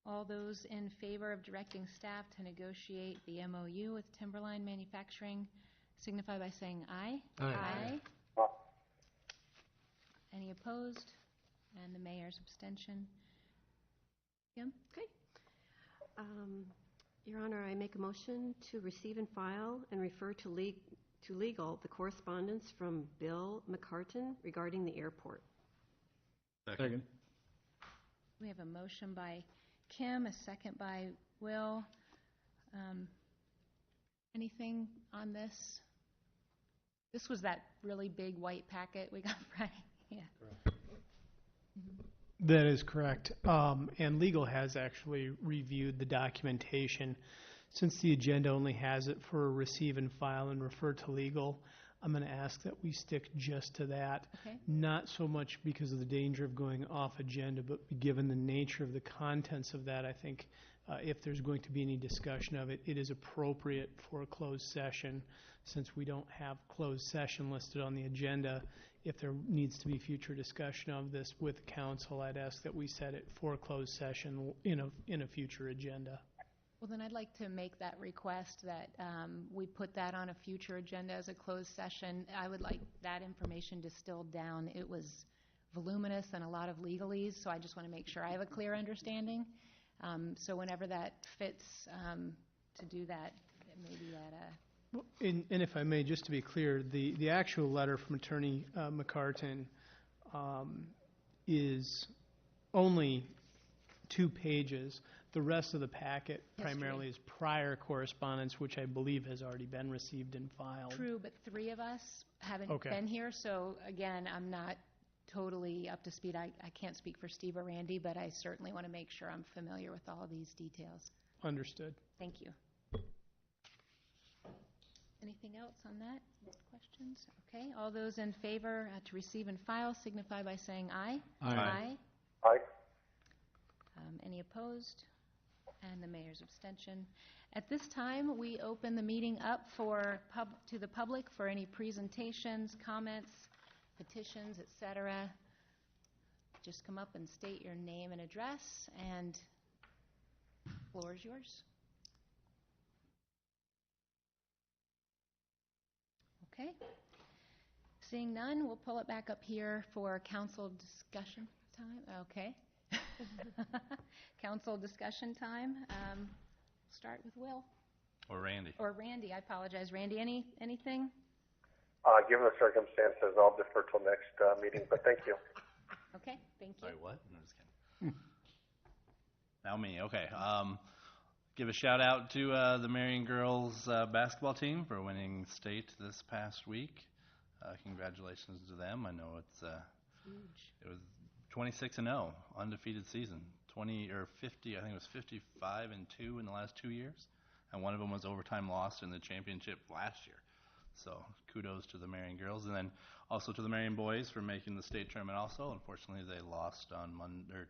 S4: All those in favor of directing staff to negotiate the MOU with Timberline Manufacturing signify by saying aye.
S1: Aye.
S4: Any opposed? And the mayor's abstention. Kim?
S2: Okay. Your Honor, I make a motion to receive and file and refer to legal the correspondence from Bill McCartan regarding the airport.
S13: Second.
S4: We have a motion by Kim, a second by Will. Anything on this? This was that really big white packet we got Friday. Yeah.
S1: That is correct. And legal has actually reviewed the documentation. Since the agenda only has it for receive and file and refer to legal, I'm going to ask that we stick just to that.
S4: Okay.
S1: Not so much because of the danger of going off agenda, but given the nature of the contents of that, I think if there's going to be any discussion of it, it is appropriate for a closed session. Since we don't have closed session listed on the agenda, if there needs to be future discussion of this with council, I'd ask that we set it for a closed session in a future agenda.
S4: Well, then I'd like to make that request that we put that on a future agenda as a closed session. I would like that information distilled down. It was voluminous and a lot of legalese, so I just want to make sure I have a clear understanding. So whenever that fits to do that, maybe at
S1: And if I may, just to be clear, the actual letter from Attorney McCartan is only 2 pages. The rest of the packet primarily is prior correspondence, which I believe has already been received and filed.
S4: True, but 3 of us haven't
S1: Okay.
S4: been here, so again, I'm not totally up to speed. I can't speak for Steve or Randy, but I certainly want to make sure I'm familiar with all of these details.
S1: Understood.
S4: Thank you. Anything else on that? Questions? Okay, all those in favor to receive and file signify by saying aye.
S13: Aye.
S8: Aye.
S4: Any opposed? And the mayor's abstention. At this time, we open the meeting up to the public for any presentations, comments, petitions, etc. Just come up and state your name and address, and the floor is yours. Okay. Seeing none, we'll pull it back up here for council discussion time. Okay. Council discussion time. Start with Will.
S9: Or Randy.
S4: Or Randy, I apologize. Randy, anything?
S8: Given the circumstances, I'll defer till next meeting, but thank you.
S4: Okay, thank you.
S9: Sorry, what? No, just kidding. Now me, okay. Give a shout out to the Marion girls basketball team for winning state this past week. Congratulations to them. I know it was 26-0, undefeated season. 20 or 50, I think it was 55-2 in the last 2 years, and one of them was overtime loss in the championship last year. So kudos to the Marion girls, and then also to the Marion boys for making the state tournament. Also, unfortunately, they lost on Monday or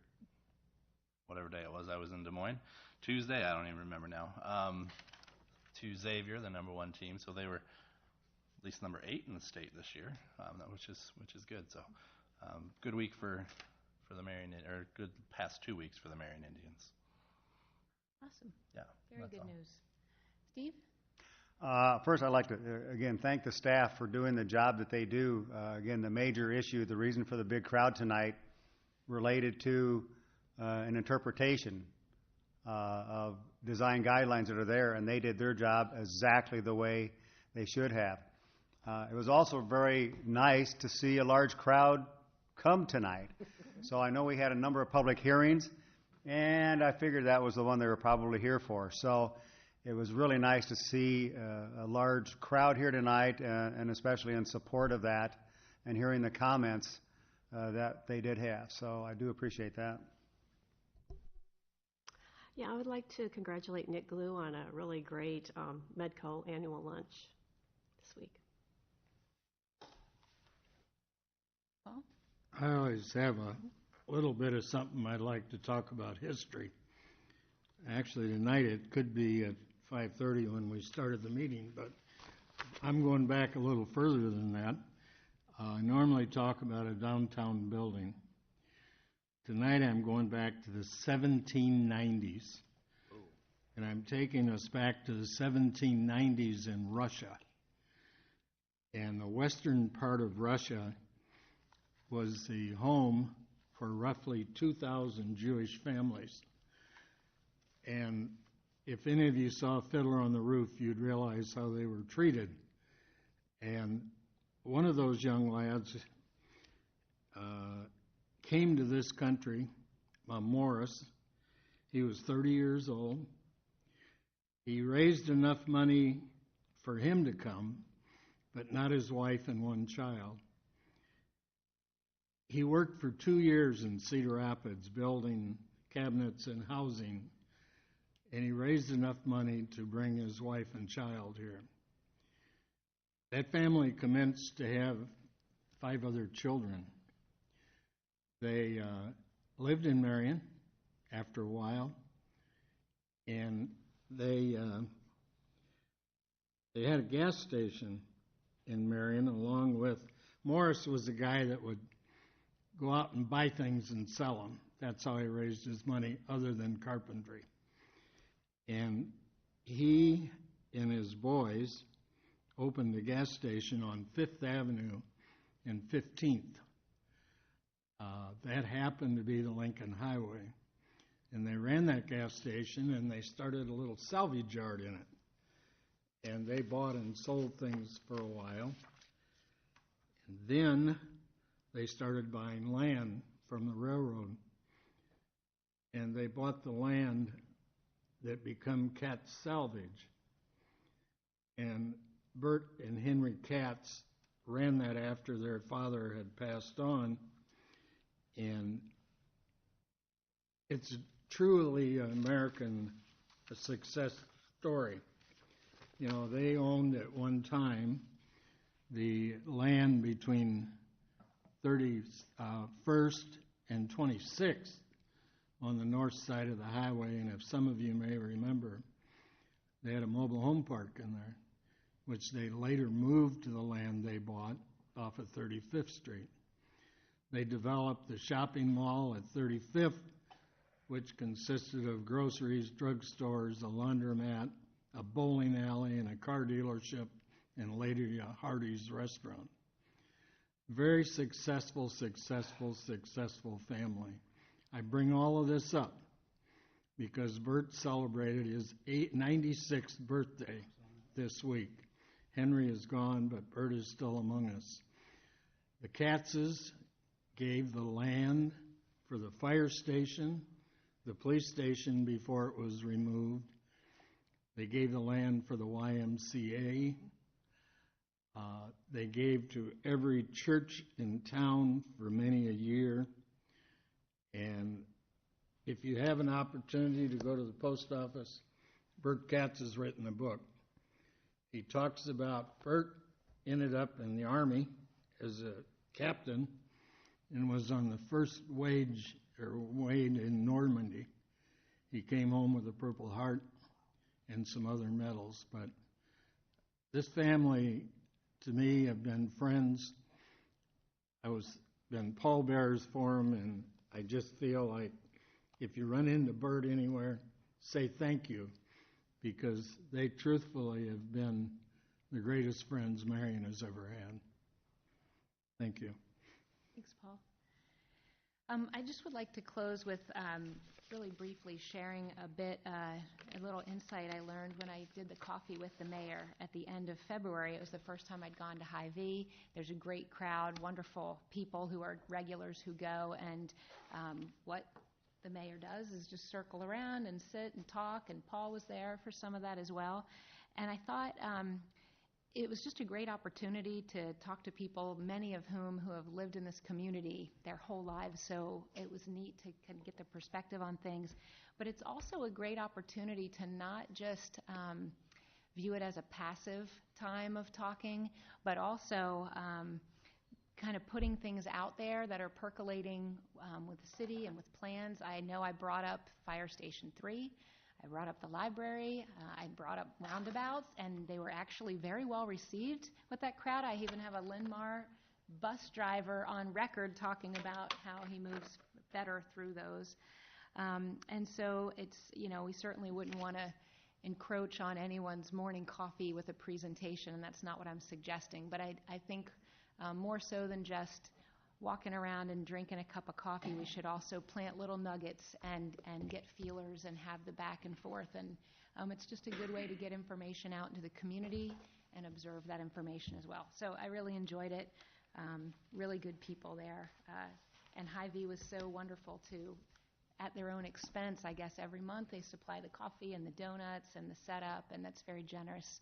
S9: whatever day it was. I was in Des Moines. Tuesday, I don't even remember now. To Xavier, the #1 team. So they were at least number 8 in the state this year, which is good. So good week for the Marion, or good past 2 weeks for the Marion Indians.
S4: Awesome.
S9: Yeah.
S4: Very
S9: that's
S4: good
S9: all.
S4: news. Steve?
S3: First, I'd like to, again, thank the staff for doing the job that they do. Again, the major issue, the reason for the big crowd tonight related to an interpretation of design guidelines that are there, and they did their job exactly the way they should have. It was also very nice to see a large crowd come tonight. So I know we had a number of public hearings, and I figured that was the one they were probably here for. So it was really nice to see a large crowd here tonight, and especially in support of that, and hearing the comments that they did have. So I do appreciate that.
S2: Yeah, I would like to congratulate Nick Glue on a really great Medco annual lunch this week.
S15: I always have a little bit of something I'd like to talk about history. Actually, tonight it could be at 5:30 when we started the meeting, but I'm going back a little further than that. I normally talk about a downtown building. Tonight I'm going back to the 1790s. And I'm taking us back to the 1790s in Russia. And the western part of Russia was the home for roughly 2,000 Jewish families. And if any of you saw Fiddler on the Roof, you'd realize how they were treated. And one of those young lads came to this country, Morris. He was 30 years old. He raised enough money for him to come, but not his wife and one child. He worked for 2 years in Cedar Rapids building cabinets and housing, and he raised enough money to bring his wife and child here. That family commenced to have 5 other children. They lived in Marion after a while, and they had a gas station in Marion, along with Morris was the guy that would go out and buy things and sell them. That's how he raised his money, other than carpentry. And he and his boys opened a gas station on 5th Avenue and 15th. That happened to be the Lincoln Highway. And they ran that gas station, and they started a little salvage yard in it. And they bought and sold things for a while. And then they started buying land from the railroad. And they bought the land that became Katz Salvage. And Bert and Henry Katz ran that after their father had passed on. And it's truly an American success story. You know, they owned at one time the land between 31st and 26th on the north side of the highway, and if some of you may remember, they had a mobile home park in there, which they later moved to the land they bought off of 35th Street. They developed the shopping mall at 35th, which consisted of groceries, drugstores, a laundromat, a bowling alley, and a car dealership, and later a Hardee's restaurant. Very successful family. I bring all of this up because Bert celebrated his 96th birthday this week. Henry is gone, but Bert is still among us. The Katzes gave the land for the fire station, the police station before it was removed. They gave the land for the YMCA. They gave to every church in town for many a year. And if you have an opportunity to go to the post office, Bert Katz has written a book. He talks about Bert ended up in the Army as a captain and was on the first Wade in Normandy. He came home with a Purple Heart and some other medals. But this family, to me, have been friends. I was been pallbearers for them, and I just feel like if you run into Bert anywhere, say thank you, because they truthfully have been the greatest friends Marion has ever had. Thank you.
S4: Thanks, Paul. I just would like to close with really briefly sharing a little insight I learned when I did the coffee with the mayor at the end of February. It was the first time I'd gone to Hy-Vee. There's a great crowd, wonderful people who are regulars who go, and what the mayor does is just circle around and sit and talk, and Paul was there for some of that as well. And I thought it was just a great opportunity to talk to people, many of whom who have lived in this community their whole lives, so it was neat to kind of get the perspective on things. But it's also a great opportunity to not just view it as a passive time of talking, but also kind of putting things out there that are percolating with the city and with plans. I know I brought up Fire Station 3. I brought up the library, I brought up roundabouts, and they were actually very well received with that crowd. I even have a Linmar bus driver on record talking about how he moves better through those. And so it's, we certainly wouldn't want to encroach on anyone's morning coffee with a presentation, and that's not what I'm suggesting. But I think more so than just walking around and drinking a cup of coffee, we should also plant little nuggets and get feelers and have the back and forth. And it's just a good way to get information out into the community and observe that information as well. So I really enjoyed it. Really good people there. And Hy-Vee was so wonderful to, at their own expense, I guess every month they supply the coffee and the donuts and the setup, and that's very generous.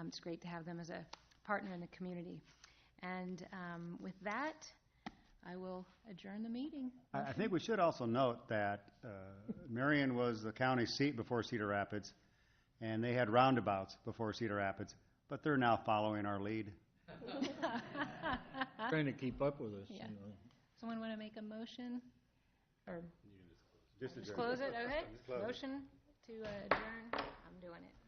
S4: It's great to have them as a partner in the community. And with that, I will adjourn the meeting.
S3: I think we should also note that Marion was the county seat before Cedar Rapids, and they had roundabouts before Cedar Rapids, but they're now following our lead.
S15: Trying to keep up with us.
S4: Yeah. Someone want to make a motion? Or
S3: Just
S4: close it? Okay. Motion to adjourn. I'm doing it.